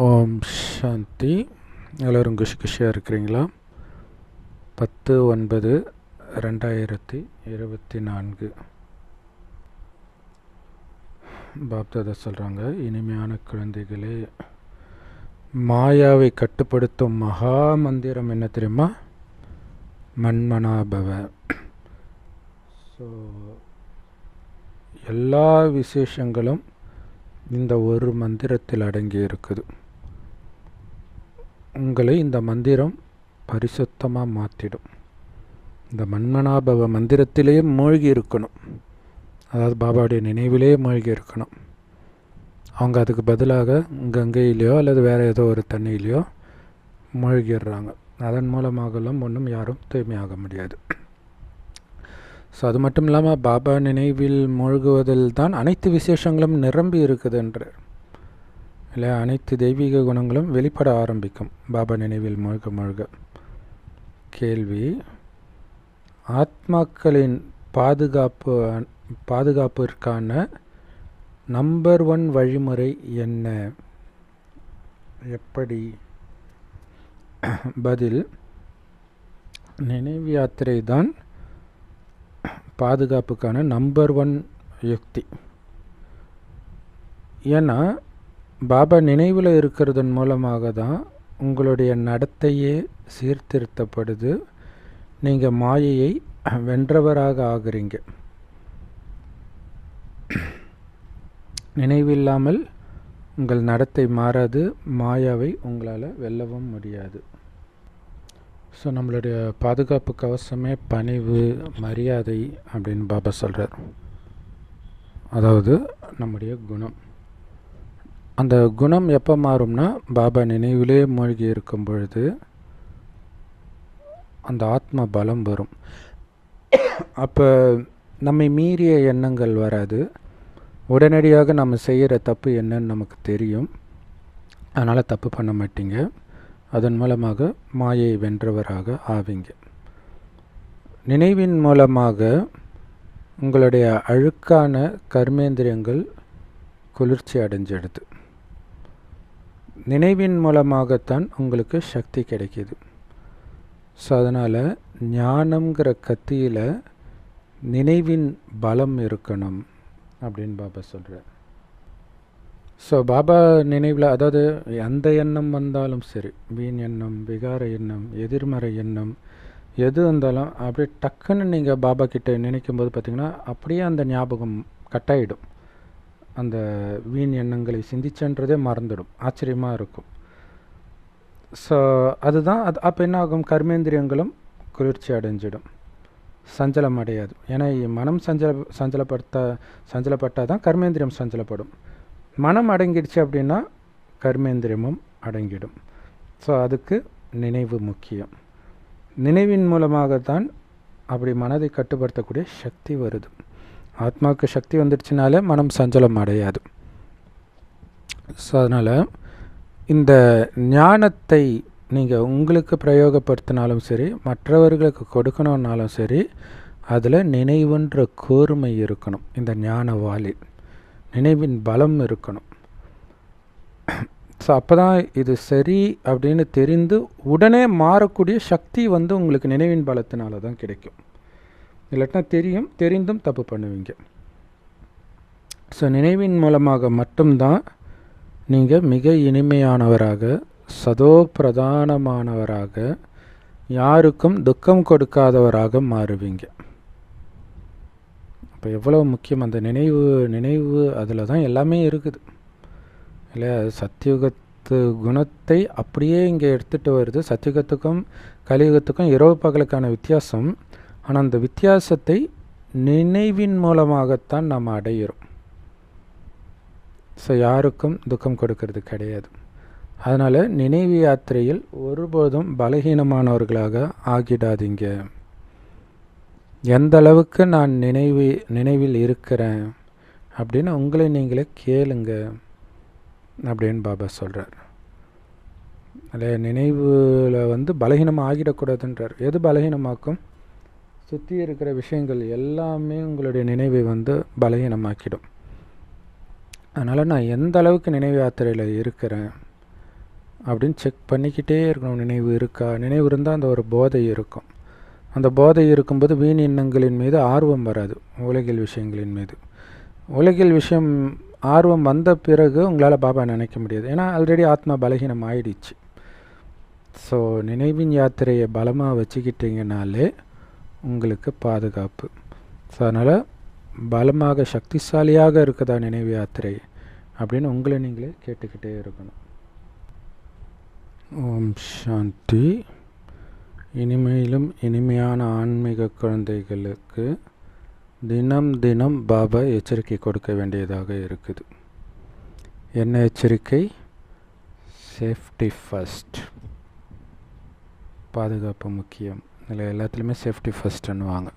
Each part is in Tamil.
ஓம் சாந்தி. எல்லோரும் குஷியாக இருக்கிறீங்களா? 10/9/2024 பாப்தாதா சொல்கிறாங்க, இனிமையான குழந்தைகளே, மாயாவை கட்டுப்படுத்தும் மகா மந்திரம் என்ன தெரியுமா? மன்மனாபவ. ஸோ எல்லா விசேஷங்களும் இந்த ஒரு மந்திரத்தில் அடங்கி இருக்குது. உங்களை இந்த மந்திரம் பரிசுத்தமாக மாற்றிடும். இந்த மன்மனாபவ மந்திரத்திலே மூழ்கி இருக்கணும், அதாவது பாபாவுடைய நினைவிலே மூழ்கி இருக்கணும். அவங்க அதுக்கு பதிலாக கங்கையிலையோ அல்லது வேறு ஏதோ ஒரு தண்ணியிலையோ மூழ்கிடுறாங்க. அதன் மூலமாகலாம் ஒன்றும் யாரும் தூய்மையாக முடியாது. ஸோ அது மட்டும் இல்லாமல் பாபா நினைவில் மூழ்குவதில் தான் அனைத்து விசேஷங்களும் நிரம்பி இருக்குது என்றார். இல்லை, அனைத்து தெய்வீக குணங்களும் வெளிப்பட ஆரம்பிக்கும் பாபா நினைவில் மூழ்க. கேள்வி: ஆத்மாக்களின் பாதுகாப்பிற்கான நம்பர் 1 வழிமுறை என்ன? எப்படி? பதில்: நினைவு யாத்திரை தான் பாதுகாப்புக்கான நம்பர் 1 யுக்தி. ஏன்னா பாபா நினைவில் இருக்கிறதன் மூலமாக தான் உங்களுடைய நடத்தையே சீர்திருத்தப்படுது. நீங்கள் மாயையை வென்றவராக ஆகுறீங்க. நினைவில்லாமல் உங்கள் நடத்தை மாறாது, மாயாவை உங்களால் வெல்லவும் முடியாது. ஸோ நம்மளுடைய பாதுகாப்பு கவசமே பணிவு, மரியாதை அப்படின்னு பாபா சொல்கிறார். அதாவது நம்முடைய குணம். அந்த குணம் எப்போ மாறும்னா, பாபா நினைவிலே மூழ்கி இருக்கும் பொழுது அந்த ஆத்ம பலம் வரும். அப்போ நம்மை மீறிய எண்ணங்கள் வராது. உடனடியாக நம்ம செய்கிற தப்பு என்னன்னு நமக்கு தெரியும். அதனால் தப்பு பண்ண மாட்டீங்க. அதன் மூலமாக மாயை வென்றவராக ஆவீங்க. நினைவின் மூலமாக உங்களுடைய அழுக்கான கர்மேந்திரியங்கள் குளிர்ச்சி அடைஞ்சிடுது. நினைவின் மூலமாகத்தான் உங்களுக்கு சக்தி கிடைக்கிது. ஸோ அதனால் ஞானம்ங்கிற கத்தியில் நினைவின் பலம் இருக்கணும் அப்படின்னு பாபா சொல்கிறார். ஸோ பாபா நினைவில், அதாவது எந்த எண்ணம் வந்தாலும் சரி, வீண் எண்ணம், விகார எண்ணம், எதிர்மறை எண்ணம் எது இருந்தாலும் அப்படியே டக்குன்னு நீங்கள் பாபா கிட்ட நினைக்கும் போது பார்த்திங்கன்னா அப்படியே அந்த ஞாபகம் கட்டாயிடும். அந்த வீண் எண்ணங்களை சிந்திச்சன்றதே மறந்துடும். ஆச்சரியமாக இருக்கும். ஸோ அதுதான் அது. அப்போ என்ன ஆகும்? கர்மேந்திரியங்களும் குளிர்ச்சி அடைஞ்சிடும், சஞ்சலம் அடையாது. ஏன்னா மனம் சஞ்சலப்பட்டால் தான் கர்மேந்திரியம் சஞ்சலப்படும். மனம் அடங்கிடுச்சு அப்படின்னா கர்மேந்திரியமும் அடங்கிடும். ஸோ அதுக்கு நினைவு முக்கியம். நினைவின் மூலமாகத்தான் அப்படி மனதை கட்டுப்படுத்தக்கூடிய சக்தி வருது. ஆத்மாவுக்கு சக்தி வந்துடுச்சுனாலே மனம் சஞ்சலம் அடையாது. ஸோ அதனால் இந்த ஞானத்தை நீங்கள் உங்களுக்கு பிரயோகப்படுத்தினாலும் சரி, மற்றவர்களுக்கு கொடுக்கணுன்னாலும் சரி, அதில் நினைவுன்ற கூர்மை இருக்கணும். இந்த ஞான வாலி நினைவின் பலம் இருக்கணும். ஸோ அப்போ தான் இது சரி அப்படின்னு தெரிந்து உடனே மாறக்கூடிய சக்தி உங்களுக்கு நினைவின் பலத்தினால தான் கிடைக்கும். இல்லாட்டினா தெரிந்தும் தப்பு பண்ணுவீங்க. ஸோ நினைவின் மூலமாக மட்டும்தான் நீங்கள் மிக இனிமையானவராக, சதோ பிரதானமானவராக, யாருக்கும் துக்கம் கொடுக்காதவராக மாறுவீங்க. இப்போ எவ்வளோ முக்கியம் அந்த நினைவு அதில் தான் எல்லாமே இருக்குது இல்லையா? சத்தியுகத்து குணத்தை அப்படியே இங்கே எடுத்துகிட்டு வருது. சத்தியுகத்துக்கும் கலியுகத்துக்கும் இரவு பகலுக்கான வித்தியாசம். ஆனால் அந்த வித்தியாசத்தை நினைவின் மூலமாகத்தான் நாம் அடையிறோம். ஸோ யாருக்கும் துக்கம் கொடுக்கறது கிடையாது. அதனால் நினைவு யாத்திரையில் ஒருபோதும் பலகீனமானவர்களாக ஆகிடாதீங்க. எந்த அளவுக்கு நான் நினைவில் இருக்கிறேன் அப்படின்னு உங்களை நீங்களே கேளுங்க அப்படின்னு பாபா சொல்கிறார். அதில் நினைவில் பலகீனமாக ஆகிடக்கூடாதுன்றார். எது பலகீனமாக்கும்? சுற்றி இருக்கிற விஷயங்கள் எல்லாமே உங்களுடைய நினைவை பலகீனமாக்கிடும். அதனால் நான் எந்த அளவுக்கு நினைவு யாத்திரையில் இருக்கிறேன் அப்படின்னு செக் பண்ணிக்கிட்டே இருக்கணும். நினைவு இருக்கா? நினைவு இருந்தால் அந்த ஒரு போதை இருக்கும். அந்த போதை இருக்கும்போது வீண் எண்ணங்களின் மீது ஆர்வம் வராது. உலகில் விஷயங்களின் மீது உலகில் விஷயம் ஆர்வம் வந்த பிறகு உங்களால் பாபா நினைக்க முடியாது. ஏன்னா ஆல்ரெடி ஆத்மா பலகீனம் ஆயிடுச்சு. ஸோ நினைவின் யாத்திரையை பலமாக வச்சுக்கிட்டிங்கனாலே உங்களுக்கு பாதுகாப்பு. ஸோ அதனால் பலமாக சக்திசாலியாக இருக்குதா நினைவு யாத்திரை அப்படின்னு உங்களை நீங்களே கேட்டுக்கிட்டே இருக்கணும். ஓம் சாந்தி. இனிமையிலும் இனிமையான ஆன்மீக குழந்தைகளுக்கு தினம் தினம் பாபா எச்சரிக்கை கொடுக்க வேண்டியதாக இருக்குது. என்ன எச்சரிக்கை? Safety first. பாதுகாப்பு முக்கியம். இதில் எல்லாத்துலேயுமே சேஃப்டி ஃபஸ்ட்டுன்னுவாங்க.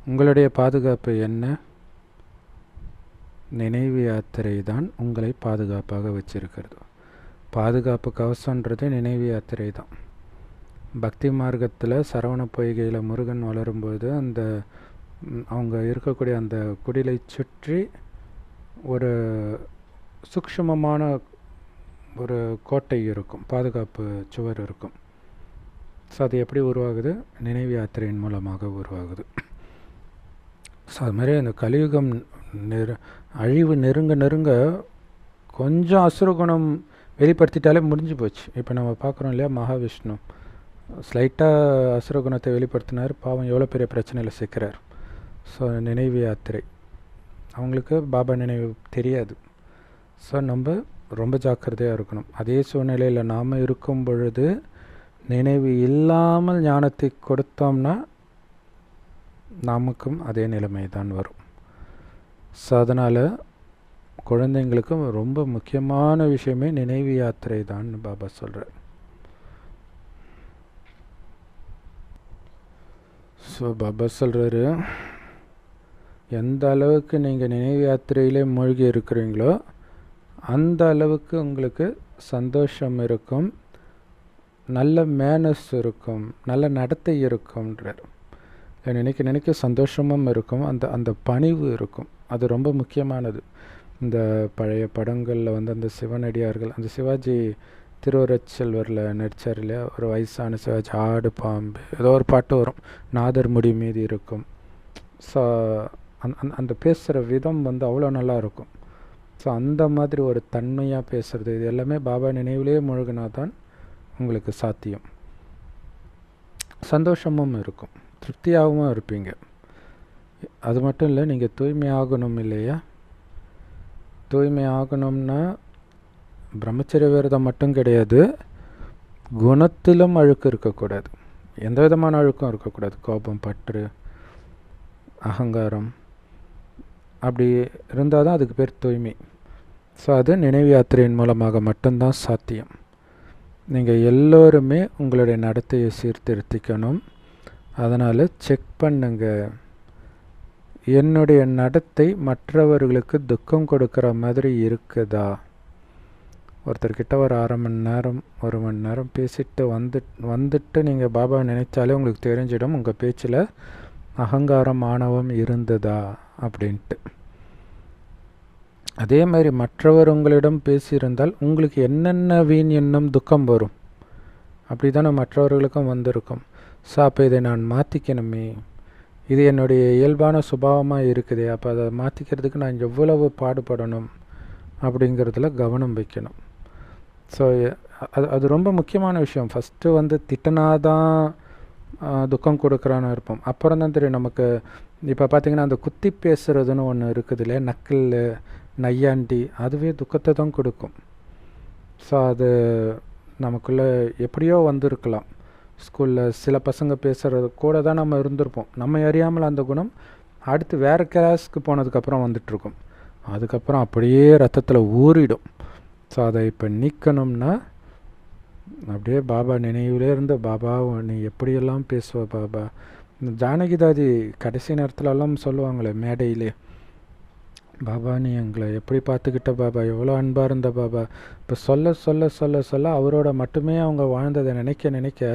உங்களுடைய பாதுகாப்பு என்ன? நினைவு யாத்திரை தான் உங்களை பாதுகாப்பாக வச்சிருக்கிறது. பாதுகாப்பு கவசன்றது நினைவு யாத்திரை தான். பக்தி மார்க்கத்தில் சரவண பொய்கையில் முருகன் வளரும்போது அந்த அவங்க இருக்கக்கூடிய அந்த குடிலை சுற்றி ஒரு சூக்ஷ்மமான ஒரு கோட்டை இருக்கும், பாதுகாப்பு சுவர் இருக்கும். ஸோ அது எப்படி உருவாகுது? நினைவு யாத்திரையின் மூலமாக உருவாகுது. ஸோ அது மாதிரி அந்த கலியுகம் அழிவு நெருங்க நெருங்க கொஞ்சம் அசுரகுணம் வெளிப்படுத்திட்டாலே முடிஞ்சு போச்சு. இப்போ நம்ம பார்க்குறோம் இல்லையா, மகாவிஷ்ணு ஸ்லைட்டாக அசுரகுணத்தை வெளிப்படுத்தினார், பாவம் எவ்வளோ பெரிய பிரச்சனையில் சிக்கிறார். ஸோ நினைவு யாத்திரை அவங்களுக்கு பாபா நினைவு தெரியாது. ஸோ நம்ம ரொம்ப ஜாக்கிரதையாக இருக்கணும். அதே சூழ்நிலையில் நாம் இருக்கும் பொழுது நினைவு இல்லாமல் ஞானத்தை கொடுத்தோம்னா நமக்கும் அதே நிலைமை தான் வரும். ஸோ அதனால் குழந்தைங்களுக்கு ரொம்ப முக்கியமான விஷயமே நினைவு யாத்திரை தான் பாபா சொல்கிறார். ஸோ பாபா சொல்கிறாரு, எந்த அளவுக்கு நீங்கள் நினைவு யாத்திரையிலே மூழ்கி இருக்கிறீங்களோ அந்த அளவுக்கு உங்களுக்கு சந்தோஷம் இருக்கும், நல்ல மேனஸ் இருக்கும், நல்ல நடத்தை இருக்கும்ன்றார். நினைக்க நினைக்க சந்தோஷமும் இருக்கும், அந்த பணிவு இருக்கும். அது ரொம்ப முக்கியமானது. இந்த பழைய படங்களில் அந்த சிவனடியார்கள், அந்த சிவாஜி திருவரச்செல்வரில் நடித்தார் இல்லையா, ஒரு வயசான சிவாஜி, ஆடு பாம்பு ஏதோ ஒரு பாட்டு வரும், நாதர் முடி மீதி இருக்கும். ஸோ அந்த பேசுகிற விதம் அவ்வளோ நல்லா இருக்கும். ஸோ அந்த மாதிரி ஒரு தன்மையாக பேசுகிறது, இது எல்லாமே பாபா நினைவிலே மூழ்கினா தான் உங்களுக்கு சாத்தியம். சந்தோஷமும் இருக்கும், திருப்தியாகவும் இருப்பீங்க. அது மட்டும் இல்லை, நீங்கள் தூய்மை ஆகணும் இல்லையா? தூய்மை ஆகணும்னா பிரம்மச்சரிய விரதம் மட்டும் கிடையாது, குணத்திலும் அழுக்கு இருக்கக்கூடாது, எந்த விதமான அழுக்கும் இருக்கக்கூடாது. கோபம், பற்று, அகங்காரம் அப்படி இருந்தால் தான் அதுக்கு பேர் தூய்மை. ஸோ அது நினைவு யாத்திரையின் மூலமாக மட்டும்தான் சாத்தியம். நீங்கள் எல்லோருமே உங்களுடைய நடத்தையை சீர்திருத்திக்கணும். அதனால் செக் பண்ணுங்க, என்னுடைய நடத்தை மற்றவர்களுக்கு துக்கம் கொடுக்குற மாதிரி இருக்குதா? ஒருத்தர்கிட்ட ஒரு அரை மணி நேரம் 1 மணி நேரம் பேசிட்டு வந்துட்டு நீங்கள் பாபா நினைச்சாலே உங்களுக்கு தெரிஞ்சிடும் உங்கள் பேச்சில் அகங்காரம், ஆணவம் இருந்ததா அப்படின்ட்டு. அதே மாதிரி மற்றவர் உங்களிடம் பேசியிருந்தால் உங்களுக்கு என்னென்ன வீண் எண்ணம், துக்கம் வரும். அப்படி தானே மற்றவர்களுக்கும் வந்திருக்கும். ஸோ அப்போ இதை நான் மாற்றிக்கணுமே, இது என்னுடைய இயல்பான சுபாவமாக இருக்குதே, அப்போ அதை மாற்றிக்கிறதுக்கு நான் எவ்வளவு பாடுபடணும் அப்படிங்கிறதுல கவனம் வைக்கணும். ஸோ அது ரொம்ப முக்கியமான விஷயம். ஃபஸ்ட்டு திட்டினாதான் துக்கம் கொடுக்குறான்னு இருப்போம். அப்புறம் தான் தெரியும் நமக்கு. இப்போ பார்த்திங்கன்னா அந்த குத்தி பேசுகிறதுன்னு ஒன்று இருக்குது இல்லையா, நக்கல், நையாண்டி, அதுவே துக்கத்தை தான் கொடுக்கும். ஸோ அது நமக்குள்ளே எப்படியோ வந்திருக்கலாம். ஸ்கூலில் சில பசங்க பேசுகிறது கூட தான் நம்ம இருந்திருப்போம், நம்ம அறியாமல் அந்த குணம் அடுத்து வேறு கிளாஸ்க்கு போனதுக்கப்புறம் வந்துட்டுருக்கும். அதுக்கப்புறம் அப்படியே ரத்தத்தில் ஊறிடும். ஸோ அதை இப்போ நீக்கணும்னா அப்படியே பாபா நினைவிலே இருந்து, பாபா நீ எப்படியெல்லாம் பேசுவ பாபா. ஜானகிதாதி கடைசி நேரத்துலலாம் சொல்லுவாங்களே மேடையிலே, பாபா நீ எங்களை எப்படி பார்த்துக்கிட்ட பாபா, எவ்வளோ அன்பாக இருந்த பாபா. இப்போ சொல்ல சொல்ல சொல்ல சொல்ல அவரோட மட்டுமே அவங்க வாழ்ந்ததை நினைக்க நினைக்க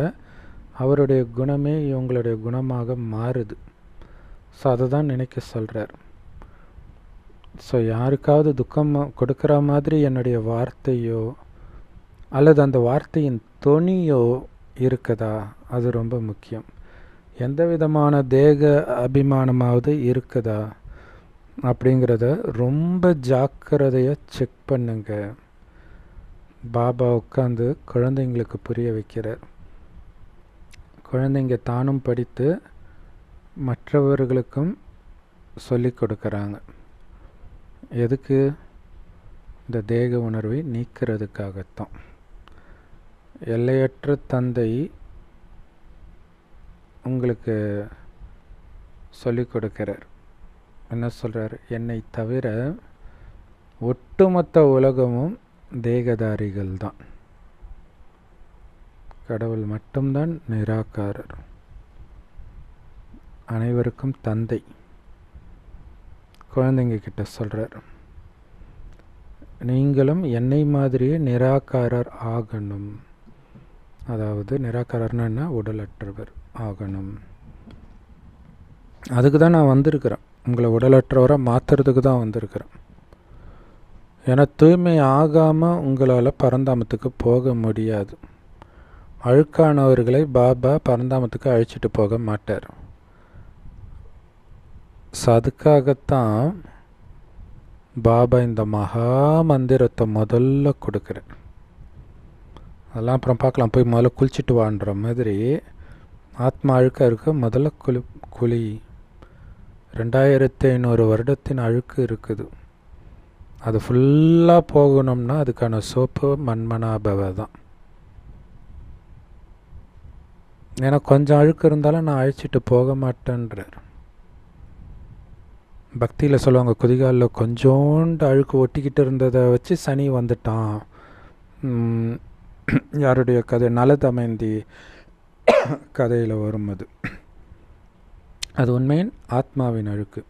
அவருடைய குணமே இவங்களுடைய குணமாக மாறுது. ஸோ அதை தான் நினைக்க சொல்கிறார். ஸோ யாருக்காவது துக்கம் கொடுக்குற மாதிரி என்னுடைய வார்த்தையோ அல்லது அந்த வார்த்தையின் தொனியோ இருக்குதா, அது ரொம்ப முக்கியம். எந்த விதமான தேக அபிமானமாவது இருக்குதா அப்படிங்கிறத ரொம்ப ஜாக்கிரதையாக செக் பண்ணுங்க. பாபா உட்காந்து குழந்தைங்களுக்கு புரிய வைக்கிறார். குழந்தைங்க தானும் படித்து மற்றவர்களுக்கும் சொல்லிக் கொடுக்குறாங்க. எதுக்கு? இந்த தேக உணர்வை நீக்கிறதுக்காகத்தான். எல்லையற்ற தந்தை உங்களுக்கு சொல்லிக் கொடுக்கிறார். என்ன சொல்கிறார்? என்னை தவிர ஒட்டுமொத்த உலகமும் தேகதாரிகள் தான். கடவுள் மட்டும்தான் நிராகாரர், அனைவருக்கும் தந்தை. குழந்தைங்க கிட்ட சொல்கிறார், நீங்களும் என்னை மாதிரியே நிராகாரர் ஆகணும். அதாவது நிராகாரர்னா என்ன? உடலற்றவர் ஆகணும். அதுக்கு தான் நான் வந்திருக்கிறேன். உங்களை உடலற்றவராக மாற்றுறதுக்கு தான் வந்திருக்கிறேன். ஏன்னா தூய்மை ஆகாமல் உங்களால் பரந்தாமத்துக்கு போக முடியாது. அழுக்கானவர்களை பாபா பரந்தாமத்துக்கு அழைச்சிட்டு போக மாட்டார். அதுக்காகத்தான் பாபா இந்த மகா மந்திரத்தை முதல்ல கொடுக்குறேன். அதெல்லாம் அப்புறம் பார்க்கலாம். போய் முதல்ல குளிச்சுட்டு வான்ற மாதிரி ஆத்மா அழுக்காக இருக்க முதல்ல குழி. 2500 வருடத்தின் அழுக்கு இருக்குது. அது ஃபுல்லாக போகணும்னா அதுக்கான சோப்பு மன்மனாபவ தான். ஏன்னா கொஞ்சம் அழுக்கு இருந்தாலும் நான் அழைச்சிட்டு போக மாட்டேன்றார். பக்தியில் சொல்லுவாங்க, குதிகாலில் கொஞ்சோண்டு அழுக்கு ஒட்டிக்கிட்டு இருந்ததை வச்சு சனி வந்துட்டான். யாருடைய கதை? நலதமயந்தி கதையில் வரும். அது உண்மையின் ஆத்மாவின் அழுக்கு.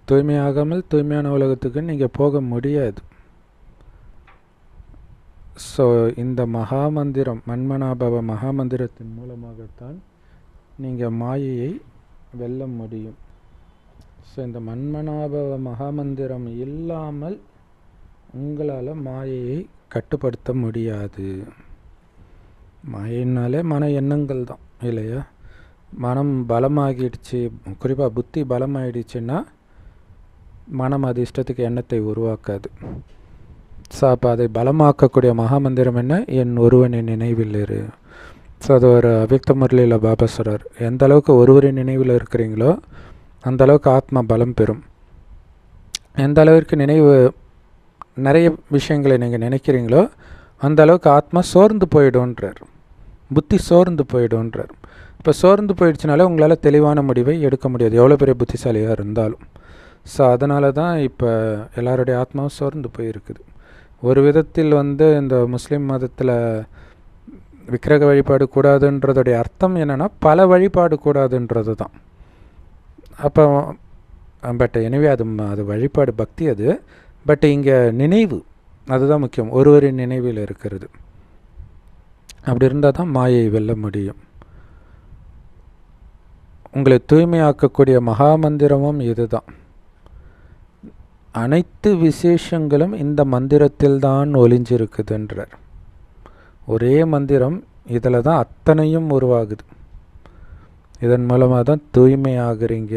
தூய்மையாகாமல் தூய்மையான உலகத்துக்கு நீங்கள் போக முடியாது. ஸோ இந்த மகாமந்திரம், மன்மனாபவ மகாமந்திரத்தின் மூலமாகத்தான் நீங்கள் மாயையை வெல்ல முடியும். ஸோ இந்த மன்மனாபவ மகாமந்திரம் இல்லாமல் உங்களால் மாயையை கட்டுப்படுத்த முடியாது. மாயினாலே மன எண்ணங்கள் தான் இல்லையா? மனம் பலமாகிடுச்சு, குறிப்பாக புத்தி பலமாகிடுச்சுன்னா மனம் அது இஷ்டத்துக்கு எண்ணத்தை உருவாக்காது. ஸோ அப்போ அதை பலமாக்கக்கூடிய மகாமந்திரம் என்ன? என் ஒருவனின் நினைவில் இரு. ஸோ அது ஒரு அவ்யக்த முரளியில் பாபா சொல்கிறார், எந்த அளவுக்கு ஒருவரின் நினைவில் இருக்கிறீங்களோ அந்த அளவுக்கு ஆத்மா பலம் பெறும். எந்த அளவிற்கு நினைவு நிறைய விஷயங்களை நீங்கள் நினைக்கிறீங்களோ அந்த அளவுக்கு ஆத்மா சோர்ந்து போயிடும்ன்றார், புத்தி சோர்ந்து போயிடும்ன்றார். இப்போ சோர்ந்து போயிடுச்சுனால உங்களால் தெளிவான முடிவை எடுக்க முடியாது, எவ்வளோ பெரிய புத்திசாலியாக இருந்தாலும். ஸோ அதனால தான் இப்போ எல்லாருடைய ஆத்மாவும் சோர்ந்து போயிருக்குது. ஒரு விதத்தில் இந்த முஸ்லீம் மதத்தில் விக்கிரக வழிபாடு கூடாதுன்றதுடைய அர்த்தம் என்னென்னா பல வழிபாடு கூடாதுன்றது தான். அப்போ பட் எனவே அது வழிபாடு பக்தி அது. பட் இங்கே நினைவு அதுதான் முக்கியம், ஒருவரின் நினைவில் இருக்கிறது. அப்படி இருந்தால் தான் மாயை வெல்ல முடியும். உங்களை தூய்மையாக்கக்கூடிய மகாமந்திரமும் இதுதான். அனைத்து விசேஷங்களும் இந்த மந்திரத்தில் தான் ஒளிஞ்சிருக்குதுன்றார். ஒரே மந்திரம், இதில் தான் அத்தனையும் உருவாகுது. இதன் மூலமாக தான் தூய்மை ஆகுறீங்க.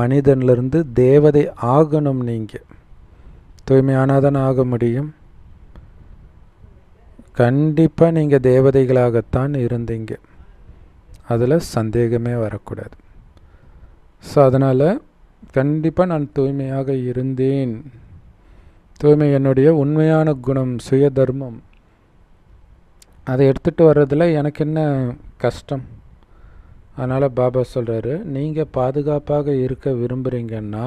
மனிதனிலிருந்து தேவதை ஆகணும். நீங்கள் தூய்மையானால் தானே ஆக முடியும். கண்டிப்பாக நீங்கள் தேவதைகளாகத்தான் இருந்தீங்க, அதில் சந்தேகமே வரக்கூடாது. ஸோ அதனால் கண்டிப்பாக நான் தூய்மையாக இருந்தேன். தூய்மை என்னுடைய உண்மையான குணம், சுய தர்மம். அதை எடுத்துகிட்டு வர்றதில் எனக்கு என்ன கஷ்டம்? அதனால் பாபா சொல்கிறாரு, நீங்கள் பாதுகாப்பாக இருக்க விரும்புகிறீங்கன்னா,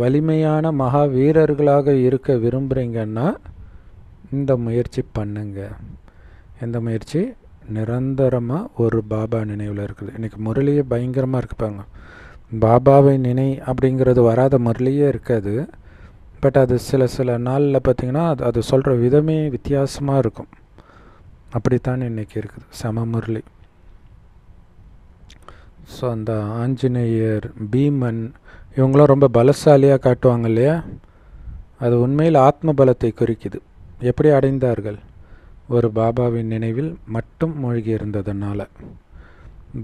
வலிமையான மகா வீரர்களாக இருக்க விரும்புகிறீங்கன்னா இந்த முயற்சி பண்ணுங்க. இந்த முயற்சி நிரந்தரமாக ஒரு பாபா நினைவில் இருக்குது. இன்றைக்கி முரளியே பயங்கரமாக இருக்குது பாருங்க. பாபாவை நினை அப்படிங்கிறது வராத முரளியே இருக்காது. பட் அது சில நாளில் பார்த்திங்கன்னா அது சொல்கிற விதமே வித்தியாசமாக இருக்கும். அப்படித்தான் இன்றைக்கி இருக்குது சம முரளி. ஸோ அந்த ஆஞ்சநேயர், பீமன் இவங்களாம் ரொம்ப பலசாலியாக காட்டுவாங்க இல்லையா? அது உண்மையில் ஆத்ம பலத்தை குறிக்குது. எப்படி அடைந்தார்கள்? ஒரு பாபாவின் நினைவில் மட்டும் மூழ்கி இருந்ததுனால.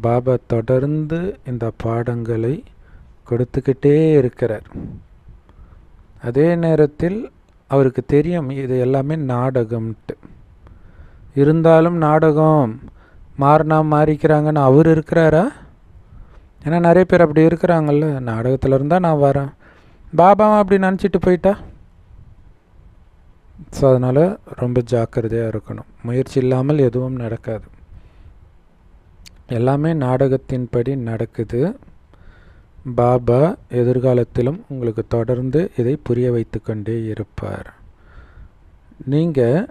பாபா தொடர்ந்து இந்த பாடங்களை கொடுத்துக்கிட்டே இருக்கிறார். அதே நேரத்தில் அவருக்கு தெரியும் இது எல்லாமே நாடகம்ட்டு. இருந்தாலும் நாடகம் மாறினா மாறிக்கிறாங்கன்னு அவர் இருக்கிறாரா? ஏன்னா நிறைய பேர் அப்படி இருக்கிறாங்கல்ல, நாடகத்தில் இருந்தால் நான் வரேன், பாபாவும் அப்படி நினச்சிட்டு போயிட்டா. ஸோ அதனால் ரொம்ப ஜாக்கிரதையாக இருக்கணும். முயற்சி இல்லாமல் எதுவும் நடக்காது. எல்லாமே நாடகத்தின்படி நடக்குது. பாபா எதிர்காலத்திலும் உங்களுக்கு தொடர்ந்து இதை புரிய வைத்து கொண்டே இருப்பார். நீங்கள்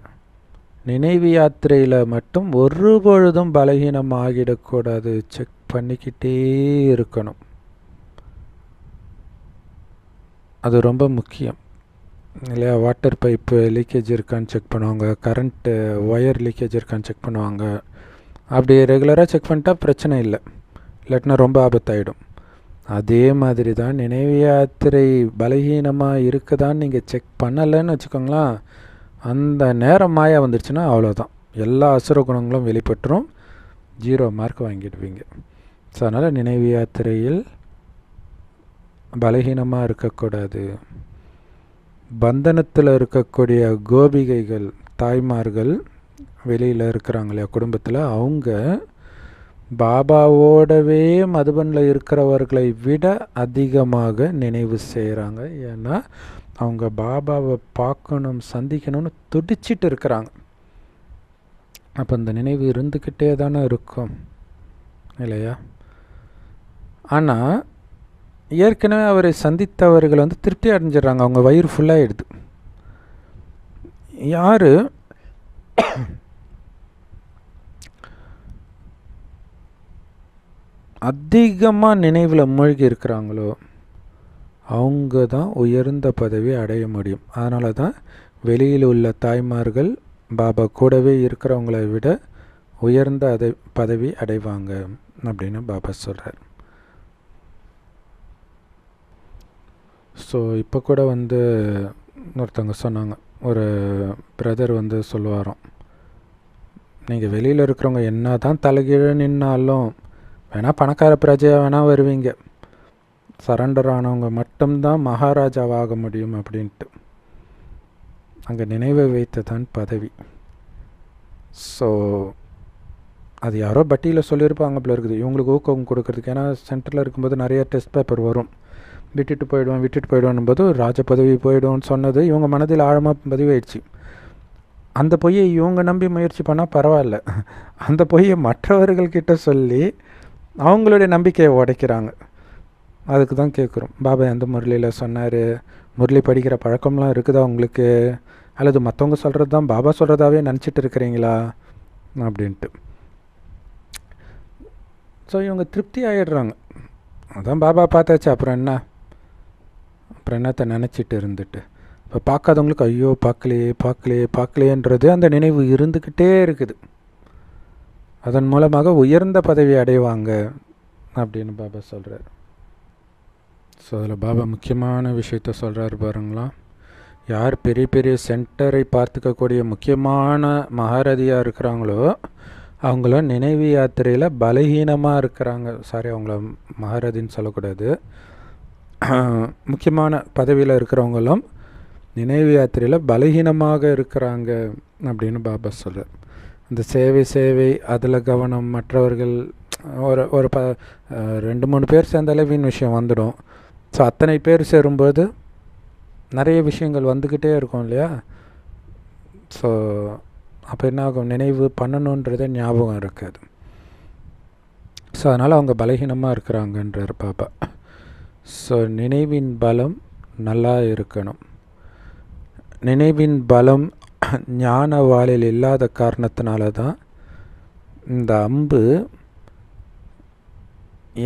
நினைவு யாத்திரையில் மட்டும் ஒரு பொழுதும் பலகீனம் ஆகிடக்கூடாது. செக் பண்ணிக்கிட்டே இருக்கணும். அது ரொம்ப முக்கியம் இல்லையா? வாட்டர் பைப்பு லீக்கேஜ் இருக்கான்னு செக் பண்ணுவாங்க, கரண்ட்டு ஒயர் லீக்கேஜ் இருக்கான்னு செக் பண்ணுவாங்க. அப்படி ரெகுலராக செக் பண்ணிட்டா பிரச்சனை இல்லை, இல்லாட்டினா ரொம்ப ஆபத்தாயிடும். அதே மாதிரி தான் நினைவு யாத்திரை பலகீனமாக இருக்குதான்னு நீங்கள் செக் பண்ணலைன்னு வச்சுக்கோங்களேன், அந்த நேரம் மாயா வந்துடுச்சுன்னா அவ்வளோதான், எல்லா அசுர குணங்களும் வெளிப்பட்டுரும், 0 மார்க் வாங்கிடுவீங்க. ஸோ அதனால் நினைவு யாத்திரையில் பலகீனமாக இருக்கக்கூடாது. பந்தனத்தில் இருக்கக்கூடிய கோபிகைகள் தாய்மார்கள் வெளியில் இருக்கிறாங்களே குடும்பத்தில், அவங்க பாபாவோடவே மதுபனில் இருக்கிறவர்களை விட அதிகமாக நினைவு செய்கிறாங்க. ஏன்னா அவங்க பாபாவை பார்க்கணும் சந்திக்கணும்னு துடிச்சிட்டு இருக்கிறாங்க. அப்போ அந்த நினைவு இருந்துக்கிட்டே தானே இருக்கும் இல்லையா? ஆனால் ஏற்கனவே அவரை சந்தித்தவர்கள் திருப்தி அடைஞ்சிடறாங்க, அவங்க வயிறு ஃபுல்லாகிடுது. யார் அதிகமாக நினைவில் மூழ்கி இருக்கிறாங்களோ அவங்க தான் உயர்ந்த பதவி அடைய முடியும். அதனால தான் வெளியில் உள்ள தாய்மார்கள் பாபா கூடவே இருக்கிறவங்கள விட உயர்ந்த பதவி அடைவாங்க அப்படின்னு பாபா சொல்கிறார். ஸோ இப்போ கூட ஒருத்தவங்க சொன்னாங்க, ஒரு பிரதர் சொல்லுவாராம், நீங்கள் வெளியில் இருக்கிறவங்க என்ன தான் தலைகீழ நின்னாலும் வேணால் பணக்கார பிரஜையாக வேணால் வருவீங்க, சரண்டர் ஆனவங்க மட்டும்தான் மகாராஜாவாக முடியும் அப்படின்ட்டு. அங்கே நினைவை வைத்து தான் பதவி. ஸோ அது யாரோ பட்டியில் சொல்லியிருப்பாங்க போல இருக்குது, இவங்களுக்கு ஊக்கம் கொடுக்கறதுக்கு. ஏன்னா சென்டரில் இருக்கும்போது நிறைய டெஸ்ட் பேப்பர் வரும், விட்டுட்டு போயிடுவோம் போது ராஜ பதவி போயிடும்னு சொன்னது இவங்க மனதில் ஆழமாக பதிவாயிடுச்சு. அந்த பொய்யை இவங்க நம்பி முயற்சி பண்ணால் பரவாயில்ல, அந்த பொய்யை மற்றவர்கள்கிட்ட சொல்லி அவங்களுடைய நம்பிக்கையை உடைக்கிறாங்க. அதுக்கு தான் கேட்குறோம், பாபா எந்த முரளியில் சொன்னார், முரளி படிக்கிற பழக்கம்லாம் இருக்குதா உங்களுக்கு, அல்லது மற்றவங்க சொல்கிறது தான் பாபா சொல்கிறதாவே நினச்சிட்டு இருக்கிறீங்களா அப்படின்ட்டு. ஸோ இவங்க திருப்தி ஆகிடுறாங்க, அதான் பாபா பார்த்தாச்சு, அப்புறம் என்னத்தை நினச்சிட்டு இருந்துட்டு. இப்போ பார்க்காதவங்களுக்கு ஐயோ பார்க்கலையேன்றது அந்த நினைவு இருந்துக்கிட்டே இருக்குது. அதன் மூலமாக உயர்ந்த பதவி அடைவாங்க அப்படின்னு பாபா சொல்கிறார். ஸோ அதில் பாபா முக்கியமான விஷயத்த சொல்கிறார் பாருங்களா. யார் பெரிய பெரிய சென்டரை பார்த்துக்கக்கூடிய முக்கியமான மகாரதியாக இருக்கிறாங்களோ அவங்கள நினைவு யாத்திரையில் பலகீனமாக இருக்கிறாங்க. சாரி, அவங்கள மகாரதின்னு சொல்லக்கூடாது, முக்கியமான பதவியில் இருக்கிறவங்களும் நினைவு யாத்திரையில் பலகீனமாக இருக்கிறாங்க அப்படின்னு பாபா சொல்கிறார். இந்த சேவை அதில் கவனம், மற்றவர்கள் ஒரு 2-3 பேர் சேர்ந்தாலே வீண் விஷயம் வந்துடும். ஸோ அத்தனை பேர் சேரும்போது நிறைய விஷயங்கள் வந்துக்கிட்டே இருக்கும் இல்லையா? ஸோ அப்போ என்ன ஆகும், நினைவு பண்ணணுன்றதே ஞாபகம் இருக்காது. ஸோ அதனால் அவங்க பலகீனமாக இருக்கிறாங்கன்றார் பாபா. ஸோ நினைவின் பலம் நல்லா இருக்கணும். நினைவின் பலம் ஞான வாளில் இல்லாத காரணத்தினால தான் இந்த அம்பு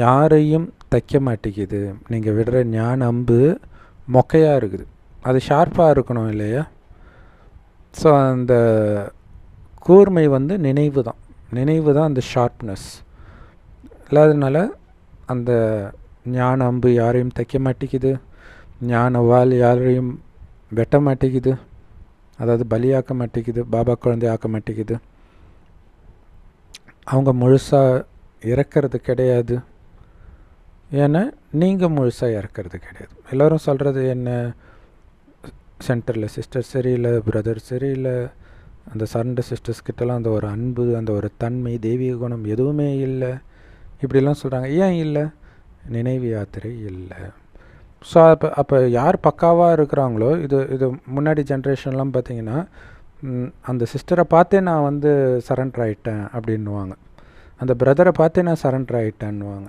யாரையும் தைக்க மாட்டேங்குது. நீங்கள் விடுற ஞான அம்பு மொக்கையாக இருக்குது, அது ஷார்ப்பாக இருக்கணும் இல்லையா? ஸோ அந்த கூர்மை நினைவு தான் அந்த ஷார்ப்னஸ் இல்லாததுனால அந்த ஞான அம்பு யாரையும் தைக்க மாட்டேங்குது, ஞான வாள் யாரையும் வெட்ட மாட்டேங்குது, அதாவது பலியாக்க மாட்டேங்குது, பாபா குழந்தை ஆக்க மாட்டேங்குது. அவங்க முழுசாக இறக்கிறது கிடையாது. ஏன்னா நீங்கள் முழுசாக இறக்கிறது கிடையாது. எல்லோரும் சொல்கிறது என்ன, சென்டரில் சிஸ்டர் சரியில்லை, பிரதர் சரியில்லை, அந்த சரண்டர் சிஸ்டர்ஸ் கிட்டலாம் அந்த ஒரு அன்பு, அந்த ஒரு தன்மை, தெய்வீக குணம் எதுவுமே இல்லை, இப்படிலாம் சொல்கிறாங்க. ஏன் இல்லை? நினைவு யாத்திரை இல்லை. ஸோ அப்போ யார் பக்காவாக இருக்கிறாங்களோ, இது முன்னாடி ஜென்ரேஷன்லாம் பார்த்திங்கன்னா அந்த சிஸ்டரை பார்த்தே நான் சரண்டர் ஆகிட்டேன் அப்படின்னுவாங்க, அந்த பிரதரை பார்த்தே நான் சரண்டர் ஆகிட்டேன்னுவாங்க.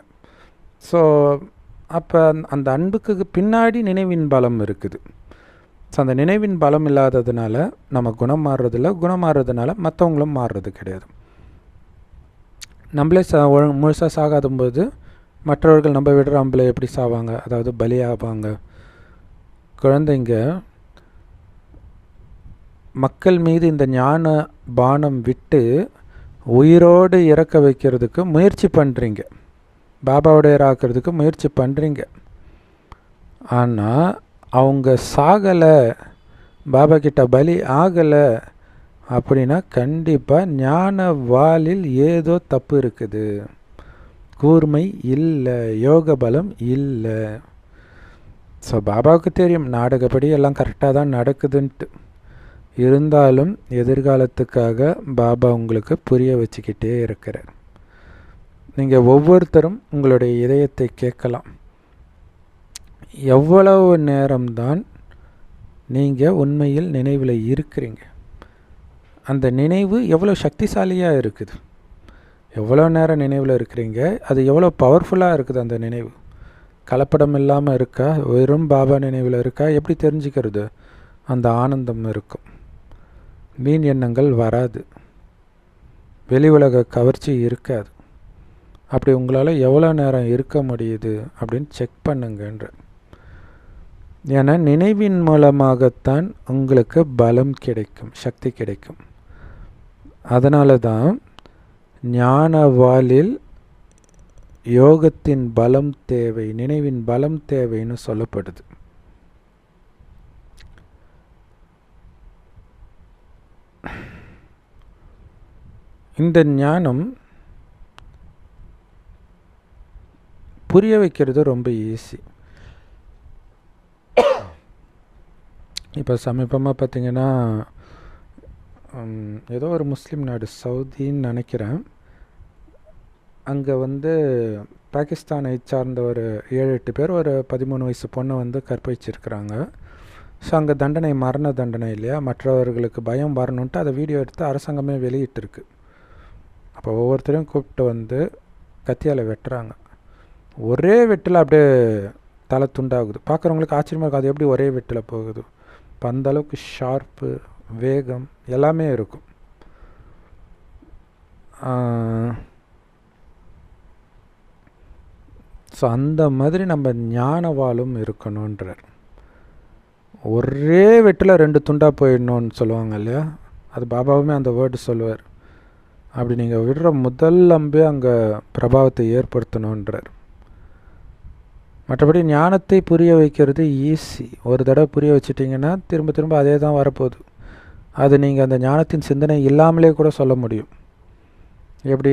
ஸோ அப்போ அந்த அன்புக்கு பின்னாடி நினைவின் பலம் இருக்குது. ஸோ அந்த நினைவின் பலம் இல்லாததுனால நம்ம குணம் மாறுறதில்ல, குணம் மாறுறதுனால மற்றவங்களும் மாறுறது கிடையாது. நம்மளே முழுசாக சாகாதும்போது மற்றவர்கள் நம்ம விடுற அம்பில் எப்படி சாவாங்க, அதாவது பலியாவாங்க. குழந்தைங்க மக்கள் மீது இந்த ஞான பானம் விட்டு உயிரோடு இறக்க வைக்கிறதுக்கு முயற்சி பண்ணுறீங்க, பாபாவுடையராக்கிறதுக்கு முயற்சி பண்ணுறீங்க. ஆனால் அவங்க சாகலை, பாபா கிட்ட பலி ஆகலை அப்படின்னா கண்டிப்பாக ஞான வாலில் ஏதோ தப்பு இருக்குது, கூர்மை இல்லை, யோக பலம் இல்லை. ஸோ பாபாவுக்கு தெரியும் நாடகப்படி எல்லாம் கரெக்டாக தான் நடக்குதுன்ட்டு. இருந்தாலும் எதிர்காலத்துக்காக பாபா உங்களுக்கு புரிய வச்சுக்கிட்டே இருக்கிறார். நீங்கள் ஒவ்வொருத்தரும் உங்களுடைய இதயத்தை கேட்கலாம், எவ்வளவு நேரம்தான் நீங்கள் உண்மையில் நினைவில் இருக்கிறீங்க, அந்த நினைவு எவ்வளோ சக்திசாலியாக இருக்குது, எவ்வளோ நேரம் நினைவில் இருக்கிறீங்க, அது எவ்வளோ பவர்ஃபுல்லாக இருக்குது. அந்த நினைவு கலப்படம் இல்லாமல் இருக்கா, வெறும் பாபா நினைவில் இருக்கா, எப்படி தெரிஞ்சுக்கிறது? அந்த ஆனந்தம் இருக்கும், வீண் எண்ணங்கள் வராது, வெளி உலக கவர்ச்சி இருக்காது. அப்படி உங்களால் எவ்வளோ நேரம் இருக்க முடியுது அப்படின்னு செக் பண்ணுங்கன்ற. ஏன்னா நினைவின் மூலமாகத்தான் உங்களுக்கு பலம் கிடைக்கும், சக்தி கிடைக்கும். அதனால தான் ஞான வாலில் யோகத்தின் பலம் தேவை, நினைவின் பலம் தேவைன்னு சொல்லப்படுது. இந்த ஞானம் புரிய வைக்கிறது ரொம்ப ஈஸி. இப்போ சமீபமாக பார்த்திங்கன்னா ஏதோ ஒரு முஸ்லீம் நாடு, சவுதின்னு நினைக்கிறேன், அங்கே பாகிஸ்தானை சார்ந்த ஒரு 7-8 பேர் ஒரு 13 வயசு பொண்ணை கற்பழிச்சிருக்கிறாங்க. ஸோ அங்கே தண்டனை மரண தண்டனை இல்லையா, மற்றவர்களுக்கு பயம் வரணுன்ட்டு அதை வீடியோ எடுத்து அரசாங்கமே வெளியிட்டிருக்கு. அப்போ ஒவ்வொருத்தரையும் கூப்பிட்டு கத்தியால் வெட்டுறாங்க. ஒரே வெட்டில் அப்படியே தலை துண்டாகுது. பார்க்குறவங்களுக்கு ஆச்சரியமாக இருக்கும், அது எப்படி ஒரே வெட்டில் போகுது. இப்போ அந்தளவுக்கு ஷார்ப்பு, வேகம் எல்லாமே இருக்கும். ஸோ அந்த மாதிரி நம்ம ஞானவாலும் இருக்கணுன்றார். ஒரே வெட்டில் 2 துண்டாக போயிடணும்னு சொல்லுவாங்க இல்லையா, அது பாபாவுமே அந்த வேர்டு சொல்லுவார். அப்படி நீங்கள் விடுற முதல் அம்பே அங்கே பிரபாவத்தை ஏற்படுத்தணுன்றார். மற்றபடி ஞானத்தை புரிய வைக்கிறது ஈஸி. ஒரு தடவை புரிய வச்சிட்டிங்கன்னா திரும்ப திரும்ப அதே தான் வரப்போகுது. அது நீங்கள் அந்த ஞானத்தின் சிந்தனை இல்லாமலே கூட சொல்ல முடியும். எப்படி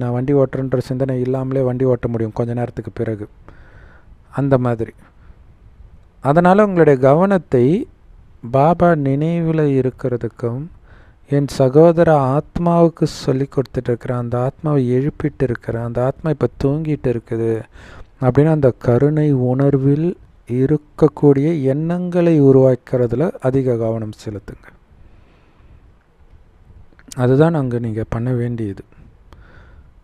நான் வண்டி ஓட்டுறன்ற சிந்தனை இல்லாமலே வண்டி ஓட்ட முடியும் கொஞ்ச நேரத்துக்கு பிறகு, அந்த மாதிரி. அதனால் உங்களுடைய கவனத்தை பாபா நினைவில் இருக்கிறதுக்கும் என் சகோதர ஆத்மாவுக்கு சொல்லி கொடுத்துட்ருக்கிறேன், அந்த ஆத்மாவை எழுப்பிட்டு இருக்கிறேன், அந்த ஆத்மா இப்போ தூங்கிட்டு இருக்குது அப்படின்னு அந்த கருணை உணர்வில் இருக்கக்கூடிய எண்ணங்களை உருவாக்கிறதுல அதிக கவனம் செலுத்துங்க. அதுதான் அங்கே நீங்கள் பண்ண வேண்டியது.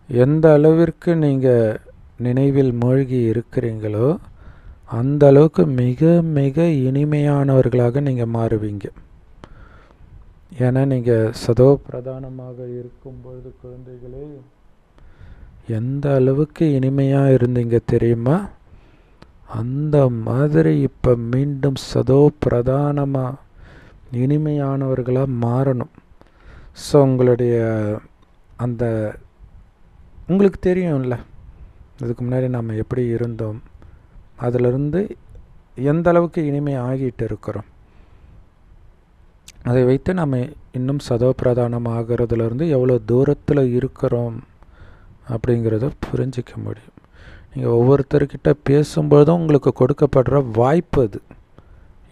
எந்த அளவிற்கு நீங்கள் நினைவில் மூழ்கி இருக்கிறீங்களோ அந்த அளவுக்கு மிக மிக இனிமையானவர்களாக நீங்கள் மாறுவீங்க. ஏன்னா நீங்கள் சதோ பிரதானமாக இருக்கும்பொழுது குழந்தைகளே எந்த அளவுக்கு இனிமையாக இருந்தீங்க தெரியுமா? அந்த மாதிரி இப்போ மீண்டும் சதோ பிரதானமாக இனிமையானவர்களாக மாறணும். ஸோ உங்களுடைய அந்த உங்களுக்கு தெரியும்ல, இதுக்கு முன்னாடி நம்ம எப்படி இருந்தோம், அதிலிருந்து எந்த அளவுக்கு இனிமை ஆகிட்டு இருக்கிறோம். அதை வைத்து நம்ம இன்னும் சதோப்பிரதானம் ஆகிறதுலேருந்து எவ்வளோ தூரத்தில் இருக்கிறோம் அப்படிங்கிறத புரிஞ்சிக்க முடியும். நீங்கள் ஒவ்வொருத்தர்கிட்ட பேசும்போதும் உங்களுக்கு கொடுக்கப்படுற வாய்ப்பு அது.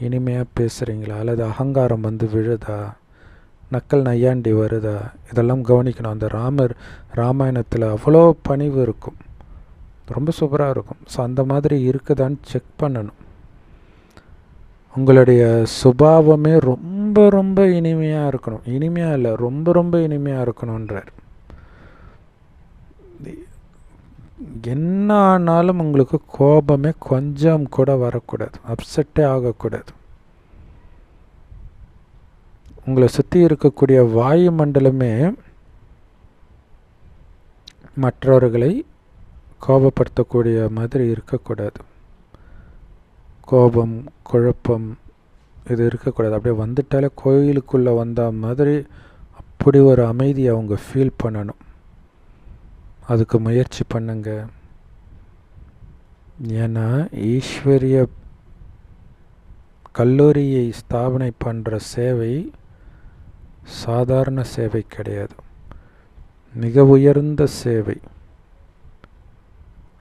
இனிமையாக பேசுகிறீங்களா, அல்லது அகங்காரம் வந்து விழுதா, நக்கல் நையாண்டி வருதா, இதெல்லாம் கவனிக்கணும். அந்த ராமாயணத்தில் அவ்வளோ பணிவு இருக்கும், ரொம்ப சூப்பராக இருக்கும். ஸோ அந்த மாதிரி இருக்குதான்னு செக் பண்ணணும். உங்களுடைய சுபாவமே ரொம்ப ரொம்ப இனிமையாக இருக்கணும். இனிமையாக இல்லை, ரொம்ப ரொம்ப இனிமையாக இருக்கணுன்றார். என்ன ஆனாலும் உங்களுக்கு கோபமே கொஞ்சம் கூட வரக்கூடாது, அப்செட்டே ஆகக்கூடாது. உங்களை சுற்றி இருக்கக்கூடிய வாயு மண்டலமே மற்றவர்களை கோபப்படுத்தக்கூடிய மாதிரி இருக்கக்கூடாது. கோபம், குழப்பம் இது இருக்கக்கூடாது. அப்படியே வந்துட்டாலே கோயிலுக்குள்ளே வந்த மாதிரி அப்படி ஒரு அமைதியை அவங்க ஃபீல் பண்ணணும். அதுக்கு முயற்சி பண்ணுங்க. ஏன்னா ஈஸ்வரிய கல்லூரியை ஸ்தாபனை பண்ணுற சேவை சாதாரண சேவை கிடையாது, மிக உயர்ந்த சேவை.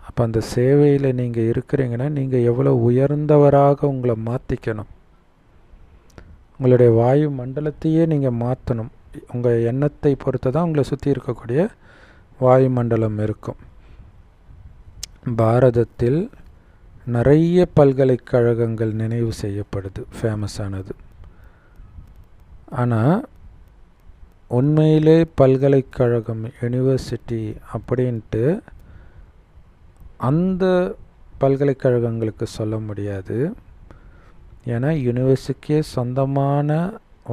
அப்போ அந்த சேவையில் நீங்கள் இருக்கிறீங்கன்னா நீங்கள் எவ்வளோ உயர்ந்தவராக உங்களை மாற்றிக்கணும். உங்களுடைய வாயு மண்டலத்தையே நீங்கள் மாற்றணும். உங்கள் எண்ணத்தை பொறுத்து தான் உங்களை சுற்றி இருக்கக்கூடிய வாயு மண்டலம் இருக்கும். பாரதத்தில் நிறைய பல்கலைக்கழகங்கள் நினைவு செய்யப்படுது, ஃபேமஸானது. ஆனால் உண்மையிலே பல்கலைக்கழகம், யூனிவர்சிட்டி அப்படின்ட்டு அந்த பல்கலைக்கழகங்களுக்கு சொல்ல முடியாது. ஏன்னா யூனிவர்சிட்டிக்கே சொந்தமான,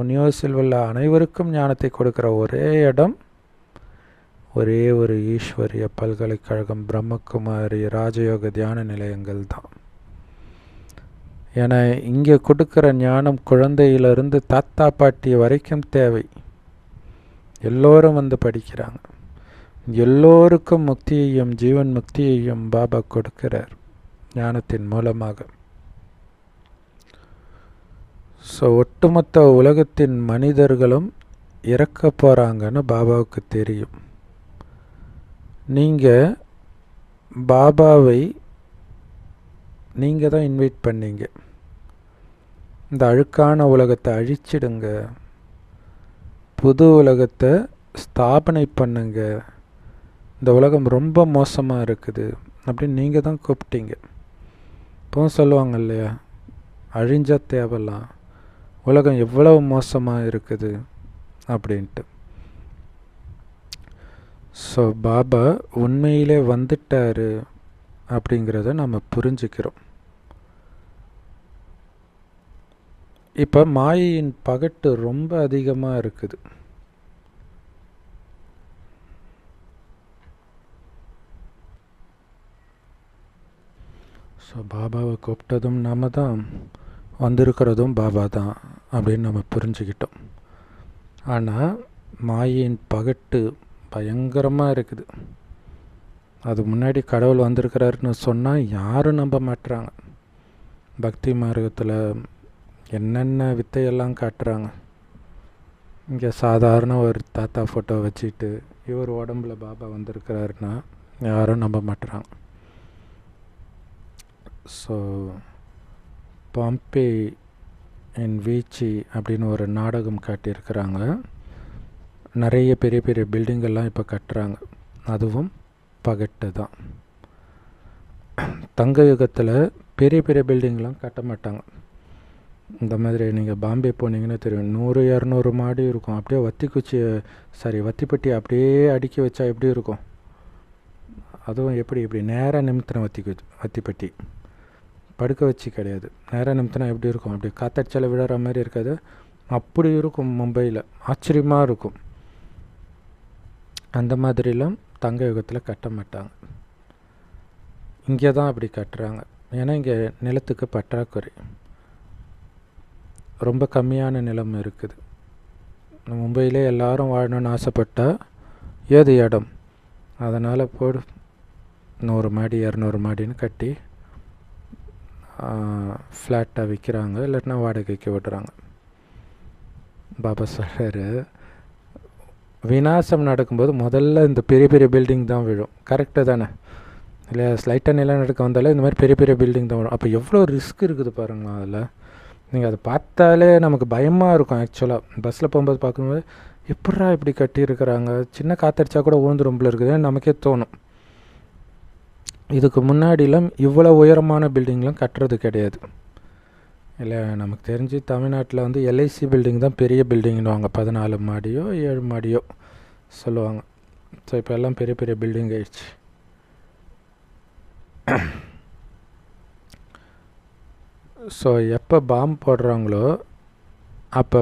யூனிவர்சில் உள்ள அனைவருக்கும் ஞானத்தை கொடுக்குற ஒரே இடம் ஒரே ஒரு ஈஸ்வரிய பல்கலைக்கழகம், பிரம்மகுமாரி ராஜயோக தியான நிலையங்கள் தான். ஏன்னா இங்கே கொடுக்குற ஞானம் குழந்தையிலிருந்து தாத்தா பாட்டி வரைக்கும் தேவை. எல்லோரும் வந்து படிக்கிறாங்க. எல்லோருக்கும் முக்தியையும் ஜீவன் முக்தியையும் பாபா கொடுக்கிறார் ஞானத்தின் மூலமாக. ஸோ ஒட்டுமொத்த உலகத்தின் மனிதர்களும் இறக்க போகிறாங்கன்னு பாபாவுக்கு தெரியும். நீங்கள் பாபாவை நீங்கள் தான் இன்வைட் பண்ணீங்க. இந்த அழுக்கான உலகத்தை அழிச்சிடுங்க, புது உலகத்தை ஸ்தாபனை பண்ணுங்க, இந்த உலகம் ரொம்ப மோசமாக இருக்குது அப்படின்னு நீங்கள் தான் கூப்பிட்டீங்க. இப்போவும் சொல்லுவாங்க இல்லையா, அழிஞ்ச தேவலாம், உலகம் எவ்வளவு மோசமாக இருக்குது அப்படின்ட்டு. ஸோ பாபா உண்மையிலே வந்துட்டார் அப்படிங்கிறத நம்ம புரிஞ்சுக்கிறோம். இப்போ மாயையின் பகட்டு ரொம்ப அதிகமாக இருக்குது. ஸோ பாபாவை கூப்பிட்டதும் நாம தான், வந்திருக்கிறதும் பாபா தான் அப்படின்னு நம்ம புரிஞ்சுக்கிட்டோம். ஆனால் மாயையின் பகட்டு பயங்கரமாக இருக்குது. அது முன்னாடி கடவுள் வந்திருக்கிறாருன்னு சொன்னால் யாரும் நம்ப மாட்டுறாங்க. பக்தி மார்க்கத்தில் என்னென்ன வித்தையெல்லாம் காட்டுறாங்க. இங்கே சாதாரண ஒரு தாத்தா ஃபோட்டோ வச்சுட்டு இவர் உடம்புல பாபா வந்திருக்கிறாருன்னா யாரும் நம்ப மாட்டுறாங்க. ஸோ பாம்பே இன் வீச்சி அப்படின்னு ஒரு நாடகம் காட்டியிருக்கிறாங்க. நிறைய பெரிய பெரிய பில்டிங்கெல்லாம் இப்போ கட்டுறாங்க. அதுவும் பகட்டு தான். தங்க யுகத்தில் பெரிய பெரிய பில்டிங்லாம் கட்ட மாட்டாங்க. இந்த மாதிரி நீங்கள் பாம்பே போனீங்கன்னு தெரியும், 100-200 மாடி இருக்கும். அப்படியே வத்திப்பட்டி அப்படியே அடுக்கி வச்சா எப்படி இருக்கும்? அதுவும் இப்படி நேராக நிமித்தின வத்திப்பட்டி, படுக்க வச்சு கிடையாது, நேராக நிமித்தினா எப்படி இருக்கும்? அப்படி காத்தடிச்சால விழற மாதிரி இருக்காது, அப்படி இருக்கும். மும்பையில் ஆச்சரியமாக இருக்கும். அந்த மாதிரிலாம் தங்க யுகத்தில் கட்ட மாட்டாங்க. இங்கே தான் அப்படி கட்டுறாங்க. ஏன்னா இங்கே நிலத்துக்கு பற்றாக்குறை, ரொம்ப கம்மியான நிலம் இருக்குது. மும்பையிலே எல்லாரும் வாழணும்னு ஆசைப்பட்டால் ஏது இடம்? அதனால் போடு 100 மாடி 200 மாடின்னு கட்டி ஃப்ளாட்டாக விற்கிறாங்க, இல்லாட்டினா வாடகைக்கு விடுறாங்க. பாபா சொல்கிறாரு, விநாசம் நடக்கும்போது முதல்ல இந்த பெரிய பெரிய பில்டிங் தான் விழும். கரெக்டு தானே இல்லையா? ஸ்லைட்டாக நிலநடுக்கம் வந்தாலே இந்த மாதிரி பெரிய பெரிய பில்டிங் தான் விழும். அப்போ எவ்வளோ ரிஸ்க் இருக்குது பாருங்களா அதில். நீங்கள் அதை பார்த்தாலே நமக்கு பயமாக இருக்கும். ஆக்சுவலாக பஸ்ஸில் போகும்போது பார்க்கும்போது எப்படா இப்படி கட்டியிருக்கிறாங்க, சின்ன காற்றடிச்சா கூட ஊழ்ந்துரும்பில் இருக்குதுன்னு நமக்கே தோணும். இதுக்கு முன்னாடிலாம் இவ்வளோ உயரமான பில்டிங்லாம் கட்டுறது கிடையாது இல்லை. நமக்கு தெரிஞ்சு தமிழ்நாட்டில் வந்து எல்ஐசி பில்டிங் தான் பெரிய பில்டிங்னுவாங்க, 14 மாடியோ 7 மாடியோ சொல்லுவாங்க. ஸோ இப்போ எல்லாம் பெரிய பெரிய பில்டிங் ஆயிடுச்சு. ஸோ எப்போ பாம்பு போடுறாங்களோ அப்போ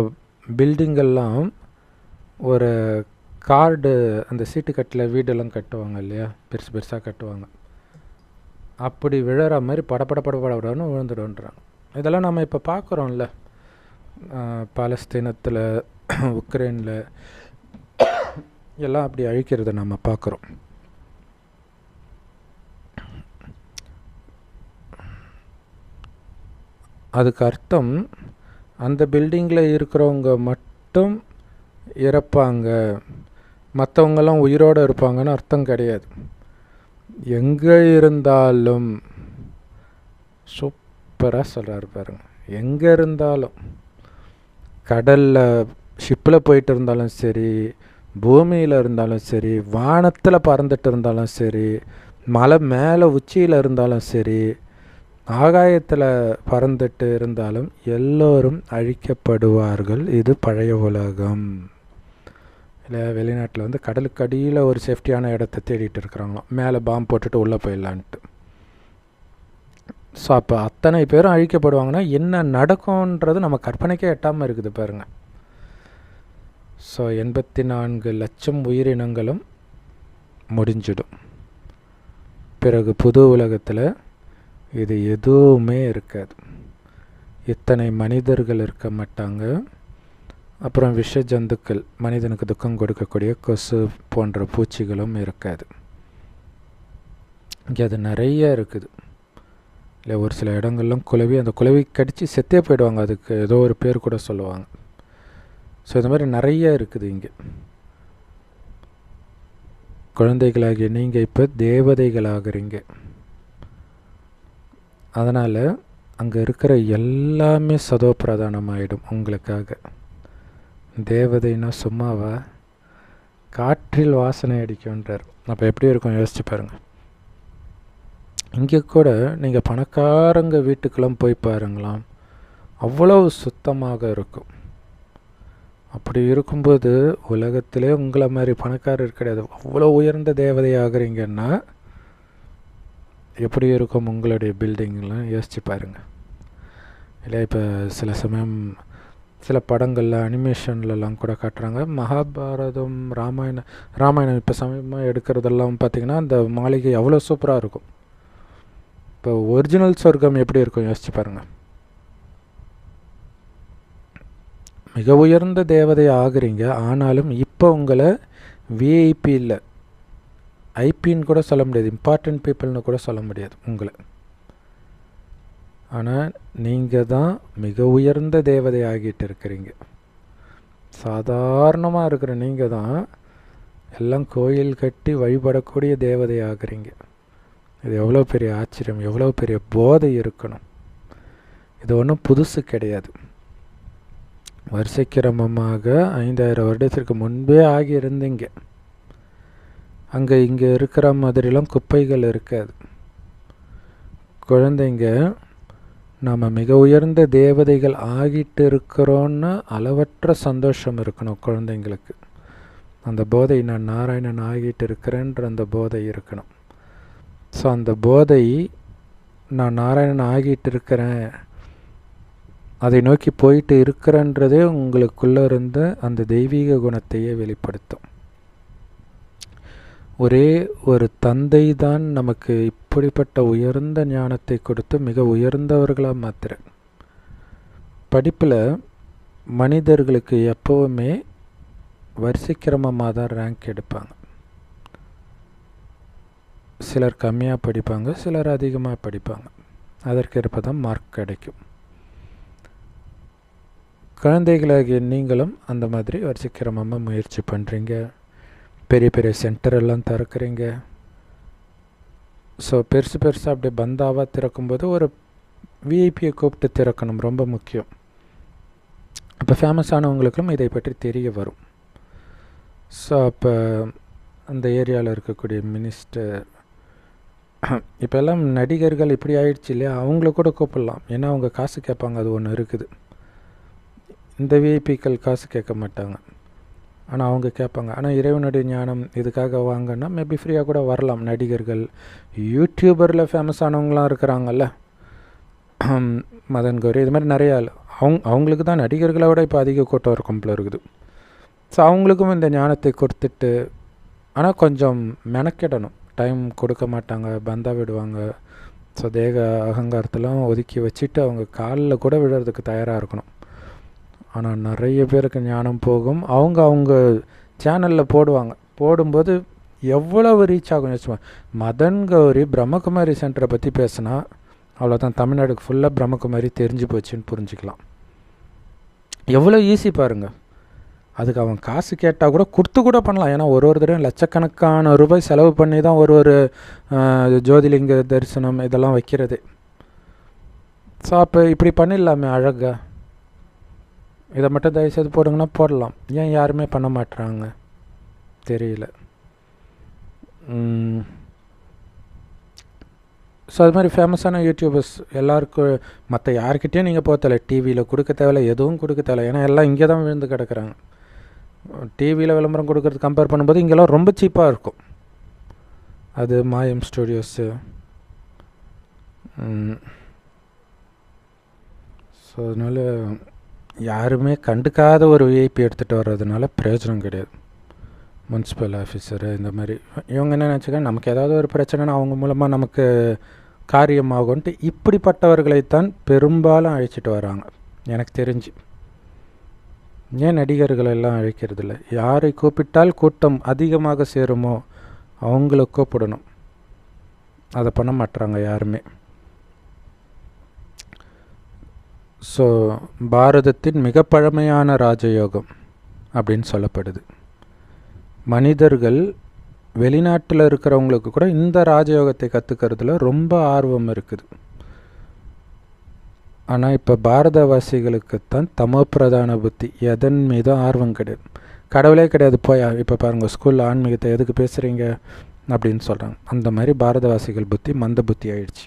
பில்டிங்கெல்லாம் ஒரு கார்டு, அந்த சீட்டுக்கட்டில் வீடெல்லாம் கட்டுவாங்க இல்லையா, பெருசு பெருசாக கட்டுவாங்க. அப்படி விழுற மாதிரி படப்படன்னு விழுந்துடுன்றாங்க. இதெல்லாம் நம்ம இப்போ பார்க்குறோம்ல, பாலஸ்தீனத்தில், உக்ரைனில் எல்லாம் அப்படி அழிக்கிறத நம்ம பார்க்குறோம். அதுக்கு அர்த்தம் அந்த பில்டிங்கில் இருக்கிறவங்க மட்டும் இறப்பாங்க, மற்றவங்கெல்லாம் உயிரோடு இருப்பாங்கன்னு அர்த்தம் கிடையாது. எங்கே இருந்தாலும், சூப்பராக சொல்கிறாரு பாருங்க, எங்கே இருந்தாலும், கடலில் ஷிப்பில் போயிட்டு இருந்தாலும் சரி, பூமியில் இருந்தாலும் சரி, வானத்தில் பறந்துட்டு இருந்தாலும் சரி, மலை மேலே உச்சியில் இருந்தாலும் சரி, ஆகாயத்தில் பறந்துட்டு இருந்தாலும் எல்லோரும் அழிக்கப்படுவார்கள். இது பழைய உலகம் இல்லை. வெளிநாட்டில் வந்து கடலுக்கு அடியில் ஒரு சேஃப்டியான இடத்த தேடிட்டு இருக்கிறாங்களாம், மேலே பாம்பு போட்டுட்டு உள்ளே போயிடலான்ட்டு. ஸோ அப்போ அத்தனை பேரும் அழிக்கப்படுவாங்கன்னா என்ன நடக்கும்ன்றது நம்ம கற்பனைக்கே எட்டாமல் இருக்குது பாருங்கள். ஸோ 84 லட்சம் உயிரினங்களும் முடிஞ்சிடும். பிறகு புது உலகத்தில் இது எதுவுமே இருக்காது. இத்தனை மனிதர்கள் இருக்க மாட்டாங்க. அப்புறம் விஷ ஜந்துக்கள், மனிதனுக்கு துக்கம் கொடுக்கக்கூடிய கொசு போன்ற பூச்சிகளும் இருக்காது. இங்கே அது நிறைய இருக்குது இல்லை. ஒரு சில இடங்கள்லாம் குளவி, அந்த குளவி கடித்து செத்தே போயிடுவாங்க, அதுக்கு ஏதோ ஒரு பேர் கூட சொல்லுவாங்க. ஸோ இந்த மாதிரி நிறைய இருக்குது இங்கே. குழந்தைகளாகிய நீங்கள் இப்போ தேவதைகளாகிறீங்க. அதனால் அங்கே இருக்கிற எல்லாமே சதோ பிரதானமாகிடும் உங்களுக்காக. தேவதைன்னா சும்மாவா? காற்றில் வாசனை அடிக்கும்ன்றார். அப்போ எப்படி இருக்கும் யோசிச்சு பாருங்கள். இங்கே கூட நீங்கள் பணக்காரங்க வீட்டுக்கெல்லாம் போய் பாருங்களாம், அவ்வளவு சுத்தமாக இருக்கும். அப்படி இருக்கும்போது உலகத்திலே உங்களை மாதிரி பணக்காரர் கிடையாது. அவ்வளோ உயர்ந்த தேவதை ஆகிறீங்கன்னா எப்படி இருக்கும் உங்களுடைய பில்டிங்லாம் யோசிச்சு பாருங்கள் இல்லை. இப்போ சில சமயம் சில படங்களில் அனிமேஷன்லலாம் கூட காட்டுறாங்க. மகாபாரதம், ராமாயணம் இப்போ சமயமாக எடுக்கிறதெல்லாம் பார்த்திங்கன்னா அந்த மாளிகை அவ்வளோ சூப்பராக இருக்கும். இப்போ ஒரிஜினல் சொர்க்கம் எப்படி இருக்கும் யோசிச்சு பாருங்கள். மிக உயர்ந்த தேவதை ஆகுறீங்க, ஆனாலும் இப்போ உங்களை விஐபி இல்லை, ஐபின்னு கூட சொல்ல முடியாது, இம்பார்ட்டன்ட் பீப்புள்னு கூட சொல்ல முடியாது உங்களை. ஆனால் நீங்கள் தான் மிக உயர்ந்த தேவதை ஆகிட்டு இருக்கிறீங்க. சாதாரணமாக இருக்கிற நீங்கள் தான் எல்லாம் கோயில் கட்டி வழிபடக்கூடிய தேவதை ஆகுறீங்க. இது எவ்வளோ பெரிய ஆச்சரியம், எவ்வளோ பெரிய போதை இருக்கணும். இது ஒன்றும் புதுசு கிடையாது. வருஷக்கிரமமாக 5000 வருடத்திற்கு முன்பே ஆகியிருந்தீங்க. அங்கே இங்கே இருக்கிற மாதிரிலாம் குப்பைகள் இருக்காது. குழந்தைங்க, நாம் மிக உயர்ந்த தேவதைகள் ஆகிட்டு இருக்கிறோன்னு அளவற்ற சந்தோஷம் இருக்கணும் குழந்தைங்களுக்கு. அந்த போதை, நான் நாராயணன் ஆகிட்டு இருக்கிறேன்ற அந்த போதை இருக்கணும். ஸோ அந்த போதை, நான் நாராயணன் ஆகிட்டு இருக்கிறேன், அதை நோக்கி போயிட்டு இருக்கிறன்றதே உங்களுக்குள்ளே இருந்த அந்த தெய்வீக குணத்தையே வெளிப்படுத்தும். ஒரே ஒரு தந்தை தான் நமக்கு இப்படிப்பட்ட உயர்ந்த ஞானத்தை கொடுத்து மிக உயர்ந்தவர்களாக மாத்திர. படிப்பில் மனிதர்களுக்கு எப்போவுமே வரிசைக்கிரமமாக தான் ரேங்க் எடுப்பாங்க. சிலர் கம்மியாக படிப்பாங்க, சிலர் அதிகமாக படிப்பாங்க. அதற்கேற்ப தான் மார்க் கிடைக்கும். குழந்தைகளாகிய நீங்களும் அந்த மாதிரி வரிசைக்கிரமமாக முயற்சி பண்ணுறீங்க. பெரிய பெரிய சென்டர் எல்லாம் திறக்கிறீங்க. ஸோ பெருசு பெருசாக அப்படி பந்தாவாக திறக்கும்போது ஒரு விஐபியை கூப்பிட்டு திறக்கணும், ரொம்ப முக்கியம். அப்போ ஃபேமஸானவங்களுக்கும் இதை பற்றி தெரிய வரும். ஸோ அப்போ அந்த ஏரியாவில் இருக்கக்கூடிய மினிஸ்டர், இப்போ எல்லாம் நடிகர்கள் இப்படி ஆயிடுச்சு இல்லையா, அவங்கள கூட கூப்பிடலாம். ஏன்னா அவங்க காசு கேட்பாங்க, அது ஒன்று இருக்குது. இந்த விஐபிக்கள் காசு கேட்க மாட்டாங்க, ஆனால் அவங்க கேட்பாங்க. ஆனால் இறைவனுடைய ஞானம் இதுக்காக வாங்கன்னா மேபி ஃப்ரீயாக கூட வரலாம். நடிகர்கள், யூடியூபரில் ஃபேமஸானவங்களாம் இருக்கிறாங்கல்ல, மதன் கௌரி, இது மாதிரி நிறையா. அவங்களுக்கு தான் நடிகர்களை விட இப்போ அதிக கூட்டம் இருக்கும் போல இருக்குது. ஸோ அவங்களுக்கும் இந்த ஞானத்தை கொடுத்துட்டு, ஆனால் கொஞ்சம் மெனக்கிடணும், டைம் கொடுக்க மாட்டாங்க, பந்தா விடுவாங்க. ஸோ தேக அகங்காரத்தெல்லாம் ஒதுக்கி வச்சுட்டு அவங்க காலில் கூட விடுறதுக்கு தயாராக இருக்கணும். ஆனால் நிறைய பேருக்கு ஞானம் போகும். அவங்க சேனலில் போடும்போது எவ்வளவு ரீச் ஆகும் யோசிச்சுமா. மதன் கௌரி பிரம்மகுமாரி சென்டரை பற்றி பேசினா அவ்வளோதான், தமிழ்நாடுக்கு ஃபுல்லாக பிரம்மகுமாரி தெரிஞ்சு போச்சுன்னு புரிஞ்சுக்கலாம். எவ்வளோ ஈஸி பாருங்கள். அதுக்கு அவன் காசு கேட்டால் கூட கொடுத்து கூட பண்ணலாம். ஏன்னா ஒரு தடவையும் லட்சக்கணக்கான ரூபாய் செலவு பண்ணி தான் ஒரு ஜோதிலிங்க தரிசனம் இதெல்லாம் வைக்கிறது. ஸோ அப்போ இப்படி பண்ணிடலாமே அழகாக. இதை மட்டும் தயவுசெய்து போடுங்கன்னா போடலாம். ஏன் யாருமே பண்ண மாட்டுறாங்க தெரியல. ஸோ அது மாதிரி ஃபேமஸான யூடியூபர்ஸ் எல்லாருக்கும், மற்ற யாருக்கிட்டேயும் நீங்கள் போக தேவை, டிவியில் கொடுக்க தேவையில்ல, எதுவும் கொடுக்க தேவையில்ல. ஏன்னா எல்லாம் இங்கே தான் விழுந்து கிடக்குறாங்க. டிவியில் விளம்பரம் கொடுக்கறது கம்பேர் பண்ணும்போது இங்கெல்லாம் ரொம்ப சீப்பாக இருக்கும். அது மாயம் ஸ்டுடியோஸு. ஸோ அதனால் யாருமே கண்டுக்காத ஒரு விஐபி எடுத்துகிட்டு வர்றதுனால பிரயோஜனம் கிடையாது. முனிசிபல் ஆஃபீஸரு இந்த மாதிரி இவங்க என்ன நினச்சிக்க, நமக்கு ஏதாவது ஒரு பிரச்சனைனா அவங்க மூலமாக நமக்கு காரியமாகும்ன்ட்டு இப்படிப்பட்டவர்களைத்தான் பெரும்பாலும் அழைச்சிட்டு வராங்க எனக்கு தெரிஞ்சு. ஏன் நடிகர்கள் எல்லாம் அழைக்கிறதில்ல? யாரை கூப்பிட்டால் கூட்டம் அதிகமாக சேருமோ அவங்கள கூப்பிடணும். அதை பண்ண மாட்டுறாங்க யாருமே. ஸோ பாரதத்தின் மிக பழமையான ராஜயோகம் அப்படின்னு சொல்லப்படுது. மனிதர்கள் வெளிநாட்டில் இருக்கிறவங்களுக்கு கூட இந்த ராஜயோகத்தை கற்றுக்கிறதுல ரொம்ப ஆர்வம் இருக்குது. ஆனால் இப்போ பாரதவாசிகளுக்குத்தான் தமோ பிரதான புத்தி, எதன் மீதும் ஆர்வம் கிடையாது, கடவுளே கிடையாது. போயா இப்போ பாருங்கள், ஸ்கூலில் ஆன்மீகத்தை எதுக்கு பேசுகிறீங்க அப்படின்னு சொல்கிறாங்க. அந்த மாதிரி பாரதவாசிகள் புத்தி மந்த புத்தி ஆயிடுச்சு,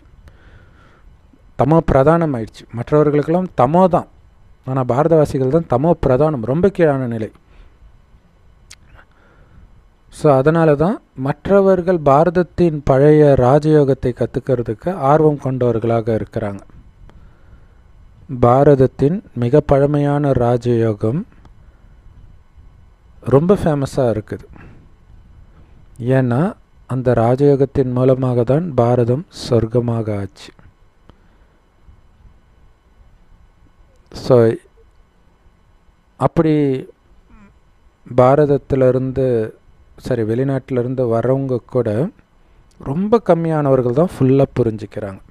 தமோ பிரதானம் ஆயிடுச்சு. மற்றவர்களுக்கெல்லாம் தமோ தான், ஆனால் பாரதவாசிகள் தான் தமோ பிரதானம், ரொம்ப கீழான நிலை. ஸோ அதனால தான் மற்றவர்கள் பாரதத்தின் பழைய ராஜயோகத்தை கற்றுக்கிறதுக்கு ஆர்வம் கொண்டவர்களாக இருக்கிறாங்க. பாரதத்தின் மிக பழமையான ராஜயோகம் ரொம்ப ஃபேமஸாக இருக்குது. ஏன்னா அந்த ராஜயோகத்தின் மூலமாக தான் பாரதம் சொர்க்கமாக ஆச்சு. ஸோ அப்படி பாரதத்திலிருந்து வெளிநாட்டிலிருந்து வரவங்க கூட ரொம்ப கம்மியானவர்கள் தான் ஃபுல்லாக புரிஞ்சுக்கிறாங்க.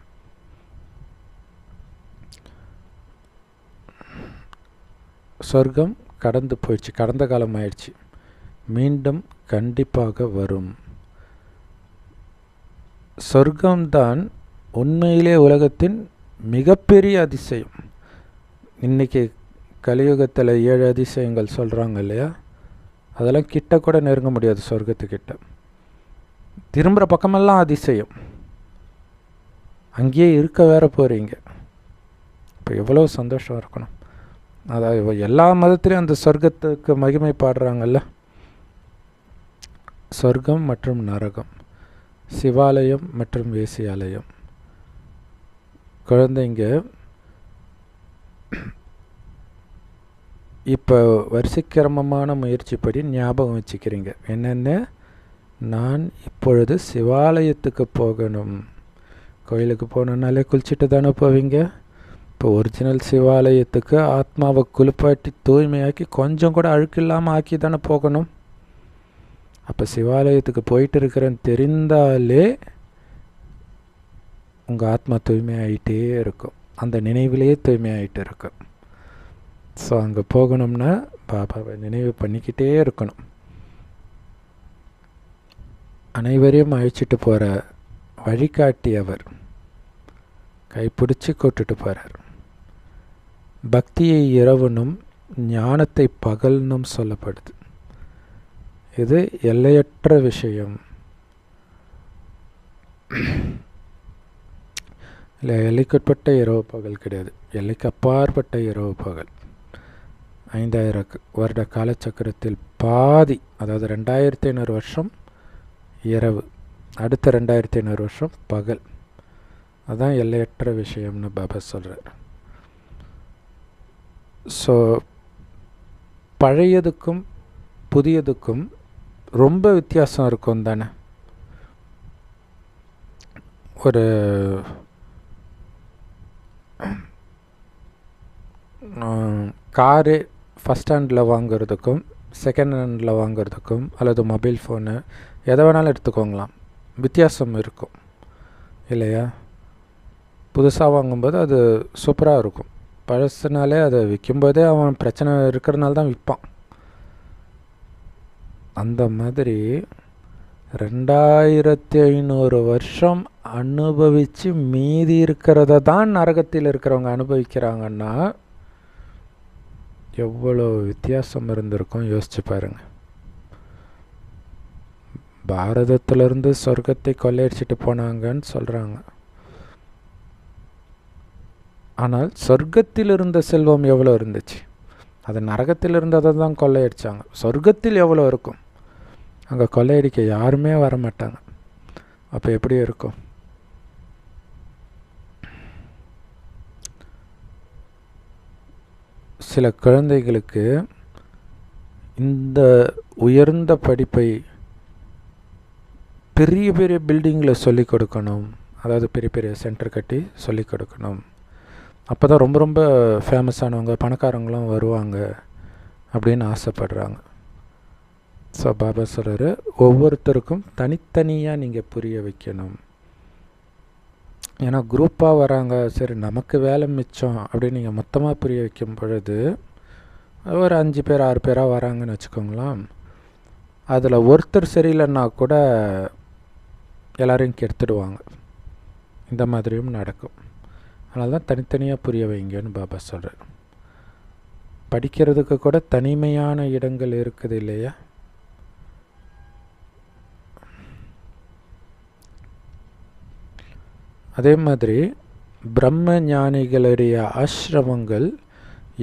சொர்க்கம் கடந்து போயிடுச்சு, கடந்த காலம் ஆயிடுச்சு, மீண்டும் கண்டிப்பாக வரும். சொர்க்கம்தான் உண்மையிலே உலகத்தின் மிகப்பெரிய அதிசயம். இன்றைக்கி கலியுகத்தில் 7 அதிசயங்கள் சொல்கிறாங்க இல்லையா, அதெல்லாம் கிட்ட கூட நெருங்க முடியாது சொர்க்கத்துக்கிட்ட. திரும்புகிற பக்கமெல்லாம் அதிசயம், அங்கேயே இருக்க வேற போகிறீங்க. இப்போ எவ்வளோ சந்தோஷம் இருக்கணும். அதாவது எல்லா மதத்திலையும் அந்த சொர்க்கத்துக்கு மகிமை பாடுறாங்கல்ல. சொர்க்கம் மற்றும் நரகம், சிவாலயம் மற்றும் வேசியாலயம். குழந்தைங்க இப்போ வரிசைக்கிரமமான முயற்சிப்படி ஞாபகம் வச்சுக்கிறீங்க என்னென்ன. நான் இப்பொழுது சிவாலயத்துக்கு போகணும். கோயிலுக்கு போகணுன்னாலே குளிச்சுட்டு தானே போவீங்க. இப்போ ஒரிஜினல் சிவாலயத்துக்கு ஆத்மாவை குளிப்பாட்டி தூய்மையாக்கி கொஞ்சம் கூட அழுக்கு இல்லாமல் ஆக்கி தானே போகணும். அப்போ சிவாலயத்துக்கு போயிட்டு இருக்கிறேன்னு தெரிந்தாலே உங்கள் ஆத்மா தூய்மையாகிட்டே இருக்கும், அந்த நினைவிலேயே தூய்மையாகிட்டு இருக்கும். ஸோ அங்கே போகணும்னா பாபாவை நினைவு பண்ணிக்கிட்டே இருக்கணும். அனைவரையும் அழைச்சிட்டு போகிற வழிகாட்டி அவர், கைப்பிடிச்சி கூட்டுட்டு போகிறார். பக்தியை இரவுனும் ஞானத்தை பகல்னும் சொல்லப்படுது. இது எல்லையற்ற விஷயம். இல்லை, எல்லைக்குட்பட்ட இரவு பகல் கிடையாது, எல்லைக்கு அப்பாற்பட்ட இரவு பகல். 5000 வருட காலச்சக்கரத்தில் பாதி, அதாவது 2500 வருஷம் இரவு, அடுத்த 2500 வருஷம் பகல். அதுதான் எல்லையற்ற விஷயம்னு பாபா சொல்கிறார். ஸோ பழையதுக்கும் புதியதுக்கும் ரொம்ப வித்தியாசம் இருக்கும் தானே. ஒரு காரு ஃபஸ்ட் ஹேண்டில் வாங்கிறதுக்கும் செகண்ட் ஹேண்டில் வாங்கிறதுக்கும், அல்லது மொபைல் ஃபோனு எதை வேணாலும் எடுத்துக்கோங்களாம், வித்தியாசம் இருக்கும் இல்லையா. புதுசாக வாங்கும்போது அது சூப்பராக இருக்கும், பழசுனாலே அதை விற்கும்போதே அவன் பிரச்சனை இருக்கிறதுனால தான் விற்பான். அந்த மாதிரி 2500 வருஷம் அனுபவித்து மீதி இருக்கிறத தான் நரகத்தில் இருக்கிறவங்க அனுபவிக்கிறாங்கன்னா எவ்வளோ வித்தியாசம் இருந்திருக்கும் யோசிச்சு பாருங்க. பாரதத்திலிருந்து சொர்க்கத்தை கொள்ளையடிச்சிட்டு போனாங்கன்னு சொல்கிறாங்க. ஆனால் சொர்க்கத்தில் இருந்த செல்வம் எவ்வளோ இருந்துச்சு, அது நரகத்தில் இருந்ததை தான் கொள்ளையடித்தாங்க. சொர்க்கத்தில் எவ்வளோ இருக்கும், அங்கே கொள்ளையடிக்க யாருமே வரமாட்டாங்க. அப்போ எப்படி இருக்கும்? சில குழந்தைகளுக்கு இந்த உயர்ந்த படிப்பை பெரிய பெரிய பில்டிங்கில் சொல்லிக் கொடுக்கணும், அதாவது பெரிய பெரிய சென்டர் கட்டி சொல்லிக் கொடுக்கணும். அப்போ தான் ரொம்ப ரொம்ப ஃபேமஸானவங்க பணக்காரங்களும் வருவாங்க அப்படின்னு ஆசைப்படுறாங்க. ஸோ பாபா சொல்கிறாரு, ஒவ்வொருத்தருக்கும் தனித்தனியாக நீங்கள் புரிய வைக்கணும். ஏன்னா குரூப்பாக வராங்க, சரி நமக்கு வேலை மிச்சம் அப்படின்னு நீங்கள் மொத்தமாக புரிய வைக்கும் பொழுது ஒரு 5 பேர் 6 பேராக வராங்கன்னு வச்சுக்கோங்களேன். அதில் ஒருத்தர் சரியில்லைன்னா கூட எல்லோரையும் கெடுத்துடுவாங்க. இந்த மாதிரியும் நடக்கும். அதனால தான் தனித்தனியாக புரிய வைங்கன்னு பாபா சொல்கிறார். படிக்கிறதுக்கு கூட தனிமையான இடங்கள் இருக்குது இல்லையா. அதே மாதிரி பிரம்ம ஞானிகளுடைய ஆசிரமங்கள்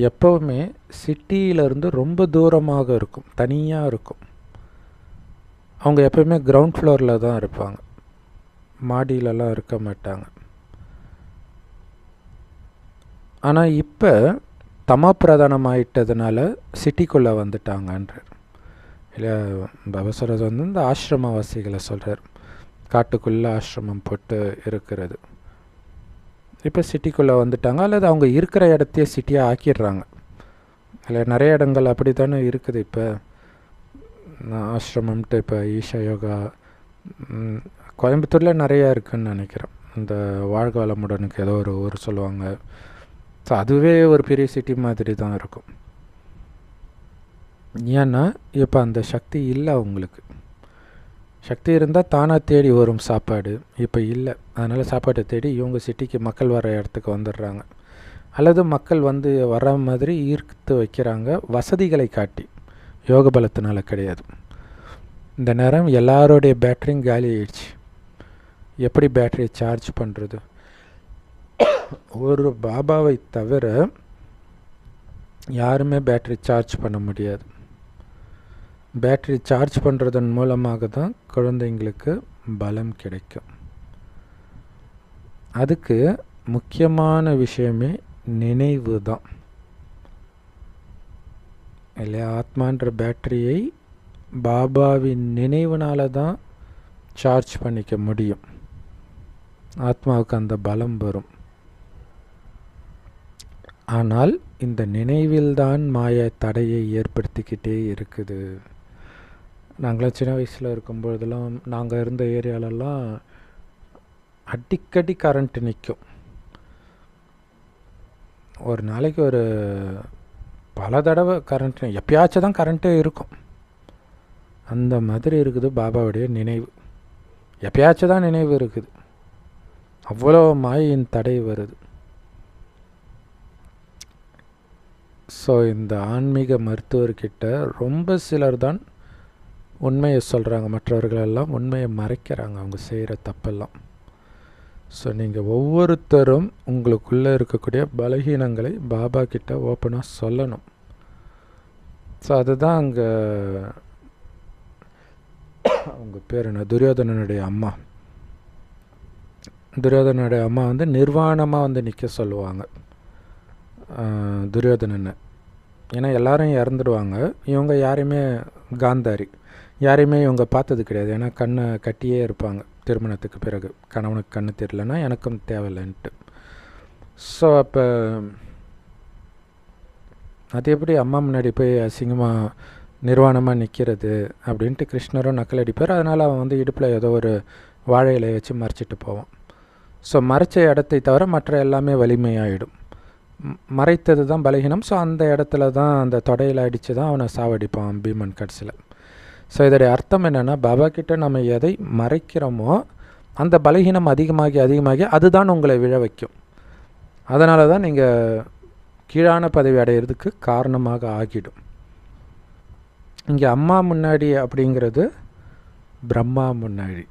எப்போவுமே சிட்டியிலேருந்து ரொம்ப தூரமாக இருக்கும், தனியாக இருக்கும். அவங்க எப்போவுமே கிரவுண்ட் ஃப்ளோரில் தான் இருப்பாங்க, மாடியிலலாம் இருக்க மாட்டாங்க. ஆனால் இப்போ தமப்பிரதானம் ஆயிட்டதுனால சிட்டிக்குள்ளே வந்துட்டாங்கன்றார் இல்லை. பாபா சொல்கிறது வந்து இந்த ஆசிரமவாசிகளை சொல்கிறார், காட்டுக்குள்ளே ஆசிரமம் போட்டு இருக்கிறது. இப்போ சிட்டிக்குள்ளே வந்துட்டாங்க, அல்லது அவங்க இருக்கிற இடத்தையே சிட்டியாக ஆக்கிடுறாங்க. இல்லை, நிறைய இடங்கள் அப்படி தானே இருக்குது. இப்போ ஆசிரமம்ட்டு இப்போ ஈஷா யோகா கோயம்புத்தூரில் நிறையா இருக்குதுன்னு நினைக்கிறேன். இந்த வாழ்க வளமுடனுக்கு ஏதோ ஒரு ஊர் சொல்லுவாங்க. ஸோ அதுவே ஒரு பெரிய சிட்டி மாதிரி தான் இருக்கும். ஏன்னா இப்போ அந்த சக்தி இல்லை அவங்களுக்கு. சக்தி இருந்தால் தானாக தேடி வரும் சாப்பாடு, இப்போ இல்லை. அதனால் சாப்பாட்டை தேடி இவங்க சிட்டிக்கு மக்கள் வர இடத்துக்கு வந்துடுறாங்க, அல்லது மக்கள் வந்து வர மாதிரி ஈர்த்து வைக்கிறாங்க வசதிகளை காட்டி. யோக பலத்தினால கிடையாது. இந்த நேரம் எல்லாரோடைய பேட்டரியும் காலி ஆயிடுச்சு. எப்படி பேட்டரியை சார்ஜ் பண்ணுறது? ஒரு பாபாவை தவிர யாருமே பேட்டரி சார்ஜ் பண்ண முடியாது. பேட்டரி சார்ஜ் பண்ணுறதன் மூலமாக தான் குழந்தைங்களுக்கு பலம் கிடைக்கும். அதுக்கு முக்கியமான விஷயமே நினைவு தான் இல்லையா. ஆத்மான்ற பேட்டரியை பாபாவின் நினைவுனால தான் சார்ஜ் பண்ணிக்க முடியும். ஆத்மாவுக்கு அந்த பலம் வரும். ஆனால் இந்த நினைவில்தான் மாய தடையை ஏற்படுத்திக்கிட்டே இருக்குது. நாங்களாம் சின்ன வயசில் இருக்கும்பொழுதெல்லாம் நாங்கள் இருந்த ஏரியாலெல்லாம் அடிக்கடி கரண்ட்டு நிற்கும். ஒரு நாளைக்கு ஒரு பல தடவை கரண்ட், எப்பயாச்சும் தான் கரண்ட்டே இருக்கும். அந்த மாதிரி இருக்குது பாபாவுடைய நினைவு. எப்பயாச்சும் தான் நினைவு இருக்குது. அவ்வளோ மாயின் தடை வருது. ஸோ இந்த ஆன்மீக மருத்துவர்கிட்ட ரொம்ப சிலர் தான் உண்மையை சொல்கிறாங்க, மற்றவர்களெல்லாம் உண்மையை மறைக்கிறாங்க, அவங்க செய்கிற தப்பெல்லாம். ஸோ நீங்கள் ஒவ்வொருத்தரும் உங்களுக்குள்ளே இருக்கக்கூடிய பலகீனங்களை பாபா கிட்ட ஓப்பனாக சொல்லணும். ஸோ அதுதான் அங்கே அவங்க பேர் என்ன, துரியோதனனுடைய அம்மா வந்து நிர்வாணமாக வந்து நிற்க சொல்லுவாங்க துரியோதனனை. ஏன்னா எல்லாரும் இறந்துடுவாங்க, இவங்க யாரையுமே காந்தாரி யாரையுமே இவங்க பார்த்தது கிடையாது. ஏன்னா கண்ணை கட்டியே இருப்பாங்க திருமணத்துக்கு பிறகு. கணவனுக்கு கண்ணு தெரியலன்னா எனக்கும் தேவையில்லைன்ட்டு. ஸோ அப்போ அது எப்படி அம்மா முன்னாடி போய் அசிங்கமாக நிர்வாணமாக நிற்கிறது அப்படின்ட்டு கிருஷ்ணரும் நக்கல் அடிப்பார். அதனால் அவன் வந்து இடுப்பில் ஏதோ ஒரு வாழை இலையை வச்சு மறைச்சிட்டு போவான். ஸோ மறைச்ச இடத்தை தவிர மற்ற எல்லாமே வலிமையாகிடும். மறைத்தது தான் பலகீனம். ஸோ அந்த இடத்துல தான் அந்த தொடையில் அடித்து தான் அவனை சாவடிப்பான் பீமன் கடைசியில். ஸோ இதோடைய அர்த்தம் என்னென்னா, பாபா கிட்ட நம்ம எதை மறைக்கிறோமோ அந்த பலகீனம் அதிகமாகி அதுதான் உங்களை விழ வைக்கும். அதனால தான் நீங்கள் கீழான பதவி அடையிறதுக்கு காரணமாக ஆகிடும். இங்கே அம்மா முன்னாடி அப்படிங்கிறது பிரம்மா முன்னாடி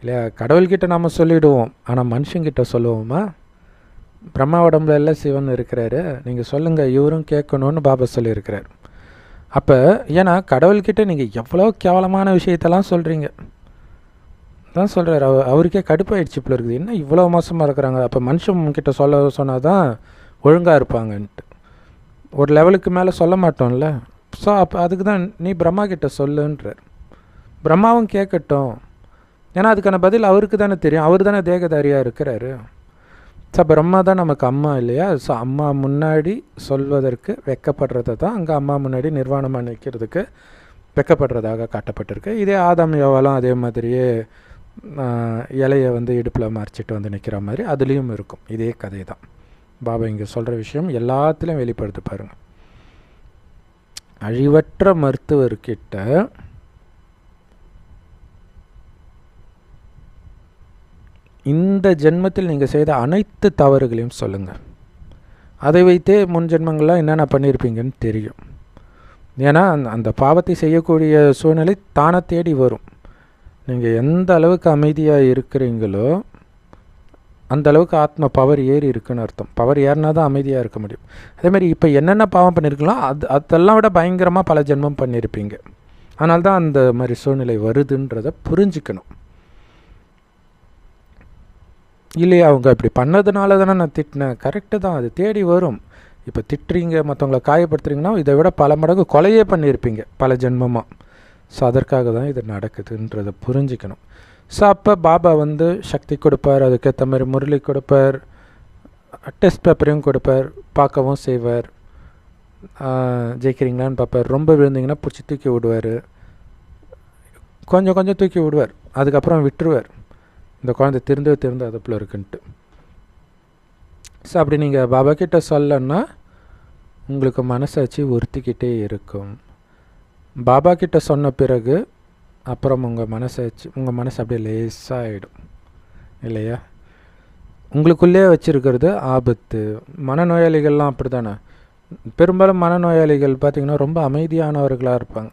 இல்லையா? கடவுள்கிட்ட நம்ம சொல்லிவிடுவோம், ஆனால் மனுஷங்கிட்ட சொல்லுவோமா? பிரம்மா உடம்புல எல்லாம் சிவன் இருக்கிறாரு, நீங்கள் சொல்லுங்கள், இவரும் கேட்கணும்னு பாபா சொல்லியிருக்கிறார். அப்போ ஏன்னா கடவுள்கிட்ட நீங்கள் எவ்வளோ கேவலமான விஷயத்தெல்லாம் சொல்கிறீங்க தான் சொல்கிறார். அவருக்கே கடுப்பாயிடுச்சு போல இருக்குது, என்ன இவ்வளோ மோசமாக இருக்கிறாங்க. அப்போ மனுஷன்கிட்ட சொன்னால் தான் ஒழுங்காக இருப்பாங்கன்ட்டு ஒரு லெவலுக்கு மேலே சொல்ல மாட்டோம்ல. ஸோ அப்போ அதுக்கு தான் நீ பிரம்மா கிட்ட சொல்லுன்றார். பிரம்மாவும் கேட்கட்டும், ஏன்னா அதுக்கான பதில் அவருக்கு தானே தெரியும், அவர் தானே தேகதாரியாக இருக்கிறாரு. ஸோ பிரம்மா தான் நமக்கு அம்மா இல்லையா? ஸோ அம்மா முன்னாடி சொல்வதற்கு வெக்கப்படுறதை தான் அங்கே அம்மா முன்னாடி நிர்வாணமாக நிற்கிறதுக்கு வெக்கப்படுறதாக காட்டப்பட்டிருக்கு. இதே ஆதாம் யோவாலும் அதே மாதிரியே இலையை வந்து இடுப்பில் மறைச்சிட்டு வந்து நிற்கிற மாதிரி அதுலேயும் இருக்கும். இதே கதை தான் பாபா இங்கே சொல்கிற விஷயம் எல்லாத்துலேயும் வெளிப்படுத்தி பாருங்கள். அழிவற்ற மருத்துவர்கிட்ட இந்த ஜென்மத்தில் நீங்கள் செய்த அனைத்து தவறுகளையும் சொல்லுங்கள். அதை வைத்தே முன் ஜென்மங்கள்லாம் என்னென்ன பண்ணியிருப்பீங்கன்னு தெரியும். ஏன்னா அந்த பாவத்தை செய்யக்கூடிய சூழ்நிலை தானே தேடி வரும். நீங்கள் எந்த அளவுக்கு அமைதியாக இருக்கிறீங்களோ அந்த அளவுக்கு ஆத்ம பவர் ஏறி இருக்குன்னு அர்த்தம். பவர் ஏறினா தான் அமைதியாக இருக்க முடியும். அதேமாதிரி இப்போ என்னென்ன பாவம் பண்ணியிருக்கலாம் அதெல்லாம் விட பயங்கரமாக பல ஜென்மம் பண்ணியிருப்பீங்க. அதனால தான் அந்த மாதிரி சூழ்நிலை வருதுன்றதை புரிஞ்சுக்கணும். இல்லையா, அவங்க இப்படி பண்ணதுனால தானே நான் திட்டினேன், கரெக்டு தான், அது தேடி வரும். இப்போ திட்டுறீங்க, மற்றவங்களை காயப்படுத்துறீங்கன்னா இதை விட பல மடங்கு கொலையே பண்ணியிருப்பீங்க பல ஜென்மமாக. ஸோ அதற்காக தான் இது நடக்குதுன்றதை புரிஞ்சுக்கணும். ஸோ அப்போ பாபா வந்து சக்தி கொடுப்பார், அதுக்கேற்ற மாதிரி முரளி கொடுப்பார், டெஸ்ட் பேப்பரையும் கொடுப்பார், பார்க்கவும் செய்வார், ஜெயிக்கிறீங்களான்னு பார்ப்பார். ரொம்ப விழுந்தீங்கன்னா பிடிச்சி தூக்கி விடுவார், கொஞ்சம் கொஞ்சம் தூக்கி விடுவார், அதுக்கப்புறம் விட்டுருவார். இந்த குழந்தை திருந்து அதுக்குள்ளே இருக்குன்ட்டு. ஸோ அப்படி நீங்கள் பாபா கிட்ட சொல்லன்னா உங்களுக்கு மனசாட்சி உறுத்திக்கிட்டே இருக்கும். பாபா கிட்ட சொன்ன பிறகு அப்புறம் உங்கள் மனசு அப்படியே லேசாகிடும் இல்லையா? உங்களுக்குள்ளே வச்சுருக்கிறது ஆபத்து. மனநோயாளிகள்லாம் அப்படி தானே. பெரும்பாலும் மனநோயாளிகள் பார்த்திங்கன்னா ரொம்ப அமைதியானவர்களாக இருப்பாங்க,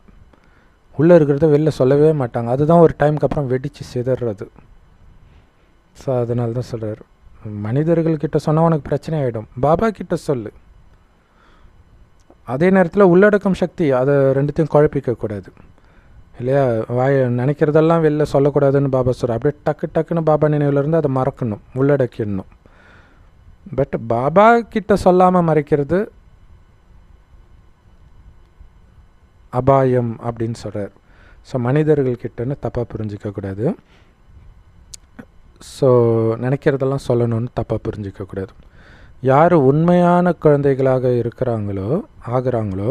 உள்ளே இருக்கிறத வெளில சொல்லவே மாட்டாங்க. அதுதான் ஒரு டைமுக்கு அப்புறம் வெடித்து சிதறது. ஸோ அதனால தான் சொல்கிறார், மனிதர்கள்கிட்ட சொன்னால் உனக்கு பிரச்சனை ஆகிடும், பாபா கிட்ட சொல்லு. அதே நேரத்தில் உள்ளடக்கம் சக்தி, அதை ரெண்டுத்தையும் குழப்பிக்கக்கூடாது இல்லையா? நினைக்கிறதெல்லாம் வெளில சொல்லக்கூடாதுன்னு பாபா சொல்கிறார். அப்படியே டக்குன்னு பாபா நினைவுலேருந்து அதை மறக்கணும், உள்ளடக்கிடணும். பட் பாபா கிட்ட சொல்லாமல் மறைக்கிறது அபாயம் அப்படின்னு சொல்கிறார். ஸோ மனிதர்கள்கிட்டன்னு தப்பாக புரிஞ்சிக்கக்கூடாது. ஸோ நினைக்கிறதெல்லாம் சொல்லணும்னு தப்பாக புரிஞ்சிக்கக்கூடாது. யார் உண்மையான குழந்தைகளாக ஆகிறாங்களோ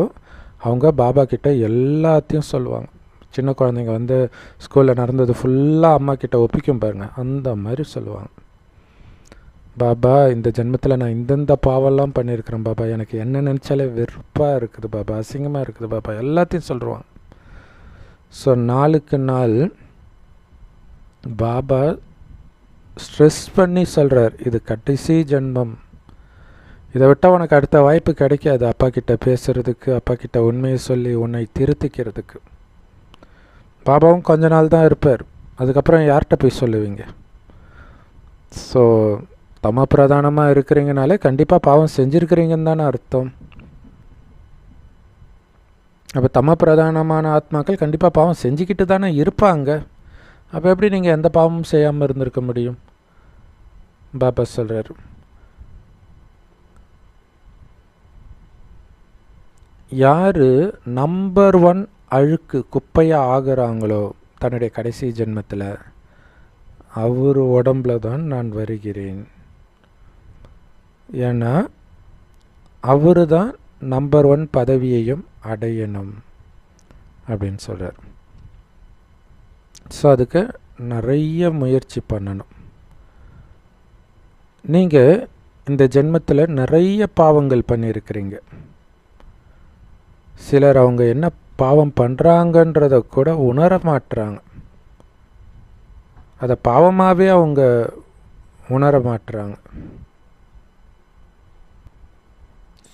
அவங்க பாபா கிட்ட எல்லாத்தையும் சொல்லுவாங்க. சின்ன குழந்தைங்க வந்து ஸ்கூலில் நடந்தது ஃபுல்லாக அம்மா கிட்ட ஒப்பிக்கும் பாருங்கள், அந்த மாதிரி சொல்லுவாங்க. பாபா இந்த ஜென்மத்தில் நான் இந்தந்த பாவம்லாம் பண்ணியிருக்கிறேன் பாபா, எனக்கு என்ன நினச்சாலே வெறுப்பாக இருக்குது பாபா, அசிங்கமாக இருக்குது பாபா, எல்லாத்தையும் சொல்லுவாங்க. ஸோ நாளுக்கு நாள் பாபா ஸ்ட்ரெஸ் பண்ணி சொல்கிறார், இது கடைசி ஜென்மம், இதை விட்டால் உனக்கு அடுத்த வாய்ப்பு கிடைக்காது அப்பா கிட்ட பேசுகிறதுக்கு, அப்பா கிட்ட உண்மையை சொல்லி உன்னை திருத்திக்கிறதுக்கு. பாபாவும் கொஞ்ச நாள் தான் இருப்பார், அதுக்கப்புறம் யார்கிட்ட போய் சொல்லுவீங்க? ஸோ தம பிரதானமாக இருக்கிறீங்கனாலே கண்டிப்பாக பாவம் செஞ்சுருக்கிறீங்கன்னு தானே அர்த்தம். அப்போ தம பிரதானமான ஆத்மாக்கள் கண்டிப்பாக பாவம் செஞ்சுக்கிட்டு தானே இருப்பாங்க. அப்போ எப்படி நீங்கள் எந்த பாவமும் செய்யாமல் இருந்திருக்க முடியும்? பாபா சொல்கிறார், யார் நம்பர் 1 அழுக்கு குப்பையாக ஆகிறாங்களோ தன்னுடைய கடைசி ஜென்மத்தில், அவர் உடம்புல தான் நான் வருகிறேன். ஏன்னா அவர் தான் நம்பர் 1 பதவியையும் அடையணும் அப்படின்னு சொல்கிறார். ஸோ அதுக்கு நிறைய முயற்சி பண்ணணும். நீங்கள் இந்த ஜென்மத்தில் நிறைய பாவங்கள் பண்ணியிருக்கிறீங்க. சிலர் அவங்க என்ன பாவம் பண்ணுறாங்கன்றத கூட உணர மாட்டுறாங்க, அதை பாவமாகவே அவங்க உணர மாட்டுறாங்க.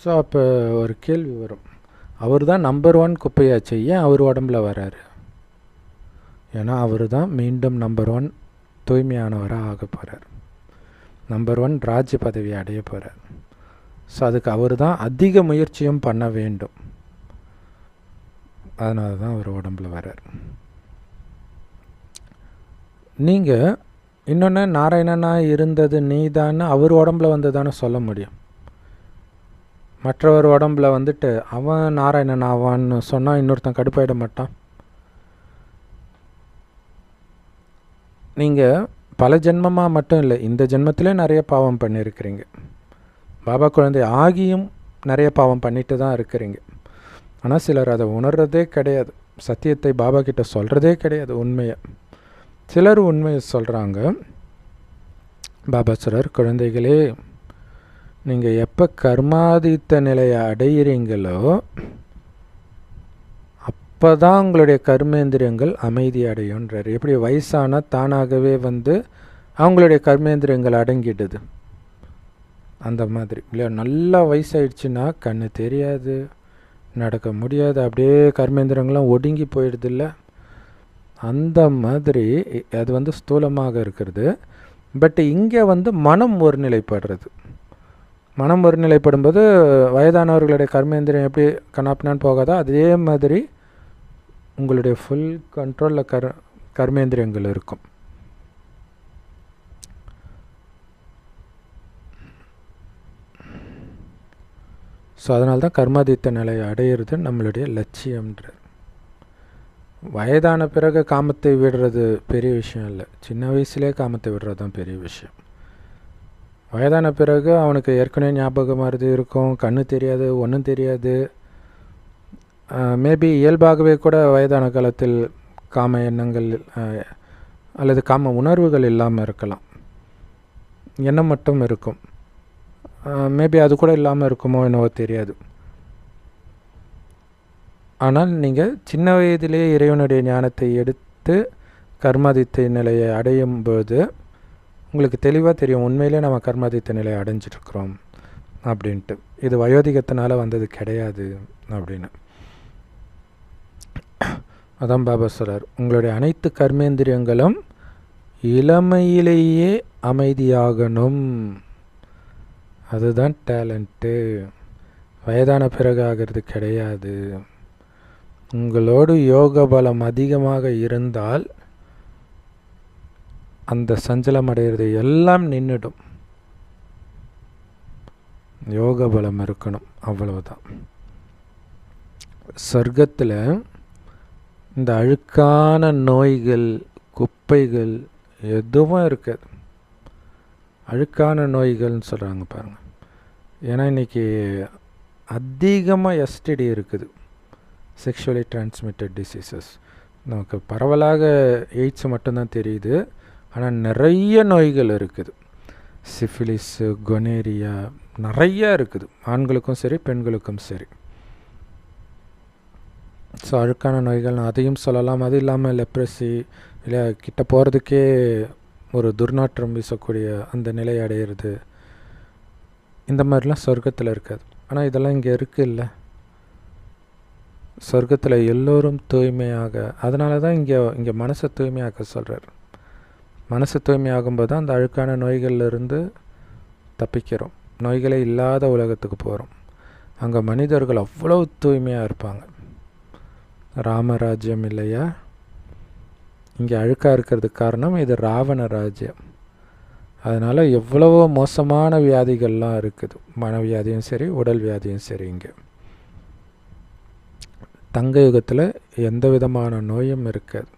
ஸோ அப்போ ஒரு கேள்வி வரும், அவர் தான் நம்பர் 1 குப்பையாச்சு, ஏன் அவர் உடம்புல வராரு? ஏன்னா அவர் தான் மீண்டும் நம்பர் 1 தூய்மையானவராக ஆக போகிறார், நம்பர் 1 ராஜ்ய பதவியை அடைய போகிறார். ஸோ அதுக்கு அவர் தான் அதிக முயற்சியும் பண்ண வேண்டும், அதனால தான் அவர் உடம்புல வரார். நீங்கள் இன்னொன்று நாராயணனாக இருந்தது நீ தானே அவர் உடம்புல வந்து தானே சொல்ல முடியும். மற்றவர் உடம்புல வந்துட்டு அவன் நாராயணன் ஆவான்னு சொன்னால் இன்னொருத்தன் கடுப்பாயிட மாட்டான். நீங்கள் பல ஜென்மமாக மட்டும் இல்லை, இந்த ஜென்மத்திலே நிறைய பாவம் பண்ணியிருக்கிறீங்க. பாபா குழந்தை ஆகியும் நிறைய பாவம் பண்ணிட்டு தான் இருக்கிறீங்க. ஆனால் சிலர் அதை உணர்றதே கிடையாது, சத்தியத்தை பாபா கிட்ட சொல்கிறதே கிடையாது உண்மையை. சிலர் உண்மையை சொல்கிறாங்க. பாபா சொல்றார், குழந்தைகளே, நீங்கள் எப்போ கர்மாதீத்த நிலையை அடையிறீங்களோ அப்போ தான் உங்களுடைய கர்மேந்திரியங்கள் அமைதி அடையுன்றார். எப்படி வயசான தானாகவே வந்து அவங்களுடைய கர்மேந்திரியங்கள் அடங்கிடுது, அந்த மாதிரி இல்லையா? நல்லா வயசாயிடுச்சுன்னா கண்ணு தெரியாது, நடக்க முடியாது, அப்படியே கர்மேந்திரங்கள்லாம் ஒடுங்கி போயிடுது இல்லை? அந்த மாதிரி அது வந்து ஸ்தூலமாக இருக்கிறது. பட் இங்கே வந்து மனம் ஒருநிலைப்படுறது. மனம் ஒருநிலைப்படும்போது வயதானவர்களுடைய கர்மேந்திரியம் எப்படி கண்ணாப்பினான்னு போகாதோ அதே மாதிரி உங்களுடைய ஃபுல் கண்ட்ரோலில் கர்மேந்திரியங்கள் இருக்கும். ஸோ அதனால தான் கர்மாதீத்த நிலையை அடையிறது நம்மளுடைய லட்சியம்ன்றார். வயதான பிறகு காமத்தை விடுறது பெரிய விஷயம் இல்லை, சின்ன வயசுலேயே காமத்தை விடுறது தான் பெரிய விஷயம். வயதான பிறகு அவனுக்கு ஏற்கனவே ஞாபகம் மாதிரி இருக்கும், கண்ணு தெரியாது, ஒன்றும் தெரியாது. மேபி இயல்பாகவே கூட வயதான காலத்தில் காம எண்ணங்கள் அல்லது காம உணர்வுகள் இல்லாமல் இருக்கலாம், எண்ணம் மட்டும் இருக்கும். மேபி அது கூட இல்லாமல் இருக்குமோ என்னவோ தெரியாது. ஆனால் நீங்கள் சின்ன வயதிலே இறைவனுடைய ஞானத்தை எடுத்து கர்மாதித்த நிலையை அடையும் போது உங்களுக்கு தெளிவாக தெரியும், உண்மையிலே நம்ம கர்மாதித்த நிலையை அடைஞ்சிட்ருக்குறோம் அப்படின்ட்டு. இது வயோதிகத்தினால வந்தது கிடையாது அப்படின்னு. அதான் பாபா சொல்கிறார், உங்களுடைய அனைத்து கர்மேந்திரியங்களும் இளமையிலேயே அமைதியாகணும், அதுதான் டேலண்ட்டு. வயதான பிறகு ஆகிறது கிடையாது. உங்களோடு யோக பலம் அதிகமாக இருந்தால் அந்த சஞ்சலம் அடைகிறது எல்லாம் நின்றுடும். யோக பலம் இருக்கணும், அவ்வளவுதான். சொர்க்கத்தில் இந்த அழுக்கான நோய்கள் குப்பைகள் எதுவும் இருக்காது. அழுக்கான நோய்கள்னு சொல்கிறாங்க பாருங்கள். ஏன்னா இன்றைக்கி அதிகமாக எஸ்டிடி இருக்குது, செக்ஷுவலி டிரான்ஸ்மிட்டட் டிசீசஸ். நமக்கு பரவலாக எய்ட்ஸ் மட்டும்தான் தெரியுது, ஆனால் நிறைய நோய்கள் இருக்குது. சிஃபிலிஸு, கொனேரியா நிறையா இருக்குது, ஆண்களுக்கும் சரி பெண்களுக்கும் சரி. ஸோ அழுக்கான நோய்கள் அதையும் சொல்லலாம். அது இல்லாமல் லெப்ரசி, இல்லை கிட்ட போகிறதுக்கே ஒரு துர்நாற்றம் வீசக்கூடிய அந்த நிலை அடையிறது, இந்த மாதிரிலாம் சொர்க்கத்தில் இருக்காது. ஆனால் இதெல்லாம் இங்கே இருக்குது இல்லை. சொர்க்கத்தில் எல்லோரும் தூய்மையாக, அதனால தான் இங்கே மனசை தூய்மையாக்க சொல்கிறார். மனசு தூய்மையாகும்போது தான் அந்த அழுக்கான நோய்கள்லேருந்து தப்பிக்கிறோம். நோய்களே இல்லாத உலகத்துக்கு போகிறோம். அங்கே மனிதர்கள் அவ்வளோ தூய்மையாக இருப்பாங்க. ராமராஜ்யம் இல்லையா? இங்கே அழுக்காக இருக்கிறதுக்கு காரணம் இது ராவண ராஜ்யம். அதனால் எவ்வளவோ மோசமான வியாதிகள்லாம் இருக்குது. மனவியாதியும் சரி, உடல் வியாதியும் சரி. இங்கே தங்க யுகத்தில் எந்த விதமான நோயும் இருக்காது.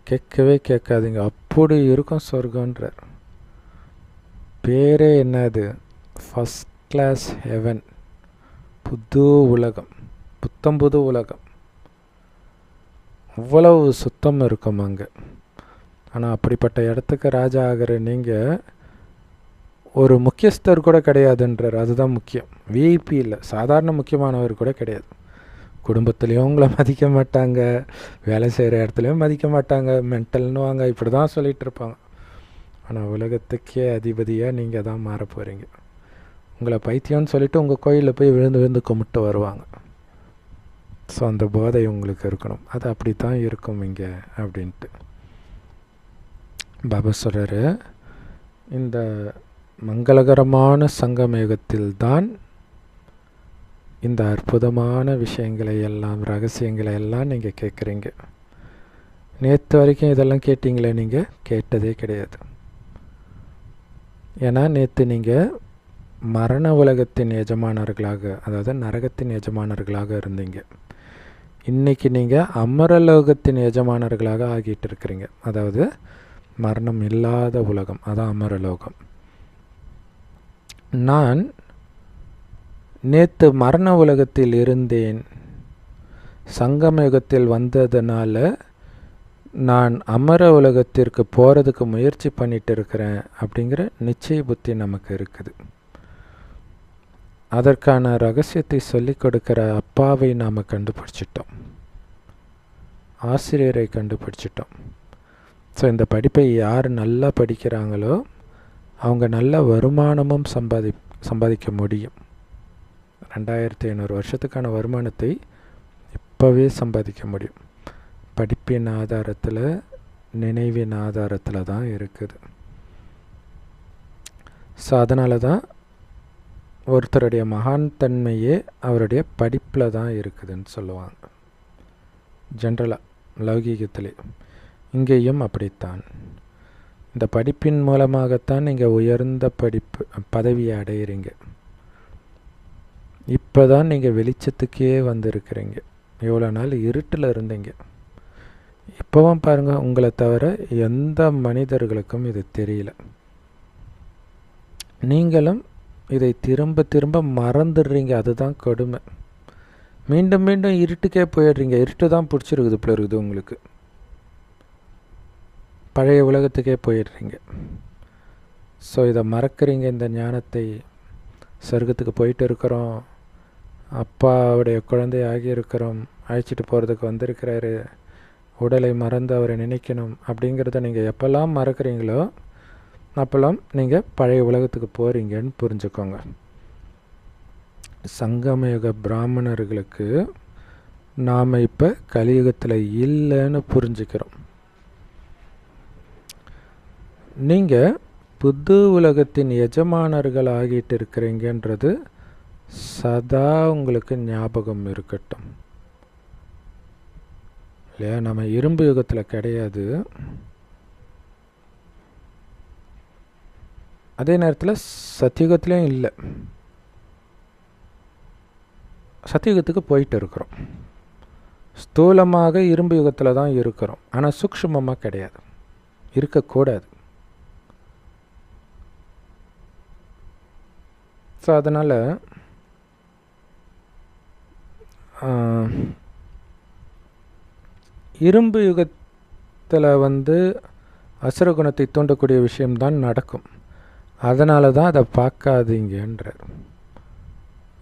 கேட்கவே கேட்காதீங்க, அப்படி இருக்கும் சொர்க்கன்றார். பேரே என்னது? ஃபஸ்ட் கிளாஸ் ஹெவன், புது உலகம், புத்தம்புது உலகம். அவ்வளவு சுத்தம் இருக்கும் அங்கே. ஆனால் அப்படிப்பட்ட இடத்துக்கு ராஜா ஆகிற நீங்கள் ஒரு முக்கியஸ்தர் கூட கிடையாதுன்றார். அதுதான் முக்கியம். விஐபி இல்லை, சாதாரண முக்கியமானவர் கூட கிடையாது. குடும்பத்துலேயும் உங்களை மதிக்க மாட்டாங்க, வேலை செய்கிற இடத்துலையும் மதிக்க மாட்டாங்க, மென்டல்னு வாங்க, இப்படி தான் சொல்லிகிட்டு இருப்பாங்க. ஆனால் உலகத்துக்கே அதிபதியாக நீங்கள் தான் மாற போகிறீங்க. உங்களை பைத்தியம்னு சொல்லிவிட்டு உங்கள் கோயிலில் போய் விழுந்து விழுந்து கும்பிட்டு வருவாங்க. ஸோ அந்த போதை உங்களுக்கு இருக்கணும். அது அப்படி தான் இருக்கும் இங்கே அப்படின்ட்டு பாபா சொல்கிறாரு. இந்த மங்களகரமான சங்கமயுகத்தில்தான் இந்த அற்புதமான விஷயங்களை எல்லாம், ரகசியங்களை எல்லாம் நீங்கள் கேட்குறீங்க. நேற்று வரைக்கும் இதெல்லாம் கேட்டிங்களே, நீங்கள் கேட்டதே கிடையாது. ஏன்னா நேற்று நீங்கள் மரண உலகத்தின் எஜமானர்களாக, அதாவது நரகத்தின் எஜமானர்களாக இருந்தீங்க. இன்றைக்கி நீங்கள் அமரலோகத்தின் எஜமானர்களாக ஆகிட்டு இருக்கிறீங்க. அதாவது மரணம் இல்லாத உலகம், அதான் அமரலோகம். நான் நேற்று மரண உலகத்தில் இருந்தேன், சங்கம யுகத்தில் வந்ததுனால நான் அமர உலகத்திற்கு போகிறதுக்கு முயற்சி பண்ணிட்டு இருக்கிறேன் அப்படிங்கிற நிச்சய புத்தி நமக்கு இருக்குது. அதற்கான ரகசியத்தை சொல்லிக் கொடுக்கிற அப்பாவை நாம் கண்டுபிடிச்சிட்டோம், ஆசிரியரை கண்டுபிடிச்சிட்டோம். ஸோ இந்த படிப்பை யார் நல்லா படிக்கிறாங்களோ அவங்க நல்ல வருமானமும் சம்பாதிக்க முடியும். 2500 வருஷத்துக்கான வருமானத்தை இப்போவே சம்பாதிக்க முடியும். படிப்பின் ஆதாரத்தில், நினைவின் ஆதாரத்தில் தான் இருக்குது. ஸோ அதனால தான் ஒருத்தருடைய மகான் தன்மையே அவருடைய படிப்பில் தான் இருக்குதுன்னு சொல்லுவாங்க. ஜென்ரலாக லௌகீகத்திலே, இங்கேயும் அப்படித்தான். இந்த படிப்பின் மூலமாகத்தான் நீங்கள் உயர்ந்த பதவியை அடையிறீங்க. இப்போ தான் நீங்கள் வெளிச்சத்துக்கே வந்திருக்கிறீங்க. எவ்வளோ நாள் இருட்டில் இருந்தீங்க. இப்போவும் பாருங்கள், உங்களை தவிர எந்த மனிதர்களுக்கும் இது தெரியல. நீங்களும் இதை திரும்ப திரும்ப மறந்துடுறீங்க. அதுதான் கொடுமை. மீண்டும் மீண்டும் இருட்டுக்கே போயிடுறீங்க. இருட்டு தான் பிடிச்சிருக்குது போல இருக்குது உங்களுக்கு. பழைய உலகத்துக்கே போயிடுறீங்க. ஸோ இதை மறக்கிறீங்க. இந்த ஞானத்தை, சொர்க்கத்துக்கு போயிட்டு இருக்கிறோம், அப்பாவுடைய குழந்தை ஆகியிருக்கிறோம், அழைச்சிட்டு போகிறதுக்கு வந்திருக்கிறாரு, உடலை மறந்து அவரை நினைக்கணும் அப்படிங்கிறத நீங்கள் எப்போல்லாம் மறக்கிறீங்களோ அப்போல்லாம் நீங்கள் பழைய உலகத்துக்கு போகிறீங்கன்னு புரிஞ்சுக்கோங்க. சங்கமயுக பிராமணர்களுக்கு நாம் இப்போ கலியுகத்தில் இல்லைன்னு புரிஞ்சுக்கிறோம். நீங்கள் புது உலகத்தின் எஜமானர்கள் ஆகிட்டு இருக்கிறீங்கன்றது சதா உங்களுக்கு ஞாபகம் இருக்கட்டும். இல்லையா? நம்ம இரும்பு யுகத்தில் கிடையாது. அதே நேரத்தில் சத்தியுகத்துலேயும் இல்லை. சத்தியுகத்துக்கு போயிட்டு இருக்கிறோம். ஸ்தூலமாக இரும்பு யுகத்தில் தான் இருக்கிறோம். ஆனால் சூக்ஷ்மமாக கிடையாது, இருக்கக்கூடாது. ஸோ அதனால் இரும்பு யுகத்தில் அசுர குணத்தை தூண்டக்கூடிய விஷயம்தான் நடக்கும். அதனால தான் அதை பார்க்காதீங்கன்றார்.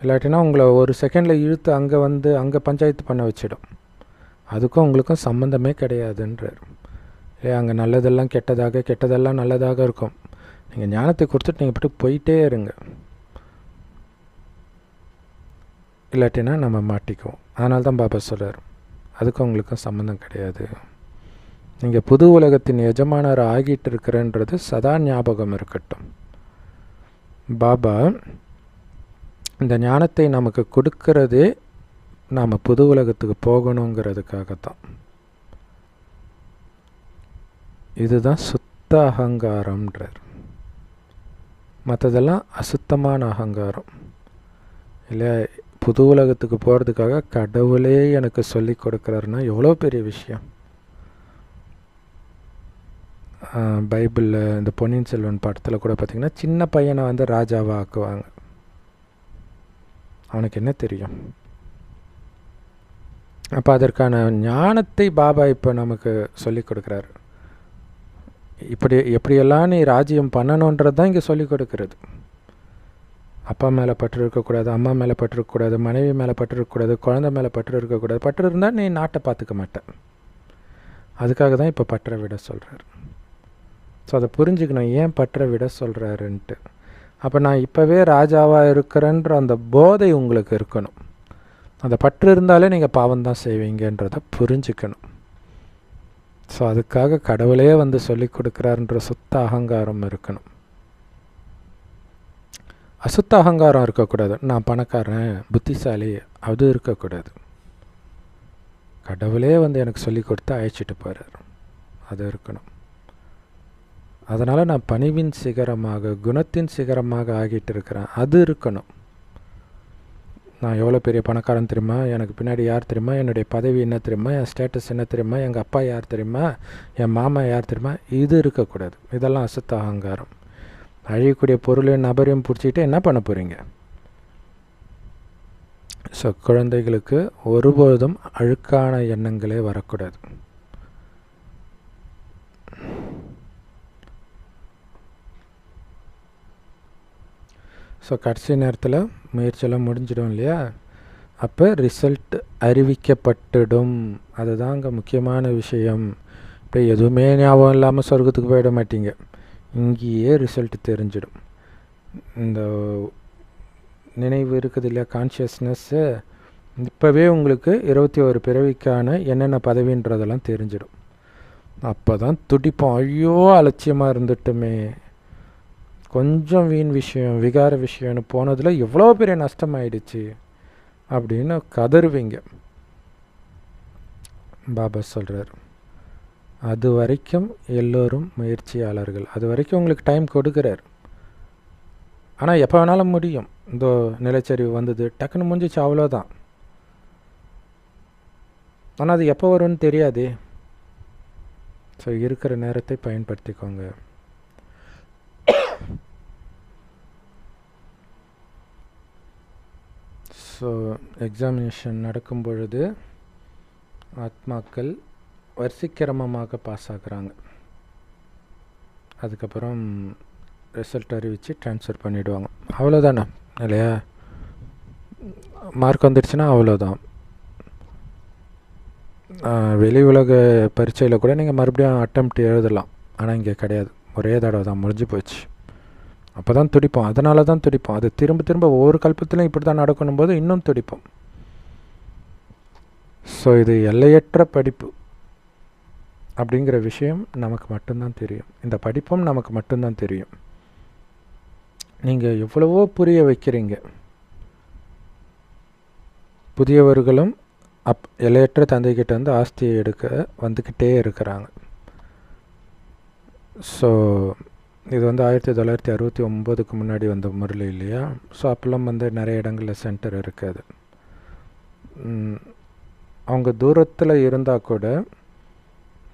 இல்லாட்டினா உங்களை ஒரு செகண்டில் இழுத்து அங்கே பஞ்சாயத்து பண்ண வச்சிடும். அதுக்கும் உங்களுக்கும் சம்மந்தமே கிடையாதுன்றார். அங்கே நல்லதெல்லாம் கெட்டதாக, கெட்டதெல்லாம் நல்லதாக இருக்கும். நீங்கள் ஞானத்தை கொடுத்துட்டு நீங்கள் போயிட்டே இருங்க. இல்லாட்டினா நம்ம மாட்டிக்குவோம். அதனால தான் பாபா சொல்கிறார், அதுக்கும் உங்களுக்கும் சம்மந்தம் கிடையாது. நீங்கள் புது உலகத்தின் எஜமானர் ஆகிட்டு இருக்கிறன்றது சதா ஞாபகம் இருக்கட்டும். பாபா இந்த ஞானத்தை நமக்கு கொடுக்கறதே நாம் புது உலகத்துக்கு போகணுங்கிறதுக்காகத்தான். இதுதான் சுத்த அகங்காரம்ன்றார். மற்றதெல்லாம் அசுத்தமான அகங்காரம். இல்லை, புது உலகத்துக்கு போகிறதுக்காக கடவுளே எனக்கு சொல்லி கொடுக்குறாருன்னா எவ்வளோ பெரிய விஷயம். பைபிளில் இந்த பொன்னியின் செல்வன் படத்தில் கூட பார்த்திங்கன்னா சின்ன பையனை ராஜாவாக ஆக்குவாங்க. அவனுக்கு என்ன தெரியும்? அப்போ அதற்கான ஞானத்தை பாபா இப்போ நமக்கு சொல்லி கொடுக்குறாரு. எப்படியெல்லாம் நீ ராஜ்யம் பண்ணணுன்றது தான் இங்கே சொல்லி கொடுக்கறது. அப்பா மேலே பற்று இருக்கக்கூடாது, அம்மா மேலே பற்று இருக்கக்கூடாது, மனைவி மேலே பற்று இருக்கக்கூடாது, குழந்தை மேலே பற்று இருக்கக்கூடாது. பற்று இருந்தால் நீ நாட்டை பார்த்துக்க மாட்டேன். அதுக்காக தான் இப்போ பற்றை விட சொல்கிறார். ஸோ அதை புரிஞ்சுக்கணும், ஏன் பற்றை விட சொல்கிறாருன்ட்டு. அப்போ நான் இப்போவே ராஜாவாக இருக்கிறேன்ற அந்த போதை உங்களுக்கு இருக்கணும். அந்த பற்று இருந்தாலே நீங்கள் பாவம்தான் செய்வீங்கன்றதை புரிஞ்சுக்கணும். ஸோ அதுக்காக கடவுளே சொல்லி கொடுக்குறாருன்ற சுத்த அகங்காரம் இருக்கணும். அசுத்த அகங்காரம் இருக்கக்கூடாது. நான் பணக்காரன், புத்திசாலி, அது இருக்கக்கூடாது. கடவுளே எனக்கு சொல்லி கொடுத்து அழைச்சிட்டு போகிறார், அது இருக்கணும். அதனால் நான் பணிவின் சிகரமாக, குணத்தின் சிகரமாக ஆகிட்டு இருக்கிறேன், அது இருக்கணும். நான் எவ்வளோ பெரிய பணக்காரன் தெரியுமா, எனக்கு பின்னாடி யார் தெரியுமா, என்னுடைய பதவி என்ன தெரியுமா, என் ஸ்டேட்டஸ் என்ன தெரியுமா, எங்கள் அப்பா யார் தெரியுமா, என் மாமா யார் தெரியுமா, இது இருக்கக்கூடாது. இதெல்லாம் அசுத்த அகங்காரம். அழியக்கூடிய பொருளையும் நபரையும் பிடிச்சிக்கிட்டு என்ன பண்ண போகிறீங்க? ஸோ குழந்தைகளுக்கு ஒருபோதும் அழுக்கான எண்ணங்களே வரக்கூடாது. ஸோ கடைசி நேரத்தில் முயற்சியெல்லாம் முடிஞ்சிடும் இல்லையா? அப்போ ரிசல்ட் அறிவிக்கப்பட்டுடும். அதுதான் அங்கே முக்கியமான விஷயம். இப்போ எதுவுமே ஞாபகம் இல்லாமல் சொர்க்கத்துக்கு போயிட மாட்டீங்க. இங்கேயே ரிசல்ட் தெரிஞ்சிடும். இந்த நினைவு இருக்குது இல்லையா, கான்ஷியஸ்னஸ்ஸு, இப்போவே உங்களுக்கு 21 பிறவிக்கான என்னென்ன பதவின்றதெல்லாம் தெரிஞ்சிடும். அப்போ தான் துடிப்போம், ஐயோ அலட்சியமாக இருந்துட்டுமே, கொஞ்சம் வீண் விஷயம், விகார விஷயம்னு போனதில் எவ்வளோ பெரிய நஷ்டமாயிடுச்சு அப்படின்னு கதறுவீங்க. பாபா சொல்கிறார், அது வரைக்கும் எல்லோரும் முயற்சியாளர்கள். அது வரைக்கும் உங்களுக்கு டைம் கொடுக்குறார். ஆனால் எப்போ வேணாலும் முடியும். இந்த நிலச்சரிவு வந்தது, டக்குன்னு முடிஞ்சிச்சு, அவ்வளோதான். ஆனால் அது எப்போ வரும்னு தெரியாது. ஸோ இருக்கிற நேரத்தை பயன்படுத்திக்கோங்க. ஸோ எக்ஸாமினேஷன் நடக்கும் பொழுது ஆத்மாக்கள் வரிசைக்கிரமமாக பாஸ் ஆகுறாங்க. அதுக்கப்புறம் ரிசல்ட் அறிவித்து ட்ரான்ஸ்ஃபர் பண்ணிவிடுவாங்க. அவ்வளோதானே இல்லையா? மார்க் வந்துடுச்சுன்னா அவ்வளோதான். வெளி உலக பரீட்சையில் கூட நீங்கள் மறுபடியும் அட்டெம்ப்ட் எழுதலாம். ஆனால் இங்கே கிடையாது, ஒரே தடவை தான், முடிஞ்சு போச்சு. அப்போ தான் துடிப்போம். அதனால தான் துடிப்போம். அது திரும்ப திரும்ப ஒவ்வொரு கல்பத்திலும் இப்படி தான் நடக்கணும் போது இன்னும் துடிப்போம். ஸோ இது எல்லையற்ற படிப்பு அப்படிங்கிற விஷயம் நமக்கு மட்டும்தான் தெரியும். இந்த படிப்பும் நமக்கு மட்டும்தான் தெரியும். நீங்கள் எவ்வளவோ புரிய வைக்கிறீங்க. புதியவர்களும் எல்லையற்ற தந்தைக்கிட்ட ஆஸ்தியை எடுக்க வந்துக்கிட்டே இருக்கிறாங்க. ஸோ இது 1969க்கு முன்னாடி வந்த முரளி இல்லையா? ஸோ அப்போல்லாம் நிறைய இடங்களில் சென்டர் இருக்காது. அவங்க தூரத்தில் இருந்தால் கூட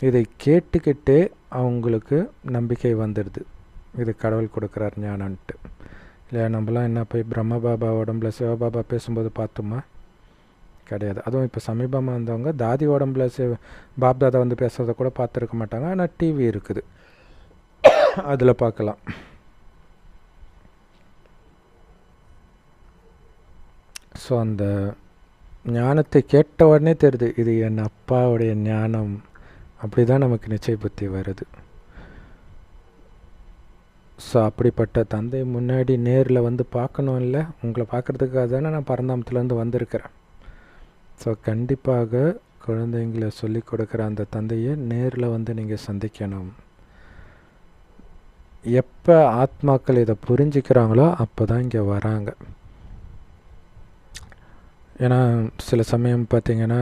இதை கேட்டுக்கிட்டே அவங்களுக்கு நம்பிக்கை வந்துடுது, இது கடவுள் கொடுக்குறார் ஞானன்ட்டு இல்லையா? நம்மளாம் என்ன போய் பிரம்ம பாபா உடம்புல சிவபாபா பேசும்போது பார்த்தோமா? கிடையாது. அதுவும் இப்போ சமீபமாக வந்தவங்க தாதி உடம்புல பாப்தாதா பேசுகிறத கூட பார்த்துருக்க மாட்டாங்க. ஆனால் டிவி இருக்குது. அதில் பார்க்கலாம். ஸோ அந்த ஞானத்தை கேட்ட உடனே தெரியுது, இது என் அப்பாவுடைய ஞானம். அப்படி தான் நமக்கு நிச்சய புத்தி வருது. ஸோ அப்படிப்பட்ட தந்தை முன்னாடி நேரில் வந்து பார்க்கணும் இல்லை, உங்களை பார்க்குறதுக்காக தானே நான் பரந்தாமத்துலேருந்து வந்திருக்கிறேன். ஸோ கண்டிப்பாக குழந்தைங்களை சொல்லி கொடுக்குற அந்த தந்தையை நேரில் வந்து நீங்கள் சந்திக்கணும். எப்போ ஆத்மாக்கள் இதை புரிஞ்சுக்கிறாங்களோ அப்போ தான் இங்கே வராங்க. ஏன்னா சில சமயம் பார்த்திங்கன்னா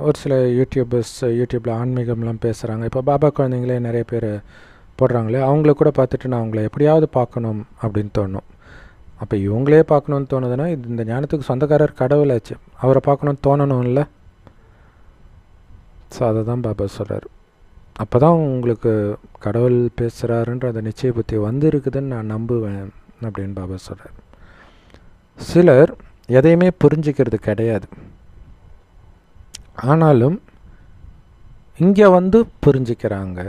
ஒரு சில யூடியூப்பில் ஆன்மீகம்லாம் பேசுகிறாங்க. இப்போ பாபா குழந்தைங்களே நிறைய பேர் போடுறாங்களே, அவங்கள கூட பார்த்துட்டு நான் அவங்கள எப்படியாவது பார்க்கணும் அப்படின்னு தோணும். அப்போ இவங்களே பார்க்கணுன்னு தோணுதுன்னா இந்த ஞானத்துக்கு சொந்தக்காரர் கடவுளாச்சு, அவரை பார்க்கணுன்னு தோணணும் இல்லை. ஸோ அதை தான் பாபா சொல்கிறார். அப்போ தான் உங்களுக்கு கடவுள் பேசுகிறாருன்ற அந்த நிச்சய புத்தி வந்துருக்குதுன்னு நான் நம்புவேன் அப்படின்னு பாபா சொல்கிறார். சிலர் எதையுமே புரிஞ்சிக்கிறது கிடையாது, ஆனாலும் இங்கே வந்து புரிஞ்சிக்கிறாங்க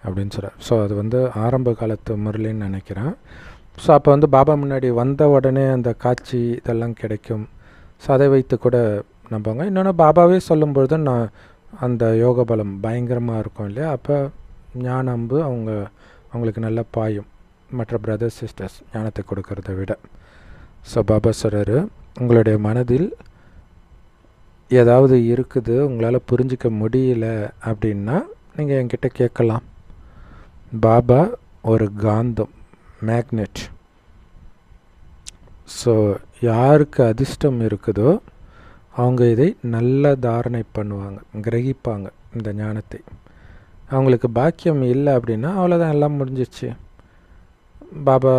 அப்படின்னு சொல்கிறார். ஸோ அது வந்து ஆரம்ப காலத்து முறையின்னு நினைக்கிறேன். ஸோ அப்போ வந்து பாபா முன்னாடி வந்த உடனே அந்த காட்சி இதெல்லாம் கிடைக்கும். ஸோ அதை வைத்து கூட நம்புவாங்க. இன்னொன்று பாபாவே சொல்லும்பொழுது நான் அந்த யோக பலம் பயங்கரமாக இருக்கும் இல்லையா, அப்போ ஞான அம்பு அவங்களுக்கு நல்லா பாயும், மற்ற பிரதர்ஸ் சிஸ்டர்ஸ் ஞானத்தை கொடுக்கறத விட. ஸோ பாபா சொல்கிறாரு, உங்களுடைய மனதில் ஏதாவது இருக்குது, உங்களால் புரிஞ்சிக்க முடியல அப்படின்னா நீங்கள் என்கிட்ட கேட்கலாம். பாபா ஒரு காந்தம், மேக்னெட். ஸோ யாருக்கு அதிர்ஷ்டம் இருக்குதோ அவங்க இதை நல்ல தாரணை பண்ணுவாங்க, கிரகிப்பாங்க இந்த ஞானத்தை. அவங்களுக்கு பாக்கியம் இல்லை அப்படின்னா அவ்வளோதான், எல்லாம் முடிஞ்சிச்சு. பாபா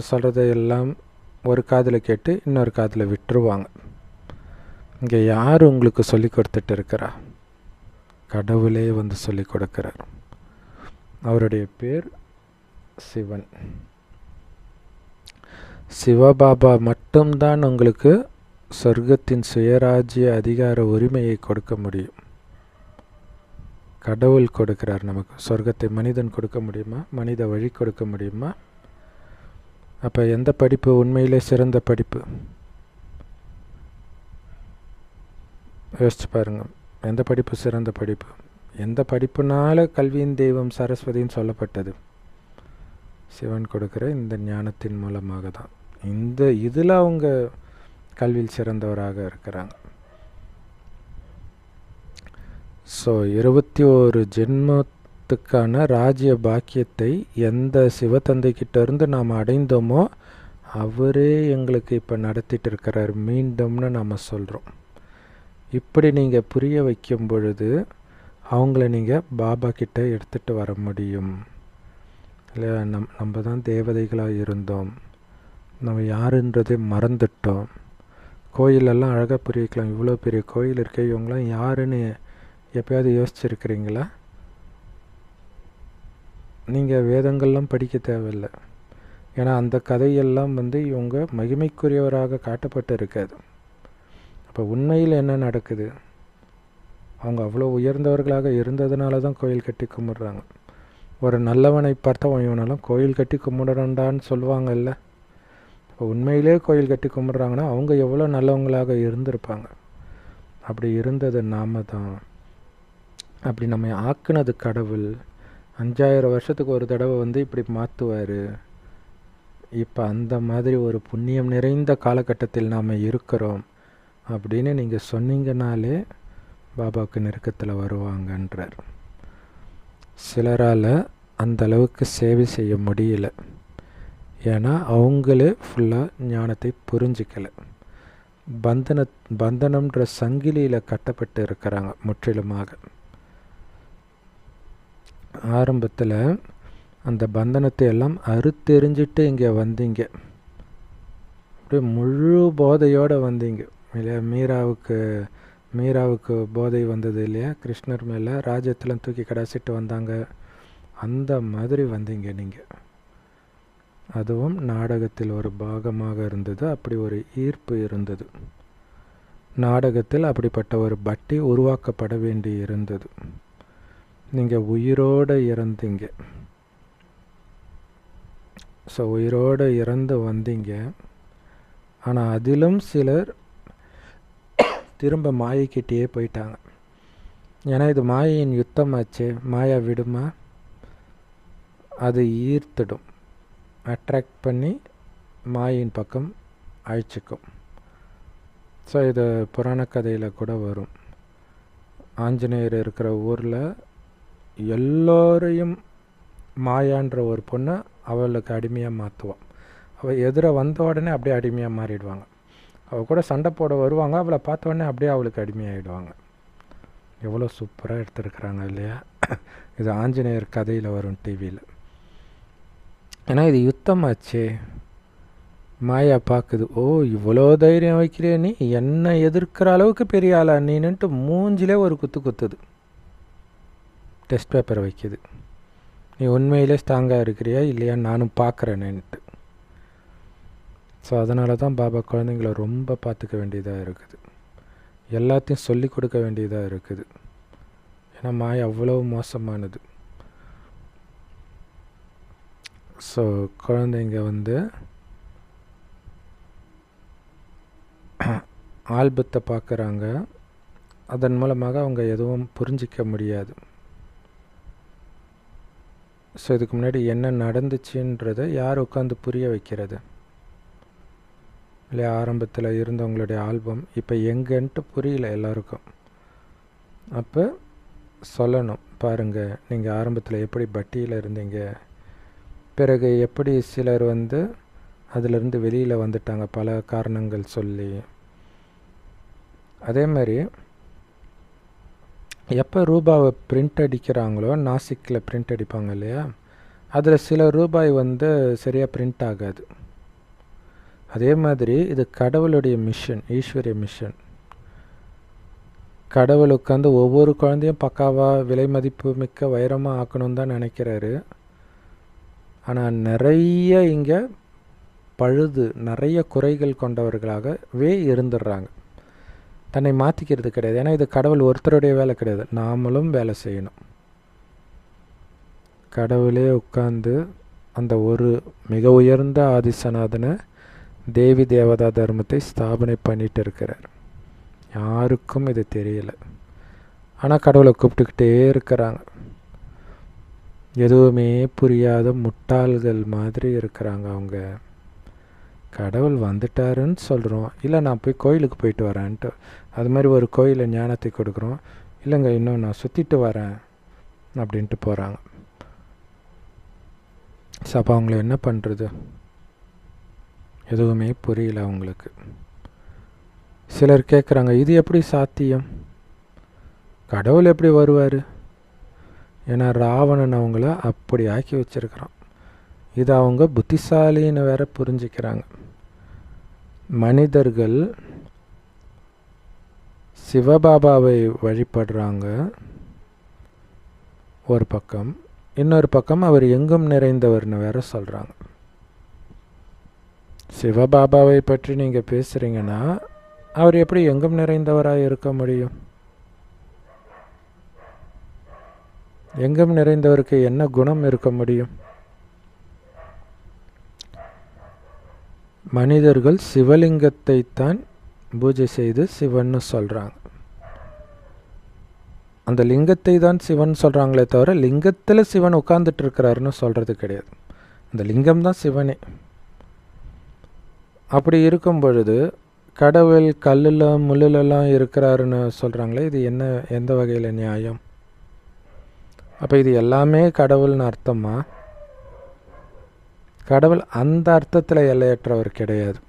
சொல்கிறத எல்லாம் ஒரு காதில் கேட்டு இன்னொரு காதில் விட்டுருவாங்க. இங்கே யார் உங்களுக்கு சொல்லி கொடுத்துட்டு இருக்கிறா? கடவுளே வந்து சொல்லி கொடுக்குறார். அவருடைய பேர் சிவன். சிவபாபா மட்டும்தான் உங்களுக்கு சொர்க்கத்தின் சுயராஜ்ய அதிகார உரிமையை கொடுக்க முடியும். கடவுள் கொடுக்கிறார் நமக்கு. சொர்க்கத்தை மனிதன் கொடுக்க முடியுமா? மனித வழி கொடுக்க முடியுமா? அப்போ எந்த படிப்பு உண்மையிலே சிறந்த படிப்பு? யோசிச்சு பாருங்க, எந்த படிப்பு சிறந்த படிப்பு? எந்த படிப்புனால கல்வியின் தெய்வம் சரஸ்வதின்னு சொல்லப்பட்டது? சிவன் கொடுக்குற இந்த ஞானத்தின் மூலமாக தான். இதில் அவங்க கல்வியில் சிறந்தவராக இருக்கிறாங்க. ஸோ 21 ஜென்மத்துக்கான ராஜ்ய பாக்கியத்தை எந்த சிவத்தந்தைக்கிட்ட இருந்து நாம் அடைந்தோமோ அவரே எங்களுக்கு இப்போ நடத்திட்டு இருக்கிறார் மீண்டும்னு நாம் சொல்கிறோம். இப்படி நீங்கள் புரிய வைக்கும் பொழுது அவங்கள நீங்கள் பாபா கிட்ட எடுத்துகிட்டு வர முடியும். இல்லை, நம்ம தான் தேவதைகளாக இருந்தோம், நம்ம யாருன்றதே மறந்துட்டோம். கோயிலெல்லாம் அழகாக புரிய வைக்கலாம். இவ்வளோ பெரிய கோயில் இருக்க, இவங்களாம் யாருன்னு எப்போயாவது யோசிச்சுருக்கிறீங்களா? நீங்கள் வேதங்கள்லாம் படிக்க தேவையில்லை. ஏன்னா அந்த கதையெல்லாம் வந்து இவங்க மகிமைக்குரியவராக காட்டப்பட்டு இருக்காது. அப்போ உண்மையில் என்ன நடக்குது? அவங்க அவ்வளோ உயர்ந்தவர்களாக இருந்ததுனால தான் கோயில் கட்டி கும்பிட்றாங்க. ஒரு நல்லவனை பார்த்தா இவனெல்லாம் கோயில் கட்டி கும்பிடறான்டான்னு சொல்லுவாங்கல்ல. இப்போ உண்மையிலே கோயில் கட்டி கும்பிட்றாங்கன்னா அவங்க எவ்வளோ நல்லவங்களாக இருந்திருப்பாங்க. அப்படி இருந்தது நாம தான். அப்படி நம்ம ஆக்குனது கடவுள். 5000 வருஷத்துக்கு ஒரு தடவை வந்து இப்படி மாற்றுவார். இப்போ அந்த மாதிரி ஒரு புண்ணியம் நிறைந்த காலகட்டத்தில் நாம் இருக்கிறோம் அப்படின்னு நீங்கள் சொன்னீங்கனாலே பாபாவுக்கு நெருக்கத்தில் வருவாங்கன்றார். சிலரால் அந்த அளவுக்கு சேவை செய்ய முடியல. ஏன்னா அவங்களே ஃபுல்லாக ஞானத்தை புரிஞ்சிக்கலை. பந்தனம்ன்ற சங்கிலியில் கட்டப்பட்டு இருக்கிறாங்க முற்றிலுமாக. ஆரம்பத்தில் அந்த பந்தனத்தை எல்லாம் அறுத்தெறிஞ்சிட்டு இங்கே வந்தீங்க. அப்படியே முழு போதையோடு வந்தீங்க இல்லையா? மீராவுக்கு போதை வந்தது இல்லையா? கிருஷ்ணர் மேலே ராஜ்யத்தில் தூக்கி கடாசிட்டு வந்தாங்க. அந்த மாதிரி வந்தீங்க நீங்கள். அதுவும் நாடகத்தில் ஒரு பாகமாக இருந்தது. அப்படி ஒரு ஈர்ப்பு இருந்தது. நாடகத்தில் அப்படிப்பட்ட ஒரு பட்டி உருவாக்கப்பட வேண்டி இருந்தது. நீங்கள் உயிரோடு இறந்தீங்க. ஸோ உயிரோடு இறந்து வந்தீங்க. ஆனால் அதிலும் சிலர் திரும்ப மாயைக்கிட்டேயே போயிட்டாங்க. ஏன்னா இது மாயையின் யுத்தமாச்சு. மாயா விடுமா? அது ஈர்த்திடும், அட்ராக்ட் பண்ணி மாயின் பக்கம் அழைச்சிக்கும். ஸோ இது புராண கதையில் கூட வரும். ஆஞ்சநேயர் இருக்கிற ஊரில் எல்லோரையும் மாயான்ற ஒரு பொண்ணை அவளுக்கு அடிமையாக மாற்றுவான். அவள் எதிர வந்த உடனே அப்படியே அடிமையாக மாறிடுவாங்க. அவள் கூட சண்டை போட வருவாங்க, அவளை பார்த்த உடனே அப்படியே அவளுக்கு அடிமையாகிடுவாங்க. எவ்வளோ சூப்பராக எடுத்துருக்குறாங்க இல்லையா? இது ஆஞ்சநேயர் கதையில் வரும் டிவியில். ஏன்னா இது யுத்தமாச்சே. மாயா பார்க்குது, ஓ இவ்வளோ தைரியம் வைக்கிறே நீ, என்னை எதிர்க்கிற அளவுக்கு பெரிய ஆளா நீன்னுட்டு மூஞ்சிலே ஒரு குத்து குத்துது. டெஸ்ட் பேப்பரை வைக்கிது, நீ உண்மையிலே ஸ்ட்ராங்காக இருக்கிறியா இல்லையா நானும் பார்க்குறேன்னுட்டு. ஸோ அதனால தான் பாபா குழந்தைங்கள ரொம்ப பார்த்துக்க வேண்டியதாக இருக்குது, எல்லாத்தையும் சொல்லி கொடுக்க வேண்டியதாக இருக்குது. ஏன்னா மாயா அவ்வளோ மோசமானது. ஸோ குழந்தைங்க ஆல்பத்தை பார்க்குறாங்க, அதன் மூலமாக அவங்க எதுவும் புரிஞ்சிக்க முடியாது. ஸோ இதுக்கு முன்னாடி என்ன நடந்துச்சுன்றதை யார் உட்காந்து புரிய வைக்கிறது இல்லையா? ஆரம்பத்தில் இருந்தவங்களுடைய ஆல்பம் இப்போ எங்கன்ட்டு புரியல எல்லாருக்கும். அப்போ சொல்லணும், பாருங்கள் நீங்கள் ஆரம்பத்தில் எப்படி பட்டியில் இருந்தீங்க, பிறகு எப்படி சிலர் அதிலிருந்து வெளியில் வந்துட்டாங்க பல காரணங்கள் சொல்லி. அதே மாதிரி எப்போ ரூபாவை பிரிண்ட் அடிக்கிறாங்களோ, நாசிக்கில் பிரிண்ட் அடிப்பாங்க இல்லையா, அதில் சில ரூபாய் சரியாக பிரிண்ட் ஆகாது. அதே மாதிரி இது கடவுளுடைய மிஷன், ஈஸ்வரிய மிஷன். கடவுள் உட்காந்து ஒவ்வொரு குழந்தையும் பக்காவாக விலை மதிப்பு மிக்க வைரமாக ஆக்கணும்னு தான் நினைக்கிறாரு. ஆனால் நிறைய இங்கே பழுது, நிறைய குறைகள் கொண்டவர்களாகவே இருந்துடுறாங்க. தன்னை மாற்றிக்கிறது கிடையாது. ஏன்னா இது கடவுள் ஒருத்தருடைய வேலை கிடையாது, நாமளும் வேலை செய்யணும். கடவுளே உட்கார்ந்து அந்த ஒரு மிக உயர்ந்த ஆதிசநாதனை தேவி தேவதா தர்மத்தை ஸ்தாபனை பண்ணிட்டு இருக்கிறார். யாருக்கும் இது தெரியல. ஆனால் கடவுளை கூப்பிட்டுக்கிட்டே இருக்கிறாங்க. எதுவுமே புரியாத முட்டாள்கள் மாதிரி இருக்கிறாங்க அவங்க. கடவுள் வந்துட்டாருன்னு சொல்கிறோம், இல்லை நான் போய் கோயிலுக்கு போயிட்டு வரேன்ட்டு. அது மாதிரி ஒரு கோயிலில் ஞானத்தை கொடுக்குறோம், இல்லைங்க இன்னும் நான் சுற்றிட்டு வரேன் அப்படின்ட்டு போகிறாங்க. ஸோ அப்போ அவங்கள என்ன பண்ணுறது? எதுவுமே புரியல அவங்களுக்கு. சிலர் கேட்குறாங்க, இது எப்படி சாத்தியம், கடவுள் எப்படி வருவார்? ஏன்னா ராவணன் அவங்கள அப்படி ஆக்கி வச்சிருக்கிறான். இது அவங்க புத்திசாலின்னு வேற புரிஞ்சுக்கிறாங்க. மனிதர்கள் சிவபாபாவை வழிபடுறாங்க ஒரு பக்கம், இன்னொரு பக்கம் அவர் எங்கும் நிறைந்தவர்னு வேற சொல்கிறாங்க. சிவபாபாவை பற்றி நீங்கள் பேசுகிறீங்கன்னா அவர் எப்படி எங்கும் நிறைந்தவராக இருக்க முடியும்? எங்கும் நிறைந்தவருக்கு என்ன குணம் இருக்க முடியும்? மனிதர்கள் சிவலிங்கத்தை தான் பூஜை செய்து சிவன்னு சொல்கிறாங்க. அந்த லிங்கத்தை தான் சிவன் சொல்கிறாங்களே தவிர லிங்கத்தில் சிவன் உட்கார்ந்துட்டு இருக்கிறாருன்னு சொல்கிறது கிடையாது. அந்த லிங்கம் தான் சிவனே. அப்படி இருக்கும் பொழுது கடவுள் கல்லில் முள்ளிலெல்லாம் இருக்கிறாருன்னு சொல்கிறாங்களே, இது என்ன, எந்த வகையில் நியாயம்? அப்போ இது எல்லாமே கடவுள்னு அர்த்தமா? கடவுள் அந்த அர்த்தத்தில் எல்லையற்றவர் கிடையாது.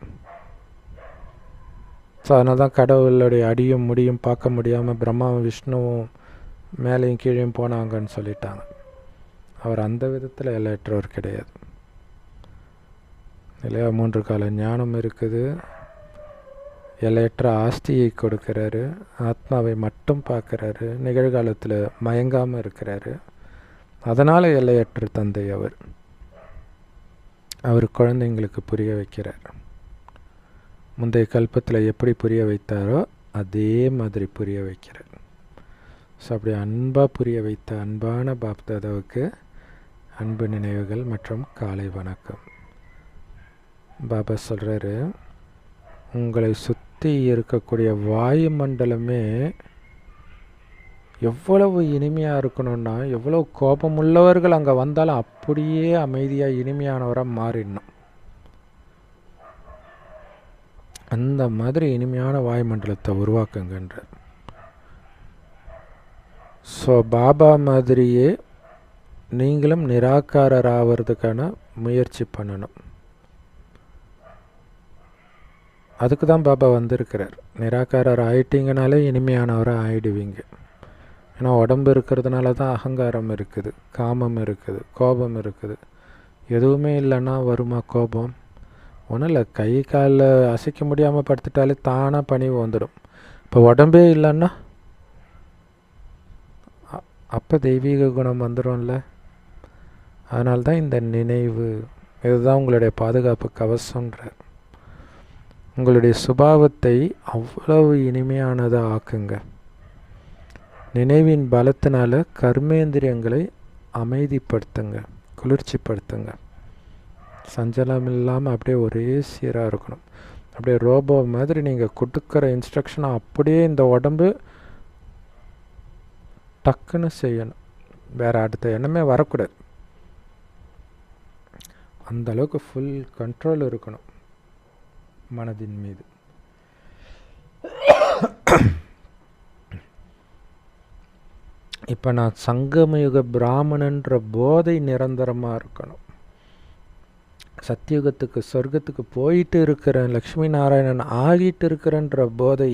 ஸோ அதனால தான் கடவுளுடைய அடியும் முடியும் பார்க்க முடியாமல் பிரம்மாவும் விஷ்ணுவும் மேலேயும் கீழேயும் போனாங்கன்னு சொல்லிட்டாங்க. அவர் அந்த விதத்தில் எல்லையற்றவர் கிடையாது இல்லையா? 3 கால ஞானம் இருக்குது, எல்லையற்ற ஆஸ்தியை கொடுக்கிறாரு, ஆத்மாவை மட்டும் பார்க்குறாரு, நிகழ்காலத்தில் மயங்காமல் இருக்கிறாரு. அதனால் எல்லையற்ற தந்தை அவர். அவர் குழந்தைங்களுக்கு புரிய வைக்கிறார். முந்தைய கல்பத்தில் எப்படி புரிய வைத்தாரோ அதே மாதிரி புரிய வைக்கிறார். ஸோ அப்படி அன்பாக புரிய வைத்த அன்பான பாப்தாதாவுக்கு அன்பு நினைவுகள் மற்றும் காலை வணக்கம். பாபா சொல்கிறாரு, உங்களை சுற்றி இருக்கக்கூடிய வாயுமண்டலமே எவ்வளவு இனிமையாக இருக்கணும்னா, எவ்வளோ கோபமுள்ளவர்கள் அங்கே வந்தாலும் அப்படியே அமைதியாக இனிமையானவராக மாறிடணும். அந்த மாதிரி இனிமையான வாயுமண்டலத்தை உருவாக்குங்கன்றார். ஸோ பாபா மாதிரியே நீங்களும் நிராகாரர் ஆகிறதுக்கான முயற்சி பண்ணணும். அதுக்கு தான் பாபா வந்திருக்கிறார். நிராகாரர் ஆயிட்டீங்கனாலே இனிமையானவராக ஆயிடுவீங்க. ஏன்னா உடம்பு இருக்கிறதுனால தான் அகங்காரம் இருக்குது, காமம் இருக்குது, கோபம் இருக்குது. எதுவுமே இல்லைன்னா வருமா கோபம்? ஒன்றும் இல்லை, கை காலில் அசைக்க முடியாமல் படுத்துட்டாலே தானாக பணிவு வந்துடும். இப்போ உடம்பே இல்லைன்னா அப்போ தெய்வீக குணம் வந்துடும்ல. அதனால தான் இந்த நினைவு, இதுதான் உங்களுடைய பாதுகாப்பு கவசம்ன்றார். உங்களுடைய சுபாவத்தை அவ்வளவு இனிமையானதாக ஆக்குங்க. நினைவின் பலத்தினால கர்மேந்திரியங்களை அமைதிப்படுத்துங்க, குளிர்ச்சிப்படுத்துங்க. சஞ்சலம் இல்லாமல் அப்படியே ஒரே சீராக இருக்கணும். அப்படியே ரோபோ மாதிரி நீங்கள் கொடுக்குற இன்ஸ்ட்ரக்ஷனை அப்படியே இந்த உடம்பு டக்குன்னு செய்யணும். வேறு அடுத்த எண்ணமே வரக்கூடாது. அந்த அளவுக்கு ஃபுல் கண்ட்ரோல் இருக்கணும் மனதின் மீது. இப்போ நான் சங்கமயுக பிராமணன்ற போதை நிரந்தரமாக இருக்கணும். சத்தியுகத்துக்கு சொர்க்கத்துக்கு போயிட்டு இருக்கிறேன், லக்ஷ்மி நாராயணன் ஆகிட்டு இருக்கிறேன்ற போதை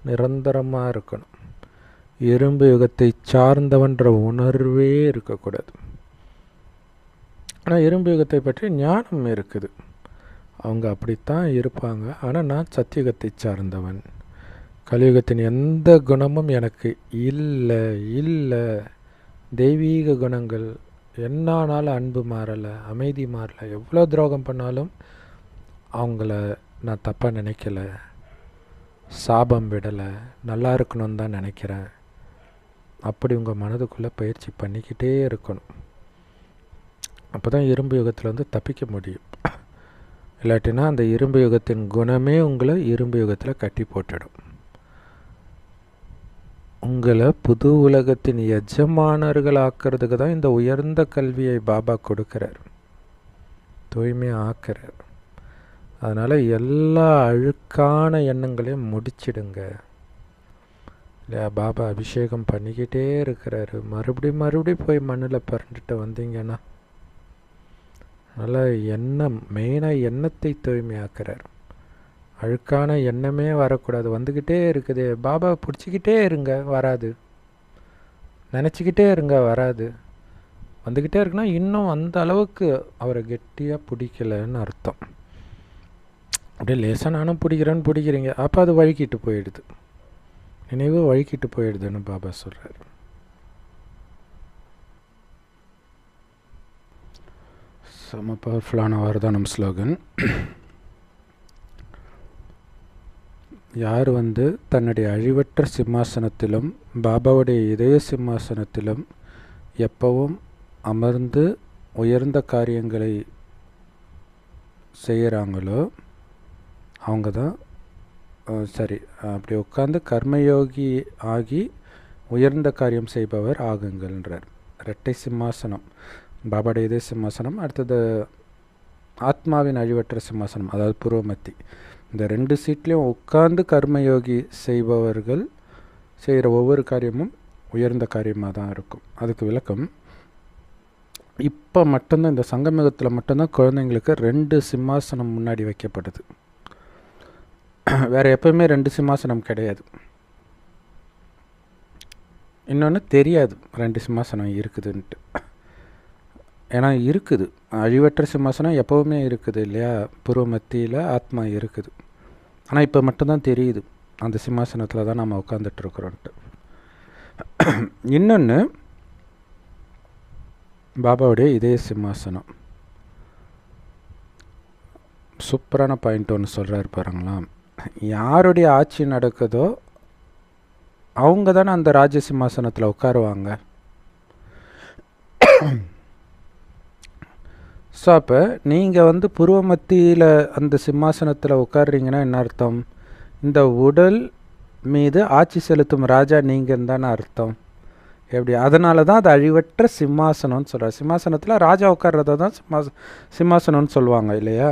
நிரந்தரமாக இருக்கணும். இரும்பு யுகத்தை சார்ந்தவன்ற உணர்வே இருக்கக்கூடாது. ஆனால் இரும்பு யுகத்தை பற்றி ஞானம் இருக்குது, அவங்க அப்படித்தான் இருப்பாங்க. ஆனால் நான் சத்தியுகத்தை சார்ந்தவன், கலியுகத்தின் எந்த குணமும் எனக்கு இல்லை. தெய்வீக குணங்கள் என்னானாலும் அன்பு மாறலை, அமைதி மாறலை, எவ்வளோ துரோகம் பண்ணாலும் அவங்கள நான் தப்பாக நினைக்கல, சாபம் விடலை, நல்லா இருக்கணும்னு தான் நினைக்கிறேன். அப்படி உங்கள் மனதுக்குள்ளே பயிற்சி பண்ணிக்கிட்டே இருக்கணும். அப்போ தான் இரும்பு யுகத்தில் வந்து தப்பிக்க முடியும். இல்லாட்டினா அந்த இரும்பு யுகத்தின் குணமே உங்களை இரும்பு யுகத்தில் கட்டி போட்டுடும். உங்களை புது உலகத்தின் எஜமானர்கள் ஆக்கிறதுக்கு தான் இந்த உயர்ந்த கல்வியை பாபா கொடுக்குறார், தூய்மையாக ஆக்கிறார். அதனால் எல்லா அழுக்கான எண்ணங்களையும் முடிச்சிடுங்க இல்லையா. பாபா அபிஷேகம் பண்ணிக்கிட்டே இருக்கிறாரு. மறுபடியும் போய் மண்ணில் பிறண்டுட்டு வந்தீங்கன்னா அதனால் எண்ணம், மெயினாக எண்ணத்தை தூய்மையாக்குறார். அழுக்கான எண்ணமே வரக்கூடாது. வந்துக்கிட்டே இருக்குது, பாபா பிடிச்சிக்கிட்டே இருங்க, வராது. நினச்சிக்கிட்டே இருங்க, வராது. வந்துக்கிட்டே இருக்குன்னா இன்னும் அந்த அளவுக்கு அவரை கெட்டியாக பிடிக்கலன்னு அர்த்தம். அப்படியே லேசாக நானும் பிடிக்கிறீங்க, அப்போ அது வழுக்கிட்டு போயிடுது, நினைவு வழுக்கிட்டு போயிடுதுன்னு பாபா சொல்கிறார். செம பவர்ஃபுல்லான வரதானம் ஸ்லோகன். யார் வந்து தன்னுடைய அழிவற்ற சிம்மாசனத்திலும் பாபாவுடைய இதய சிம்மாசனத்திலும் எப்பவும் அமர்ந்து உயர்ந்த காரியங்களை செய்கிறாங்களோ அவங்க தான் அப்படி உட்காந்து கர்மயோகி ஆகி உயர்ந்த காரியம் செய்பவர் ஆகுங்கள்ன்றார். இரட்டை சிம்மாசனம், பாபாவுடைய இதய சிம்மாசனம், அடுத்தது ஆத்மாவின் அழிவற்ற சிம்மாசனம், அதாவது பூர்வமத்தி. இந்த 2 சீட்லேயும் உட்கார்ந்து கர்மயோகி செய்பவர்கள் செய்கிற ஒவ்வொரு காரியமும் உயர்ந்த காரியமாக தான் இருக்கும். அதுக்கு விளக்கம், இப்போ மட்டும்தான் இந்த சங்கமயுகத்தில் மட்டும்தான் குழந்தைங்களுக்கு 2 சிம்மாசனம் முன்னாடி வைக்கப்படுது. வேறு எப்போயுமே 2 சிம்மாசனம் கிடையாது. இன்னொன்று தெரியாது 2 சிம்மாசனம் இருக்குதுன்ட்டு. ஏன்னா இருக்குது, அழிவற்ற சிம்மாசனம் எப்போவுமே இருக்குது இல்லையா, பூர்வ மத்தியில் ஆத்மா இருக்குது. ஆனால் இப்போ மட்டும்தான் தெரியுது அந்த சிம்மாசனத்தில் தான் நம்ம உட்காந்துட்ருக்குறோன்ட்டு. இன்னொன்று பாபாவுடைய இதய சிம்மாசனம். சூப்பரான பாயிண்ட் ஒன்று சொல்கிறாரு பாருங்களா. யாருடைய ஆட்சி நடக்குதோ அவங்க தானே அந்த ராஜ்ய சிம்மாசனத்தில் உட்காருவாங்க. ஸோ அப்போ நீங்கள் புருவ மத்தியில் அந்த சிம்மாசனத்தில் உட்காடுறீங்கன்னா என்ன அர்த்தம்? இந்த உடல் மீது ஆட்சி செலுத்தும் ராஜா நீங்கள் தானே அர்த்தம். எப்படி? அதனால தான் அது அழிவற்ற சிம்மாசனம்னு சொல்கிறார். சிம்மாசனத்தில் ராஜா உட்கார்றத தான் சிம்மாசனம்னு சொல்லுவாங்க இல்லையா?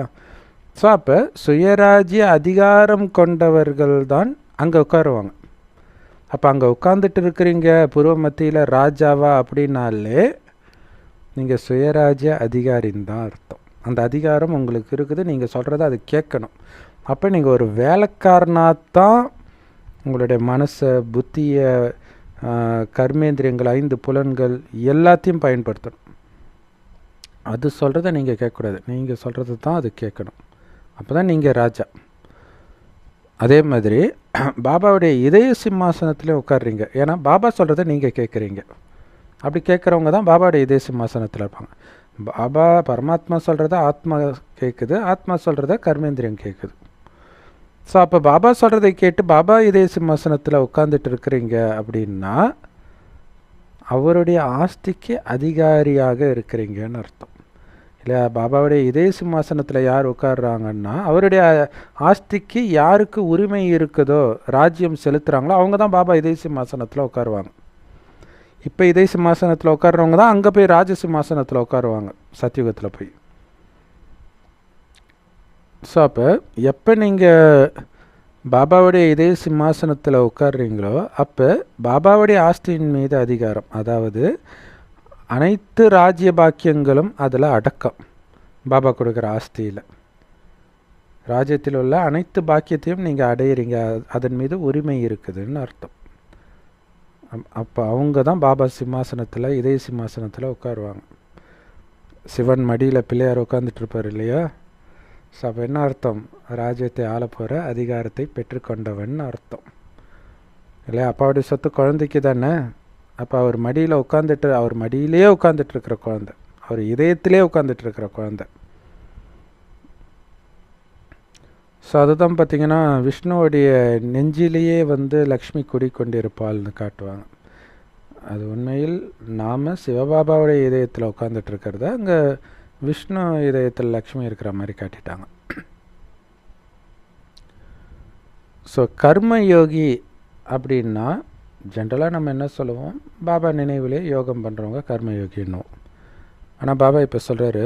ஸோ அப்போ சுயராஜ்ய அதிகாரம் கொண்டவர்கள் தான் அங்கே உட்காருவாங்க. அப்போ அங்கே உட்காந்துட்டு இருக்கிறீங்க புருவ மத்தியில் ராஜாவா அப்படின்னாலே நீங்கள் சுயராஜ்ய அதிகாரின்னு தான் அர்த்தம். அந்த அதிகாரம் உங்களுக்கு இருக்குது, நீங்கள் சொல்கிறத அது கேட்கணும். அப்போ நீங்கள் ஒரு வேலைக்காரனாகத்தான் உங்களுடைய மனசை, புத்தியை, கர்மேந்திரியங்கள், 5 புலன்கள் எல்லாத்தையும் பயன்படுத்தணும். அது சொல்கிறத நீங்கள் கேட்கக்கூடாது, நீங்கள் சொல்கிறது தான் அது கேட்கணும். அப்போ தான் நீங்கள் ராஜா. அதே மாதிரி பாபாவுடைய இதய சிம்மாசனத்துலேயும் உட்காடுறீங்க. ஏன்னா பாபா சொல்கிறத நீங்கள் கேட்குறீங்க. அப்படி கேட்குறவங்க தான் பாபாவுடைய இதய சிம்மாசனத்தில் இருப்பாங்க. பாபா பரமாத்மா சொல்கிறத ஆத்மா கேட்குது, ஆத்மா சொல்கிறத கர்மேந்திரியம் கேட்குது. ஸோ அப்போ பாபா சொல்கிறதை கேட்டு பாபா இதய சிம்மாசனத்தில் உட்காந்துட்டு இருக்கிறீங்க அப்படின்னா அவருடைய ஆஸ்திக்கு அதிகாரியாக இருக்கிறீங்கன்னு அர்த்தம் இல்லையா? பாபாவுடைய இதய சிம்மாசனத்தில் யார் உட்காடுறாங்கன்னா அவருடைய ஆஸ்திக்கு யாருக்கு உரிமை இருக்குதோ, ராஜ்யம் செலுத்துகிறாங்களோ அவங்க தான் பாபா இதய சிம்மாசனத்தில் உட்காருவாங்க. இப்போ இதய சிம்மாசனத்தில் உட்கார்றவங்க தான் அங்கே போய் ராஜ சிம்மாசனத்தில் உட்காருவாங்க, சத்தியுகத்தில் போய். ஸோ அப்போ எப்போ நீங்கள் பாபாவுடைய இதய சிம்மாசனத்தில் உட்கார்றீங்களோ அப்போ பாபாவுடைய ஆஸ்தியின் மீது அதிகாரம், அதாவது அனைத்து ராஜ்ய பாக்கியங்களும் அதில் அடக்கம். பாபா கொடுக்குற ஆஸ்தியில் ராஜ்யத்தில் உள்ள அனைத்து பாக்கியத்தையும் நீங்கள் அடையிறீங்க, அதன் மீது உரிமை இருக்குதுன்னு அர்த்தம். அப்போ அவங்க தான் பாபா சிம்மாசனத்தில், இதய சிம்மாசனத்தில் உட்காருவாங்க. சிவன் மடியில் பிள்ளையார் உட்காந்துட்டு இருப்பார் இல்லையா? ஸோ அப்போ என்ன அர்த்தம்? ராஜ்யத்தை ஆள போகிற அதிகாரத்தை பெற்றுக்கொண்டவன் அர்த்தம் இல்லையா? அப்பாவுடைய சொத்து குழந்தைக்கு தானே. அப்போ அவர் மடியில் உட்காந்துட்டு, அவர் மடியிலே உட்காந்துட்டு இருக்கிற குழந்தை, அவர் இதயத்திலே உட்காந்துட்டு இருக்கிற குழந்தை. ஸோ அதுதான் பார்த்திங்கன்னா விஷ்ணுவோடைய நெஞ்சிலேயே லக்ஷ்மி குடிக்கொண்டிருப்பாள்னு காட்டுவாங்க. அது உண்மையில் நாம் சிவபாபாவுடைய இதயத்தில் உட்காந்துட்டு இருக்கிறத அங்கே விஷ்ணு இதயத்தில் லக்ஷ்மி இருக்கிற மாதிரி காட்டிட்டாங்க. ஸோ கர்மயோகி அப்படின்னா ஜென்ரலாக நம்ம என்ன சொல்லுவோம்? பாபா நினைவிலே யோகம் பண்ணுறவங்க கர்மயோகின்னும். ஆனால் பாபா இப்போ சொல்கிறாரு,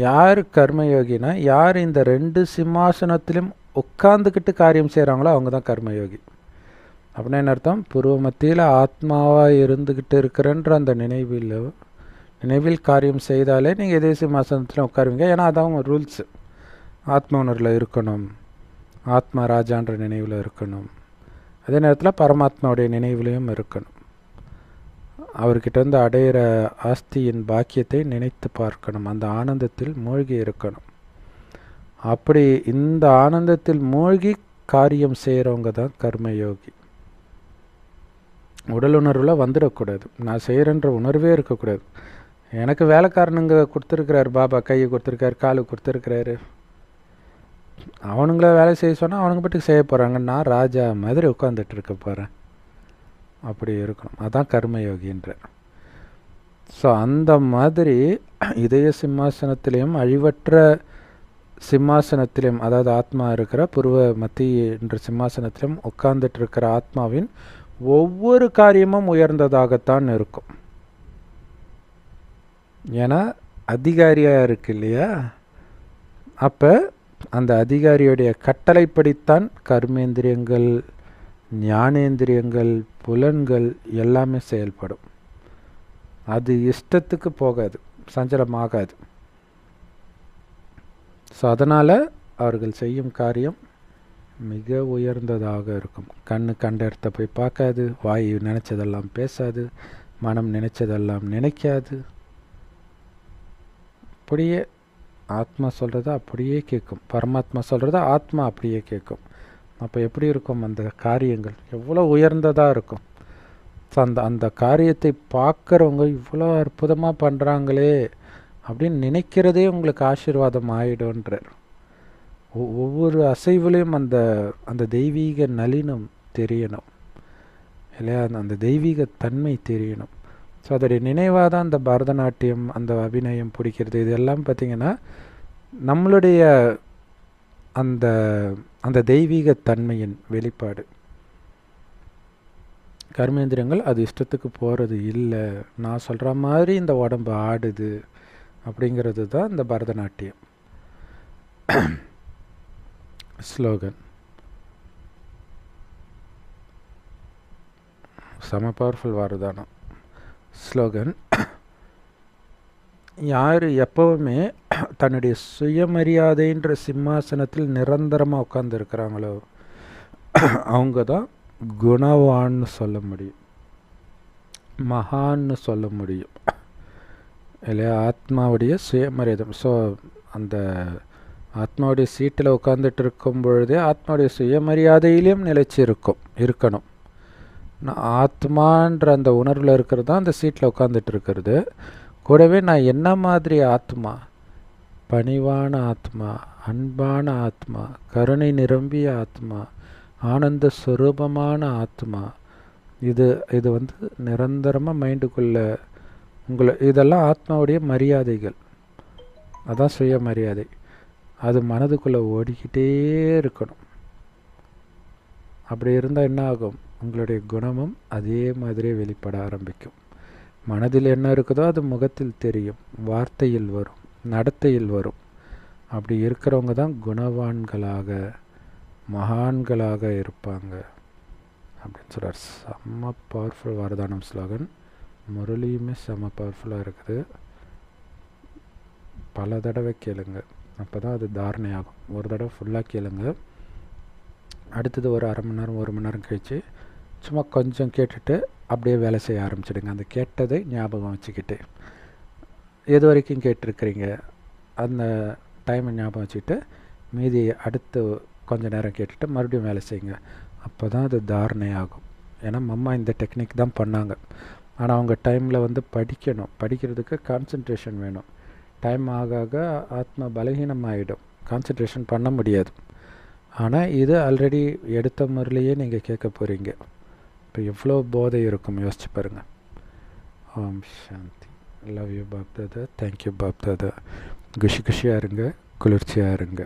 யார் கர்மயோகினா யார் இந்த 2 சிம்மாசனத்திலும் உட்காந்துக்கிட்டு காரியம் செய்கிறாங்களோ அவங்க தான் கர்மயோகி. அப்படின்னா என்ன அர்த்தம்? புருவ மத்தியில் ஆத்மாவாக இருந்துக்கிட்டு இருக்கிறன்ற அந்த நினைவில் காரியம் செய்தாலே நீங்கள் இதய சிம்மாசனத்தில் உட்காருவீங்க. ஏன்னா அதான் ரூல்ஸு. ஆத்ம உணர்வில் இருக்கணும், ஆத்மா ராஜான்ற நினைவில் இருக்கணும், அதே நேரத்தில் பரமாத்மாவுடைய நினைவிலையும் இருக்கணும். அவர்கிட்ட அடையிற ஆஸ்தியின் பாக்கியத்தை நினைத்து பார்க்கணும், அந்த ஆனந்தத்தில் மூழ்கி இருக்கணும். அப்படி இந்த ஆனந்தத்தில் மூழ்கி காரியம் செய்கிறவங்க தான் கர்மயோகி. உடல் உணர்வில் வந்துடக்கூடாது, நான் செய்கிறேன்ற உணர்வே இருக்கக்கூடாது. எனக்கு வேலைக்காரனுங்க கொடுத்துருக்கிறாரு பாபா, கையை கொடுத்துருக்காரு, காலு கொடுத்துருக்கிறாரு, அவனுங்கள வேலை செய்ய சொன்னால் அவனுங்க பட்டுக்கு செய்ய போகிறாங்க, நான் ராஜா மாதிரி உட்காந்துட்டு இருக்க போகிறேன். அப்படி இருக்கணும், அதான் கர்மயோகின்ற. ஸோ அந்த மாதிரி இதய சிம்மாசனத்திலையும் அழிவற்ற சிம்மாசனத்திலையும், அதாவது ஆத்மா இருக்கிற புருவ மத்திய சிம்மாசனத்திலும் உட்கார்ந்துட்டு இருக்கிற ஆத்மாவின் ஒவ்வொரு காரியமும் உயர்ந்ததாகத்தான் இருக்கும். ஏன்னா அதிகாரியாக இருக்கு இல்லையா? அப்போ அந்த அதிகாரியுடைய கட்டளைப்படித்தான் கர்மேந்திரியங்கள், ஞானேந்திரியங்கள், புலன்கள் எல்லாமே செயல்படும். அது இஷ்டத்துக்கு போகாது, சஞ்சலமாகாது. ஸோ அதனால் அவர்கள் செய்யும் காரியம் மிக உயர்ந்ததாக இருக்கும். கண்ணு கண்ட இடத்த போய் பார்க்காது, வாய் நினச்சதெல்லாம் பேசாது, மனம் நினச்சதெல்லாம் நினைக்காது. அப்படியே ஆத்மா சொல்கிறத அப்படியே கேட்கும், பரமாத்மா சொல்கிறத ஆத்மா அப்படியே கேட்கும். அப்போ எப்படி இருக்கும் அந்த காரியங்கள்? எவ்வளோ உயர்ந்ததாக இருக்கும். ஸோ அந்த காரியத்தை பார்க்குறவங்க இவ்வளோ அற்புதமாக பண்ணுறாங்களே அப்படின்னு நினைக்கிறதே உங்களுக்கு ஆசீர்வாதம் ஆகிடும்ன்றார். ஒவ்வொரு அசைவுலையும் அந்த தெய்வீக நளினம் தெரியணும் இல்லையா? அந்த தெய்வீக தன்மை தெரியணும். ஸோ அதோடைய நினைவாக தான் அந்த பரதநாட்டியம், அந்த அபிநயம் பிடிக்கிறது, இது எல்லாம் பார்த்திங்கன்னா நம்மளுடைய அந்த அந்த தெய்வீக தன்மையின் வெளிப்பாடு. கர்மேந்திரியங்கள் அது இஷ்டத்துக்கு போகிறது இல்லை, நான் சொல்கிற மாதிரி இந்த உடம்பு ஆடுது அப்படிங்கிறது தான் இந்த பரதநாட்டியம். ஸ்லோகன் செம பவர்ஃபுல் வாரதானம். ஸ்லோகன்: யார் எப்போவுமே தன்னுடைய சுயமரியாதைன்ற சிம்மாசனத்தில் நிரந்தரமாக உட்காந்துருக்கிறாங்களோ அவங்க தான் குணவான்னு சொல்ல முடியும், மகான்னு சொல்ல முடியும் இல்லையா? ஆத்மாவுடைய சுயமரியாதை. ஸோ அந்த ஆத்மாவுடைய சீட்டில் உட்காந்துட்டு இருக்கும் பொழுதே ஆத்மாவுடைய சுயமரியாதையிலையும் நிலைச்சி இருக்கணும். நான் ஆத்மான்ற அந்த உணர்வில் இருக்கிறது தான் அந்த சீட்டில் உட்காந்துட்டு இருக்கிறது. கூடவே நான் என்ன மாதிரி ஆத்மா, பணிவான ஆத்மா, அன்பான ஆத்மா, கருணை நிரம்பிய ஆத்மா, ஆனந்த ஸ்வரூபமான ஆத்மா, இது வந்து நிரந்தரமாக மைண்டுக்குள்ளே இதெல்லாம் ஆத்மாவுடைய மரியாதைகள். அதான் சுயமரியாதை. அது மனதுக்குள்ளே ஓடிக்கிட்டே இருக்கணும். அப்படி இருந்தால் என்ன ஆகும்? உங்களுடைய குணமும் அதே மாதிரியே வெளிப்பட ஆரம்பிக்கும். மனதில் என்ன இருக்குதோ அது முகத்தில் தெரியும், வார்த்தையில் வரும், நடத்தையில் வரும். அப்படி இருக்கிறவங்க தான் குணவான்களாக, மகான்களாக இருப்பாங்க அப்படின்னு சொல்கிறார். செம்ம பவர்ஃபுல் வரதானம் ஸ்லோகன். முரளியுமே செம்ம பவர்ஃபுல்லாக இருக்குது. பல தடவை கேளுங்க, அப்போ தான் அது தாரணையாகும். ஒரு தடவை ஃபுல்லாக கேளுங்க, அடுத்தது ஒரு அரை மணி நேரம் 1 மணி நேரம் கழித்து சும்மா கொஞ்சம் கேட்டுட்டு அப்படியே வேலை செய்ய ஆரம்பிச்சிடுங்க. அந்த கேட்டதை ஞாபகம் வச்சுக்கிட்டு, எது வரைக்கும் கேட்டிருக்கிறீங்க அந்த டைமை ஞாபகம் வச்சுக்கிட்டு மீதி அடுத்து கொஞ்சம் நேரம் கேட்டுட்டு மறுபடியும் வேலை செய்யுங்க. அப்போ தான் அது தாரணையாகும். ஏன்னா அம்மா இந்த டெக்னிக் தான் பண்ணாங்க. ஆனால் அவங்க டைமில் வந்து படிக்கிறதுக்கு கான்சன்ட்ரேஷன் வேணும். டைம் ஆக ஆக ஆத்மா பலகீனமாகிடும், கான்சன்ட்ரேஷன் பண்ண முடியாது. ஆனால் இது ஆல்ரெடி எடுத்த முறையிலேயே நீங்கள் கேட்க போகிறீங்க. இப்போ எவ்வளோ போதை இருக்கும் யோசிச்சு பாருங்கள். Om Shanti. Love you Bap Dada. Thank you Bap Dada. குஷியாக இருங்க, குளிர்ச்சியாக இருங்க.